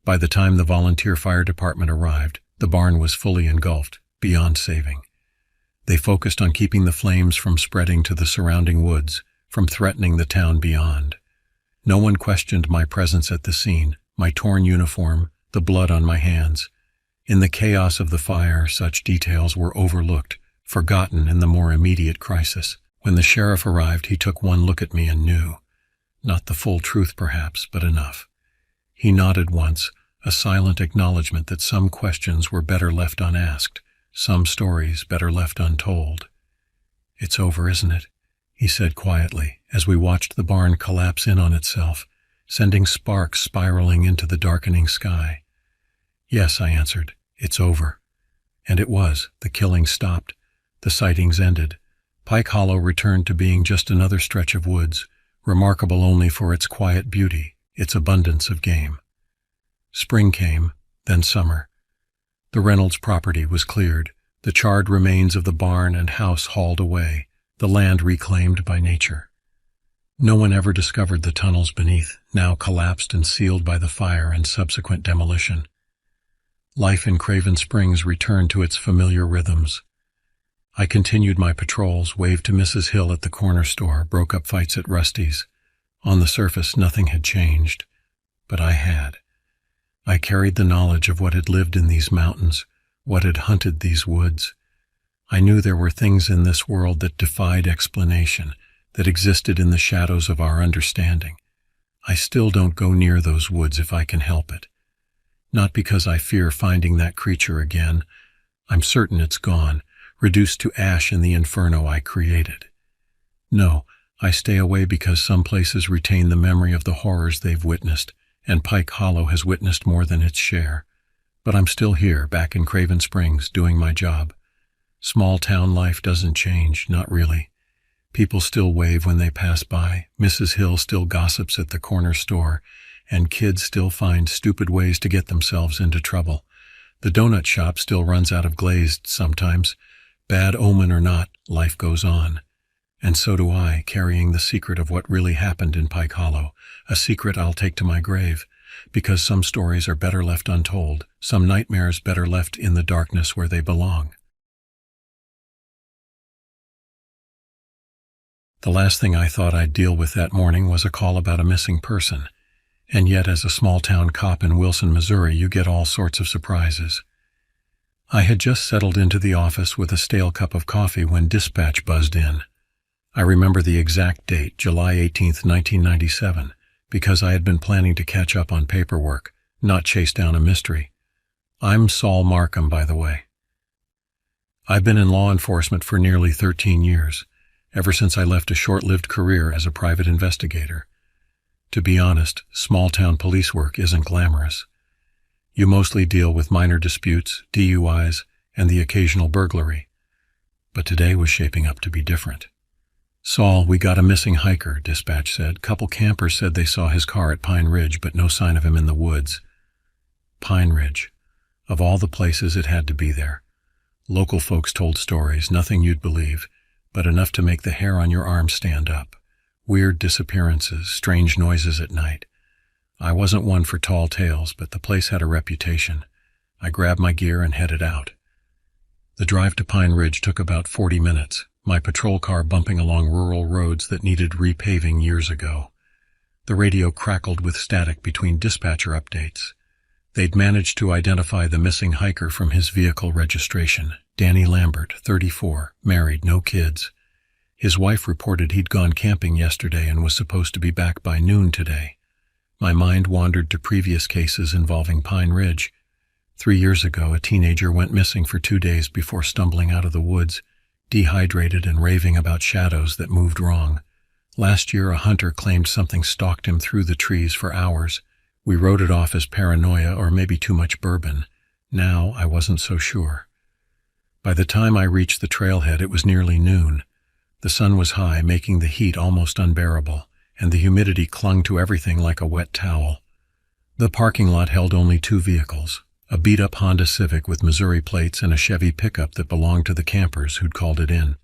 By the time the volunteer fire department arrived, the barn was fully engulfed, beyond saving. They focused on keeping the flames from spreading to the surrounding woods, from threatening the town beyond. No one questioned my presence at the scene, my torn uniform, the blood on my hands. In the chaos of the fire, such details were overlooked, forgotten in the more immediate crisis. When the sheriff arrived, he took one look at me and knew. Not the full truth, perhaps, but enough. He nodded once, a silent acknowledgement that some questions were better left unasked, some stories better left untold. "It's over, isn't it?" he said quietly, as we watched the barn collapse in on itself, sending sparks spiraling into the darkening sky. "Yes," I answered, "it's over." And it was. The killing stopped. The sightings ended. Pike Hollow returned to being just another stretch of woods, remarkable only for its quiet beauty, its abundance of game. Spring came, then summer. The Reynolds property was cleared, the charred remains of the barn and house hauled away, the land reclaimed by nature. No one ever discovered the tunnels beneath, now collapsed and sealed by the fire and subsequent demolition. Life in Craven Springs returned to its familiar rhythms. I continued my patrols, waved to Mrs. Hill at the corner store, broke up fights at Rusty's. On the surface, nothing had changed, but I had. I carried the knowledge of what had lived in these mountains, what had hunted these woods. I knew there were things in this world that defied explanation, that existed in the shadows of our understanding. I still don't go near those woods if I can help it. Not because I fear finding that creature again. I'm certain it's gone, reduced to ash in the inferno I created. No, I stay away because some places retain the memory of the horrors they've witnessed, and Pike Hollow has witnessed more than its share. But I'm still here, back in Craven Springs, doing my job. Small town life doesn't change, not really. People still wave when they pass by, Mrs. Hill still gossips at the corner store, and kids still find stupid ways to get themselves into trouble. The donut shop still runs out of glazed sometimes. Bad omen or not, life goes on. And so do I, carrying the secret of what really happened in Pike Hollow, a secret I'll take to my grave, because some stories are better left untold, some nightmares better left in the darkness where they belong. The last thing I thought I'd deal with that morning was a call about a missing person. And yet, as a small-town cop in Wilson, Missouri, you get all sorts of surprises. I had just settled into the office with a stale cup of coffee when dispatch buzzed in. I remember the exact date, July 18th, 1997, because I had been planning to catch up on paperwork, not chase down a mystery. I'm Saul Markham, by the way. I've been in law enforcement for nearly 13 years, ever since I left a short-lived career as a private investigator. To be honest, small-town police work isn't glamorous. You mostly deal with minor disputes, DUIs, and the occasional burglary. But today was shaping up to be different. "Saul, we got a missing hiker," dispatch said. "Couple campers said they saw his car at Pine Ridge, but no sign of him in the woods." Pine Ridge. Of all the places, it had to be there. Local folks told stories, nothing you'd believe, but enough to make the hair on your arm stand up. Weird disappearances, strange noises at night. I wasn't one for tall tales, but the place had a reputation. I grabbed my gear and headed out. The drive to Pine Ridge took about 40 minutes, my patrol car bumping along rural roads that needed repaving years ago. The radio crackled with static between dispatcher updates. They'd managed to identify the missing hiker from his vehicle registration, Danny Lambert, 34, married, no kids. His wife reported he'd gone camping yesterday and was supposed to be back by noon today. My mind wandered to previous cases involving Pine Ridge. 3 years ago, a teenager went missing for 2 days before stumbling out of the woods, dehydrated and raving about shadows that moved wrong. Last year, a hunter claimed something stalked him through the trees for hours. We wrote it off as paranoia or maybe too much bourbon. Now, I wasn't so sure. By the time I reached the trailhead, it was nearly noon. The sun was high, making the heat almost unbearable, and the humidity clung to everything like a wet towel. The parking lot held only 2 vehicles, a beat-up Honda Civic with Missouri plates and a Chevy pickup that belonged to the campers who'd called it in.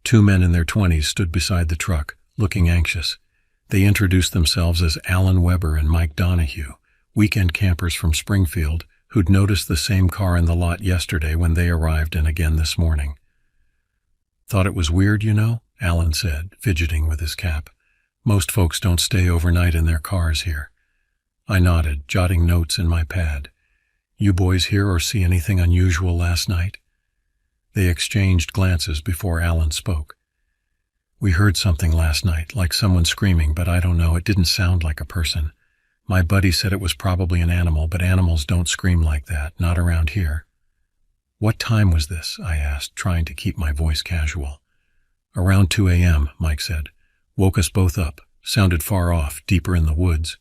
2 men in their 20s stood beside the truck, looking anxious. They introduced themselves as Alan Weber and Mike Donahue, weekend campers from Springfield, who'd noticed the same car in the lot yesterday when they arrived and again this morning. "Thought it was weird, you know," Alan said, fidgeting with his cap. "Most folks don't stay overnight in their cars here." I nodded, jotting notes in my pad. "You boys hear or see anything unusual last night?" They exchanged glances before Alan spoke. "We heard something last night, like someone screaming, but I don't know, it didn't sound like a person. My buddy said it was probably an animal, but animals don't scream like that, not around here." "What time was this?" I asked, trying to keep my voice casual. "Around 2 a.m., Mike said. Woke us both up, sounded far off, deeper in the woods."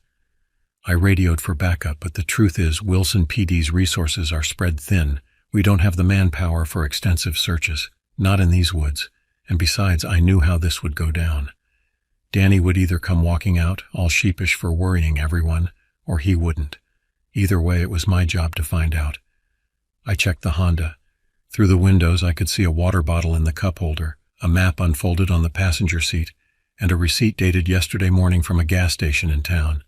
I radioed for backup, but the truth is Wilson PD's resources are spread thin. We don't have the manpower for extensive searches, not in these woods, and besides, I knew how this would go down. Danny would either come walking out, all sheepish for worrying everyone, or he wouldn't. Either way, it was my job to find out. I checked the Honda. Through the windows, I could see a water bottle in the cup holder, a map unfolded on the passenger seat, and a receipt dated yesterday morning from a gas station in town.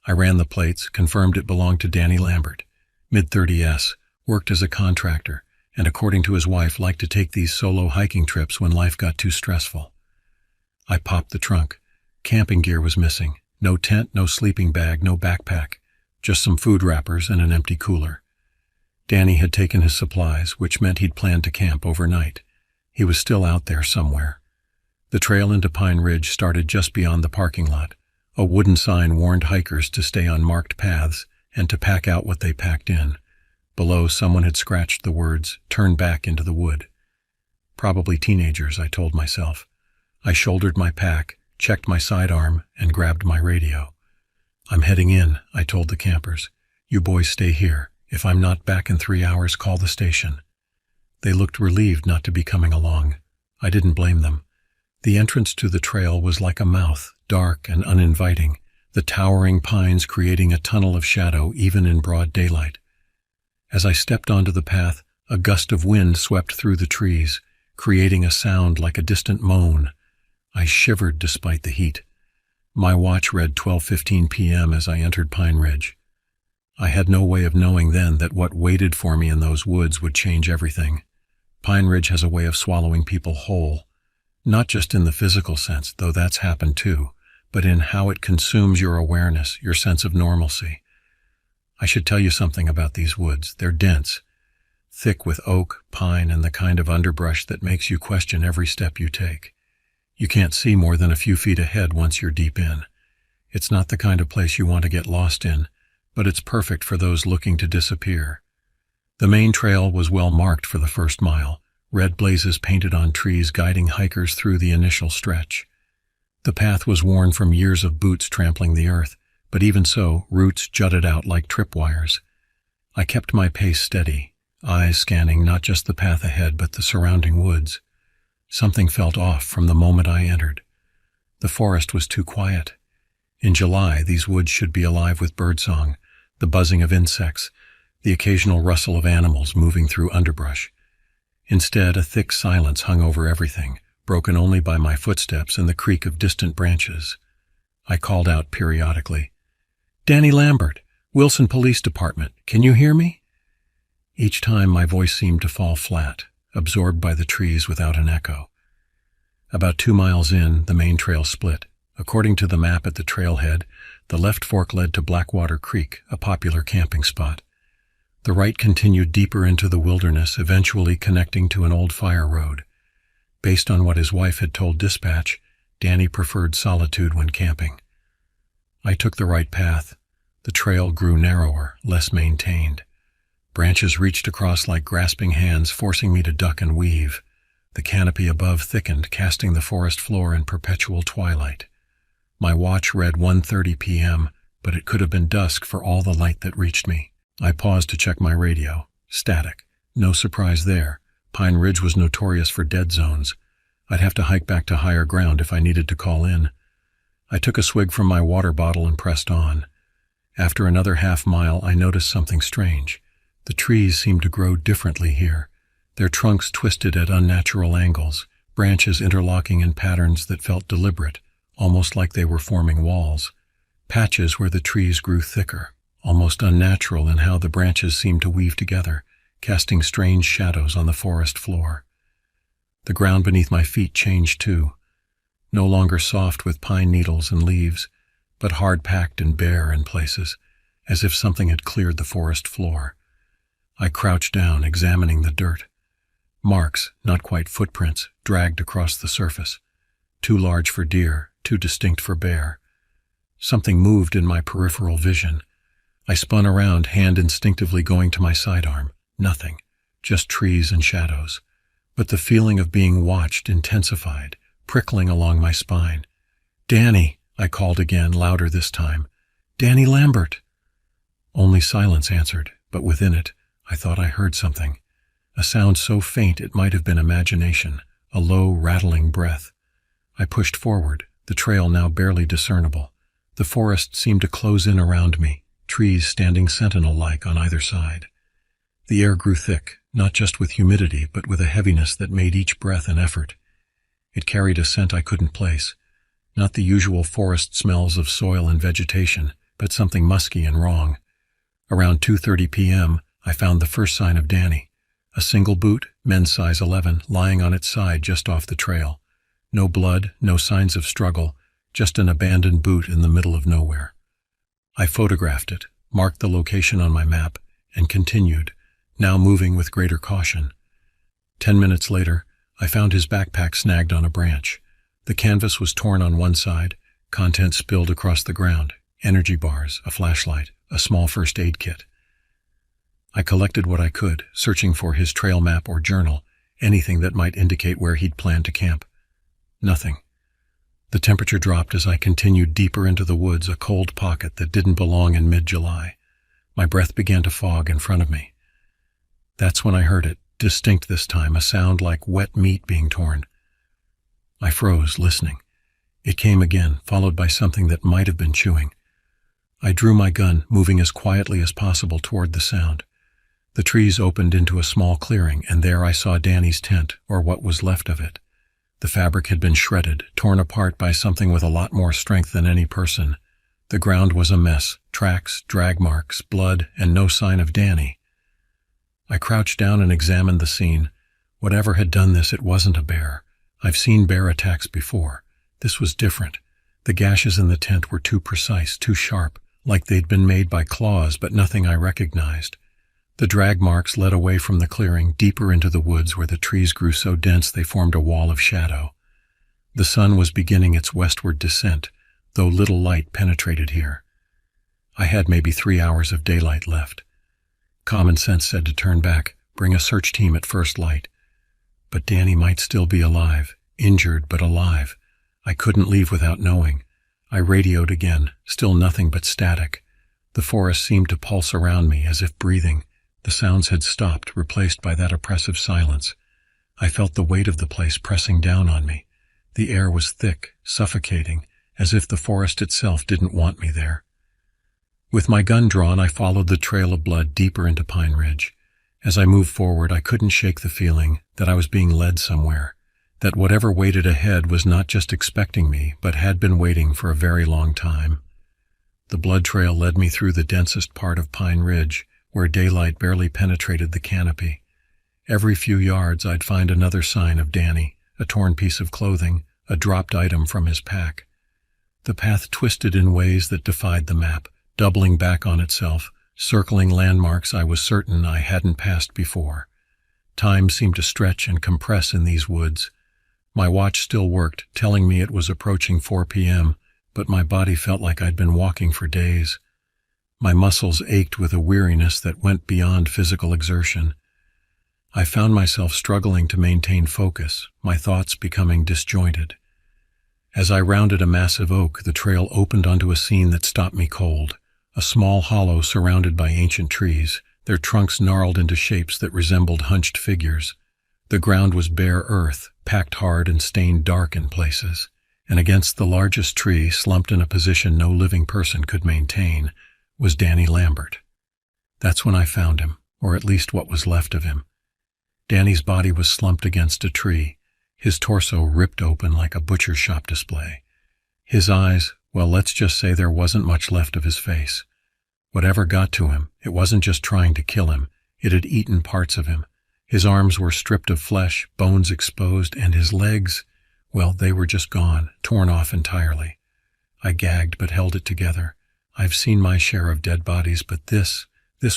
I ran the plates, confirmed it belonged to Danny Lambert, mid-30s, worked as a contractor, and according to his wife, liked to take these solo hiking trips when life got too stressful. I popped the trunk. Camping gear was missing. No tent, no sleeping bag, no backpack, just some food wrappers and an empty cooler. Danny had taken his supplies, which meant he'd planned to camp overnight. He was still out there somewhere. The trail into Pine Ridge started just beyond the parking lot. A wooden sign warned hikers to stay on marked paths and to pack out what they packed in. Below, someone had scratched the words, "Turn back into the wood." Probably teenagers, I told myself. I shouldered my pack, checked my sidearm, and grabbed my radio. "I'm heading in," I told the campers. "You boys stay here. If I'm not back in 3 hours, call the station." They looked relieved not to be coming along. I didn't blame them. The entrance to the trail was like a mouth, dark and uninviting, the towering pines creating a tunnel of shadow even in broad daylight. As I stepped onto the path, a gust of wind swept through the trees, creating a sound like a distant moan. I shivered despite the heat. My watch read 12:15 p.m. as I entered Pine Ridge. I had no way of knowing then that what waited for me in those woods would change everything. Pine Ridge has a way of swallowing people whole, not just in the physical sense, though that's happened too, but in how it consumes your awareness, your sense of normalcy. I should tell you something about these woods. They're dense. thick with oak, pine, and the kind of underbrush that makes you question every step you take. You can't see more than a few feet ahead once you're deep in. It's not the kind of place you want to get lost in, but it's perfect for those looking to disappear. The main trail was well marked for the first mile, red blazes painted on trees guiding hikers through the initial stretch. The path was worn from years of boots trampling the earth, but even so, roots jutted out like tripwires. I kept my pace steady, eyes scanning not just the path ahead but the surrounding woods. Something felt off from the moment I entered. The forest was too quiet. In July, these woods should be alive with birdsong, the buzzing of insects, the occasional rustle of animals moving through underbrush. Instead, a thick silence hung over everything, broken only by my footsteps and the creak of distant branches. I called out periodically, "Danny Lambert, Wilson Police Department, can you hear me?" Each time my voice seemed to fall flat, absorbed by the trees without an echo. About 2 miles in, the main trail split. According to the map at the trailhead, the left fork led to Blackwater Creek, a popular camping spot. The right continued deeper into the wilderness, eventually connecting to an old fire road. Based on what his wife had told dispatch, Danny preferred solitude when camping. I took the right path. The trail grew narrower, less maintained. Branches reached across like grasping hands, forcing me to duck and weave. The canopy above thickened, casting the forest floor in perpetual twilight. My watch read 1:30 p.m., but it could have been dusk for all the light that reached me. I paused to check my radio. Static. No surprise there. Pine Ridge was notorious for dead zones. I'd have to hike back to higher ground if I needed to call in. I took a swig from my water bottle and pressed on. After another half-mile, I noticed something strange. The trees seemed to grow differently here. Their trunks twisted at unnatural angles, branches interlocking in patterns that felt deliberate, almost like they were forming walls. Patches where the trees grew thicker, almost unnatural in how the branches seemed to weave together, casting strange shadows on the forest floor. The ground beneath my feet changed too, no longer soft with pine needles and leaves, but hard-packed and bare in places, as if something had cleared the forest floor. I crouched down, examining the dirt. Marks, not quite footprints, dragged across the surface. Too large for deer, too distinct for bear. Something moved in my peripheral vision. I spun around, hand instinctively going to my sidearm. Nothing, just trees and shadows. But the feeling of being watched intensified, prickling along my spine. "Danny," I called again, louder this time. "Danny Lambert." Only silence answered, but within it, I thought I heard something. A sound so faint it might have been imagination, a low, rattling breath. I pushed forward, the trail now barely discernible. The forest seemed to close in around me, trees standing sentinel-like on either side. The air grew thick, not just with humidity, but with a heaviness that made each breath an effort. It carried a scent I couldn't place, not the usual forest smells of soil and vegetation, but something musky and wrong. Around 2:30 p.m., I found the first sign of Danny. A single boot, men's size 11, lying on its side just off the trail. No blood, no signs of struggle, just an abandoned boot in the middle of nowhere. I photographed it, marked the location on my map, and continued, now moving with greater caution. 10 minutes later, I found his backpack snagged on a branch. The canvas was torn on one side, contents spilled across the ground, energy bars, a flashlight, a small first aid kit. I collected what I could, searching for his trail map or journal, anything that might indicate where he'd planned to camp. Nothing. The temperature dropped as I continued deeper into the woods, a cold pocket that didn't belong in mid-July. My breath began to fog in front of me. That's when I heard it, distinct this time, a sound like wet meat being torn. I froze, listening. It came again, followed by something that might have been chewing. I drew my gun, moving as quietly as possible toward the sound. The trees opened into a small clearing, and there I saw Danny's tent, or what was left of it. The fabric had been shredded, torn apart by something with a lot more strength than any person. The ground was a mess, tracks, drag marks, blood, and no sign of Danny. I crouched down and examined the scene. Whatever had done this, it wasn't a bear. I've seen bear attacks before. This was different. The gashes in the tent were too precise, too sharp, like they'd been made by claws, but nothing I recognized. The drag marks led away from the clearing, deeper into the woods where the trees grew so dense they formed a wall of shadow. The sun was beginning its westward descent, though little light penetrated here. I had maybe 3 hours of daylight left. Common sense said to turn back, bring a search team at first light. But Danny might still be alive, injured but alive. I couldn't leave without knowing. I radioed again, still nothing but static. The forest seemed to pulse around me as if breathing. The sounds had stopped, replaced by that oppressive silence. I felt the weight of the place pressing down on me. The air was thick, suffocating, as if the forest itself didn't want me there. With my gun drawn, I followed the trail of blood deeper into Pine Ridge. As I moved forward, I couldn't shake the feeling that I was being led somewhere, that whatever waited ahead was not just expecting me, but had been waiting for a very long time. The blood trail led me through the densest part of Pine Ridge, where daylight barely penetrated the canopy. Every few yards I'd find another sign of Danny, a torn piece of clothing, a dropped item from his pack. The path twisted in ways that defied the map, doubling back on itself, circling landmarks I was certain I hadn't passed before. Time seemed to stretch and compress in these woods. My watch still worked, telling me it was approaching 4 p.m., but my body felt like I'd been walking for days. My muscles ached with a weariness that went beyond physical exertion. I found myself struggling to maintain focus, my thoughts becoming disjointed. As I rounded a massive oak, the trail opened onto a scene that stopped me cold. A small hollow surrounded by ancient trees, their trunks gnarled into shapes that resembled hunched figures. The ground was bare earth, packed hard and stained dark in places, and against the largest tree, slumped in a position no living person could maintain, was Danny Lambert. That's when I found him, or at least what was left of him. Danny's body was slumped against a tree, his torso ripped open like a butcher's shop display. His eyes, well, let's just say there wasn't much left of his face. Whatever got to him, it wasn't just trying to kill him, it had eaten parts of him. His arms were stripped of flesh, bones exposed, and his legs, well, they were just gone, torn off entirely. I gagged but held it together. I've seen my share of dead bodies, but this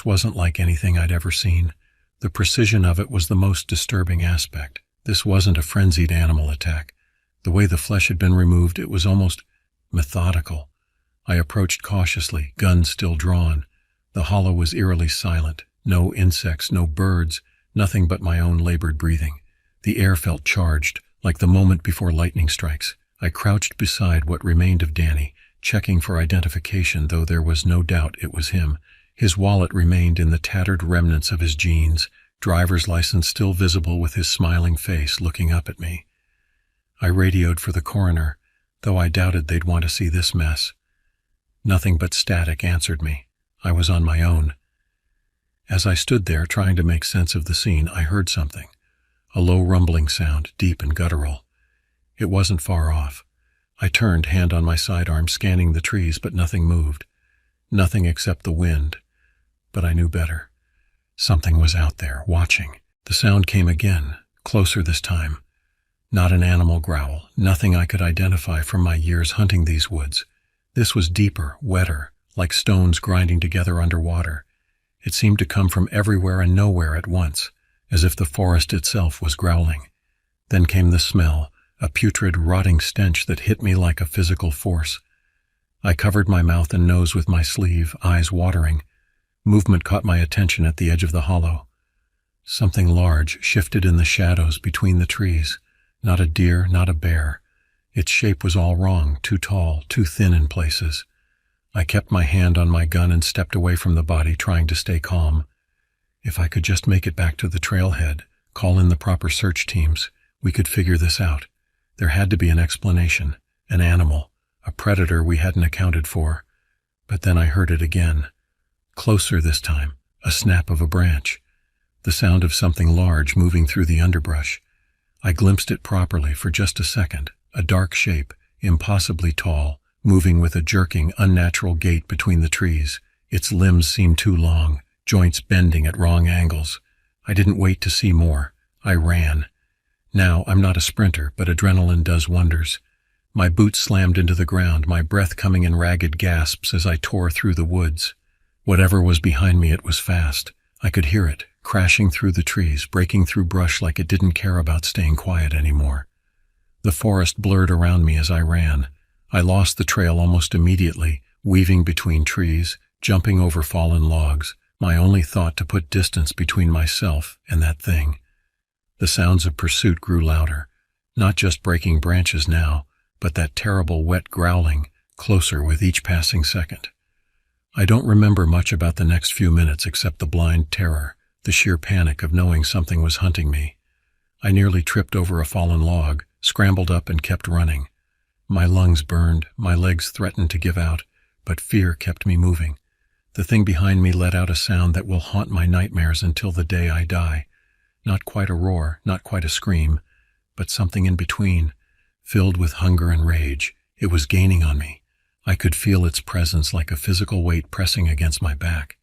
wasn't like anything I'd ever seen. The precision of it was the most disturbing aspect. This wasn't a frenzied animal attack. The way the flesh had been removed, it was almost methodical. I approached cautiously, gun still drawn. The hollow was eerily silent. No insects, no birds, nothing but my own labored breathing. The air felt charged, like the moment before lightning strikes. I crouched beside what remained of Danny, checking for identification, though there was no doubt it was him. His wallet remained in the tattered remnants of his jeans, driver's license still visible with his smiling face looking up at me. I radioed for the coroner, though I doubted they'd want to see this mess. Nothing but static answered me. I was on my own. As I stood there trying to make sense of the scene, I heard something. A low rumbling sound, deep and guttural. It wasn't far off. I turned, hand on my sidearm, scanning the trees, but nothing moved. Nothing except the wind. But I knew better. Something was out there, watching. The sound came again, closer this time. Not an animal growl, nothing I could identify from my years hunting these woods. This was deeper, wetter, like stones grinding together underwater. It seemed to come from everywhere and nowhere at once, as if the forest itself was growling. Then came the smell, a putrid, rotting stench that hit me like a physical force. I covered my mouth and nose with my sleeve, eyes watering. Movement caught my attention at the edge of the hollow. Something large shifted in the shadows between the trees. Not a deer, not a bear. Its shape was all wrong, too tall, too thin in places. I kept my hand on my gun and stepped away from the body, trying to stay calm. If I could just make it back to the trailhead, call in the proper search teams, we could figure this out. There had to be an explanation, an animal, a predator we hadn't accounted for. But then I heard it again. Closer this time, a snap of a branch. The sound of something large moving through the underbrush. I glimpsed it properly for just a second, a dark shape, impossibly tall, moving with a jerking, unnatural gait between the trees. Its limbs seemed too long, joints bending at wrong angles. I didn't wait to see more. I ran. Now, I'm not a sprinter, but adrenaline does wonders. My boots slammed into the ground, my breath coming in ragged gasps as I tore through the woods. Whatever was behind me, it was fast. I could hear it, crashing through the trees, breaking through brush like it didn't care about staying quiet anymore. The forest blurred around me as I ran. I lost the trail almost immediately, weaving between trees, jumping over fallen logs, my only thought to put distance between myself and that thing. The sounds of pursuit grew louder, not just breaking branches now, but that terrible wet growling, closer with each passing second. I don't remember much about the next few minutes except the blind terror, the sheer panic of knowing something was hunting me. I nearly tripped over a fallen log, scrambled up and kept running. My lungs burned, my legs threatened to give out, but fear kept me moving. The thing behind me let out a sound that will haunt my nightmares until the day I die. Not quite a roar, not quite a scream, but something in between, filled with hunger and rage. It was gaining on me. I could feel its presence like a physical weight pressing against my back.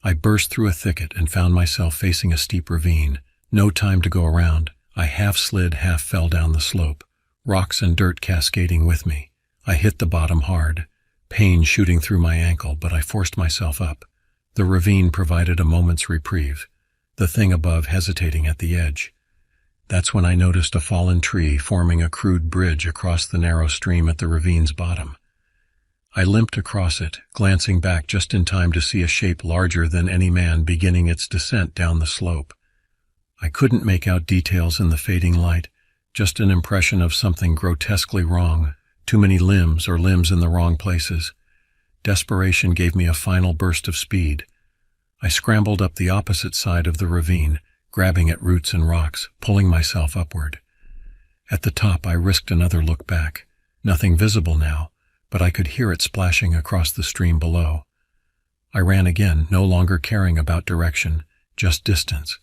I burst through a thicket and found myself facing a steep ravine. No time to go around. I half slid, half fell down the slope, rocks and dirt cascading with me. I hit the bottom hard, pain shooting through my ankle, but I forced myself up. The ravine provided a moment's reprieve, the thing above hesitating at the edge. That's when I noticed a fallen tree forming a crude bridge across the narrow stream at the ravine's bottom. I limped across it, glancing back just in time to see a shape larger than any man beginning its descent down the slope. I couldn't make out details in the fading light, just an impression of something grotesquely wrong, too many limbs or limbs in the wrong places. Desperation gave me a final burst of speed. I scrambled up the opposite side of the ravine, grabbing at roots and rocks, pulling myself upward. At the top, I risked another look back. Nothing visible now, but I could hear it splashing across the stream below. I ran again, no longer caring about direction, just distance.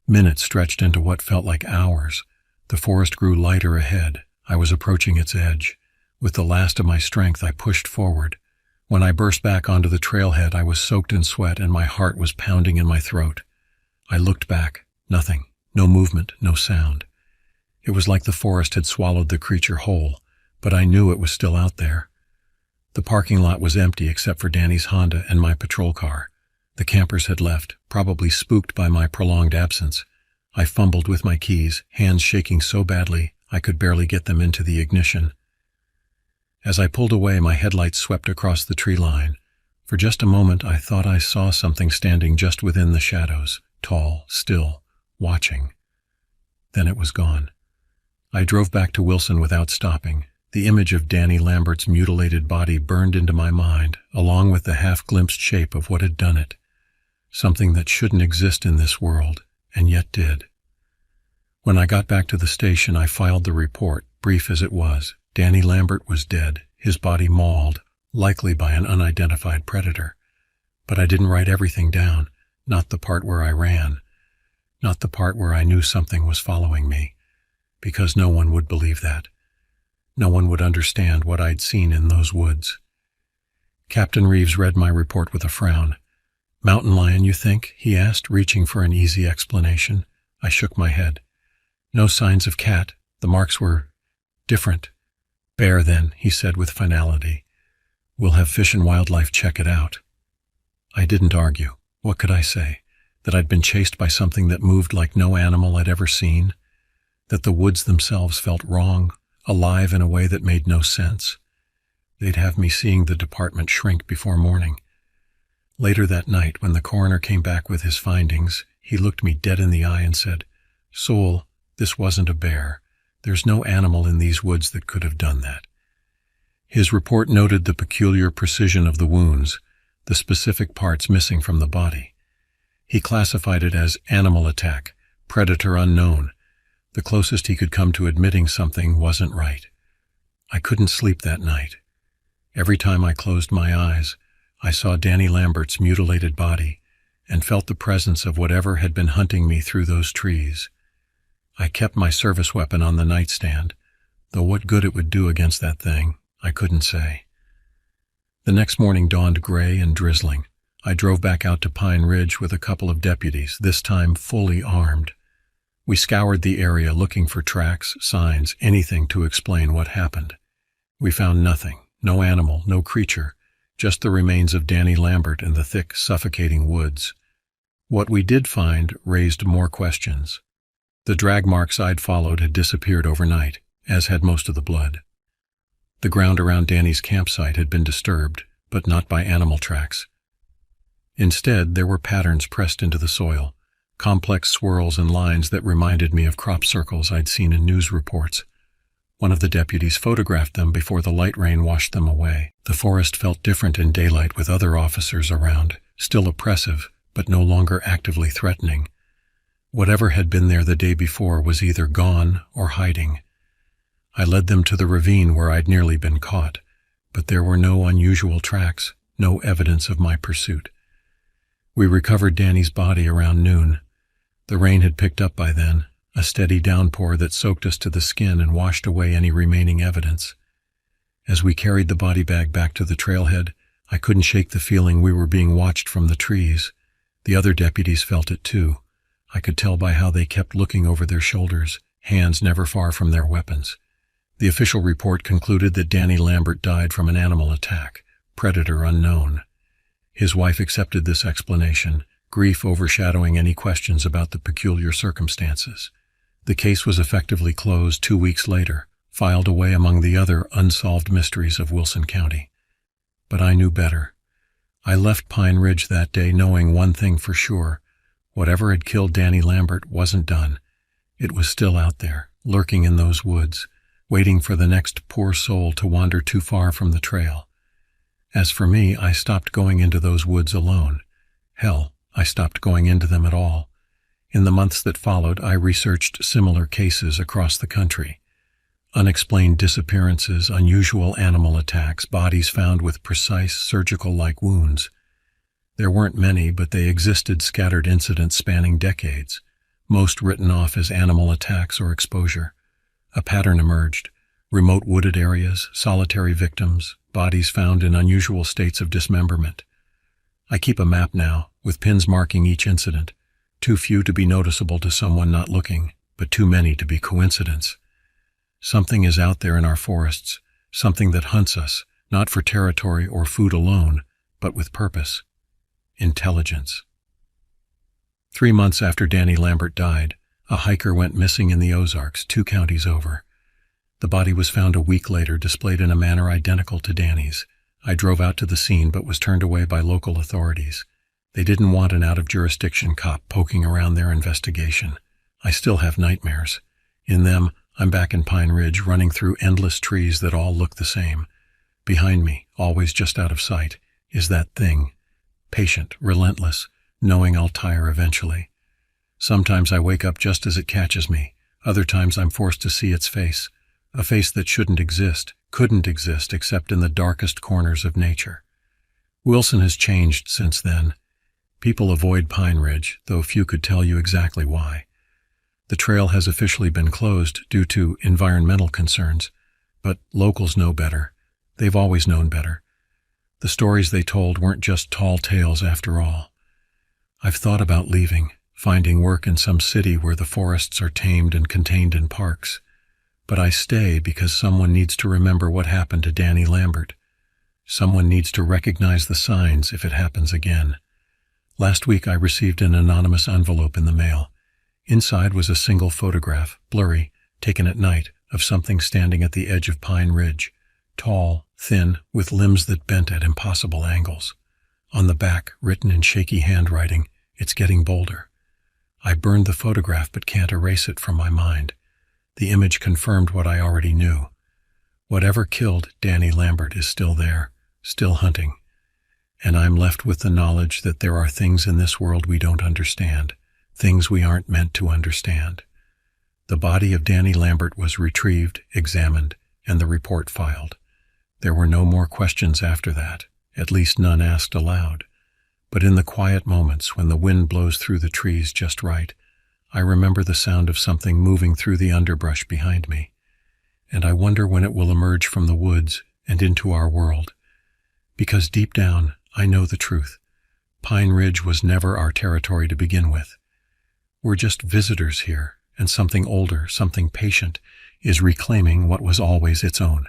Minutes stretched into what felt like hours. The forest grew lighter ahead. I was approaching its edge. With the last of my strength, I pushed forward. When I burst back onto the trailhead, I was soaked in sweat and my heart was pounding in my throat. I looked back. Nothing. No movement, no sound. It was like the forest had swallowed the creature whole, but I knew it was still out there. The parking lot was empty except for Danny's Honda and my patrol car. The campers had left, probably spooked by my prolonged absence. I fumbled with my keys, hands shaking so badly I could barely get them into the ignition. As I pulled away, my headlights swept across the tree line. For just a moment, I thought I saw something standing just within the shadows, tall, still, watching. Then it was gone. I drove back to Wilson without stopping. The image of Danny Lambert's mutilated body burned into my mind, along with the half-glimpsed shape of what had done it. Something that shouldn't exist in this world, and yet did. When I got back to the station, I filed the report, brief as it was. Danny Lambert was dead, his body mauled, likely by an unidentified predator. But I didn't write everything down, not the part where I ran, not the part where I knew something was following me, because no one would believe that. No one would understand what I'd seen in those woods. Captain Reeves read my report with a frown. "Mountain lion, you think?" he asked, reaching for an easy explanation. I shook my head. "No signs of cat. The marks were different." "Bear, then," he said with finality. "We'll have Fish and Wildlife check it out." I didn't argue. What could I say? That I'd been chased by something that moved like no animal I'd ever seen? That the woods themselves felt wrong, alive in a way that made no sense? They'd have me seeing the department shrink before morning. Later that night, when the coroner came back with his findings, he looked me dead in the eye and said, "Soul, this wasn't a bear. There's no animal in these woods that could have done that." His report noted the peculiar precision of the wounds, the specific parts missing from the body. He classified it as animal attack, predator unknown. The closest he could come to admitting something wasn't right. I couldn't sleep that night. Every time I closed my eyes, I saw Danny Lambert's mutilated body and felt the presence of whatever had been hunting me through those trees. I kept my service weapon on the nightstand, though what good it would do against that thing, I couldn't say. The next morning dawned gray and drizzling. I drove back out to Pine Ridge with a couple of deputies, this time fully armed. We scoured the area looking for tracks, signs, anything to explain what happened. We found nothing, no animal, no creature, just the remains of Danny Lambert in the thick, suffocating woods. What we did find raised more questions. The drag marks I'd followed had disappeared overnight, as had most of the blood. The ground around Danny's campsite had been disturbed, but not by animal tracks. Instead, there were patterns pressed into the soil, complex swirls and lines that reminded me of crop circles I'd seen in news reports. One of the deputies photographed them before the light rain washed them away. The forest felt different in daylight with other officers around, still oppressive, but no longer actively threatening. Whatever had been there the day before was either gone or hiding. I led them to the ravine where I'd nearly been caught, but there were no unusual tracks, no evidence of my pursuit. We recovered Danny's body around noon. The rain had picked up by then, a steady downpour that soaked us to the skin and washed away any remaining evidence. As we carried the body bag back to the trailhead, I couldn't shake the feeling we were being watched from the trees. The other deputies felt it too. I could tell by how they kept looking over their shoulders, hands never far from their weapons. The official report concluded that Danny Lambert died from an animal attack, predator unknown. His wife accepted this explanation, grief overshadowing any questions about the peculiar circumstances. The case was effectively closed 2 weeks later, filed away among the other unsolved mysteries of Wilson County. But I knew better. I left Pine Ridge that day knowing one thing for sure. Whatever had killed Danny Lambert wasn't done. It was still out there, lurking in those woods, waiting for the next poor soul to wander too far from the trail. As for me, I stopped going into those woods alone. Hell, I stopped going into them at all. In the months that followed, I researched similar cases across the country. Unexplained disappearances, unusual animal attacks, bodies found with precise surgical-like wounds. There weren't many, but they existed, scattered incidents spanning decades, most written off as animal attacks or exposure. A pattern emerged: remote wooded areas, solitary victims, bodies found in unusual states of dismemberment. I keep a map now, with pins marking each incident. Too few to be noticeable to someone not looking, but too many to be coincidence. Something is out there in our forests, something that hunts us, not for territory or food alone, but with purpose. Intelligence. 3 months after Danny Lambert died, a hiker went missing in the Ozarks, 2 counties over. The body was found a week later, displayed in a manner identical to Danny's. I drove out to the scene but was turned away by local authorities. They didn't want an out-of-jurisdiction cop poking around their investigation. I still have nightmares. In them, I'm back in Pine Ridge, running through endless trees that all look the same. Behind me, always just out of sight, is that thing. Patient, relentless, knowing I'll tire eventually. Sometimes I wake up just as it catches me. Other times I'm forced to see its face. A face that shouldn't exist, couldn't exist except in the darkest corners of nature. Wilson has changed since then. People avoid Pine Ridge, though few could tell you exactly why. The trail has officially been closed due to environmental concerns, but locals know better. They've always known better. The stories they told weren't just tall tales after all. I've thought about leaving, finding work in some city where the forests are tamed and contained in parks. But I stay because someone needs to remember what happened to Danny Lambert. Someone needs to recognize the signs if it happens again. Last week I received an anonymous envelope in the mail. Inside was a single photograph, blurry, taken at night, of something standing at the edge of Pine Ridge. Tall, thin, with limbs that bent at impossible angles. On the back, written in shaky handwriting, "It's getting bolder." I burned the photograph but can't erase it from my mind. The image confirmed what I already knew. Whatever killed Danny Lambert is still there, still hunting. And I'm left with the knowledge that there are things in this world we don't understand, things we aren't meant to understand. The body of Danny Lambert was retrieved, examined, and the report filed. There were no more questions after that, at least none asked aloud. But in the quiet moments when the wind blows through the trees just right, I remember the sound of something moving through the underbrush behind me, and I wonder when it will emerge from the woods and into our world. Because deep down, I know the truth. Pine Ridge was never our territory to begin with. We're just visitors here, and something older, something patient, is reclaiming what was always its own.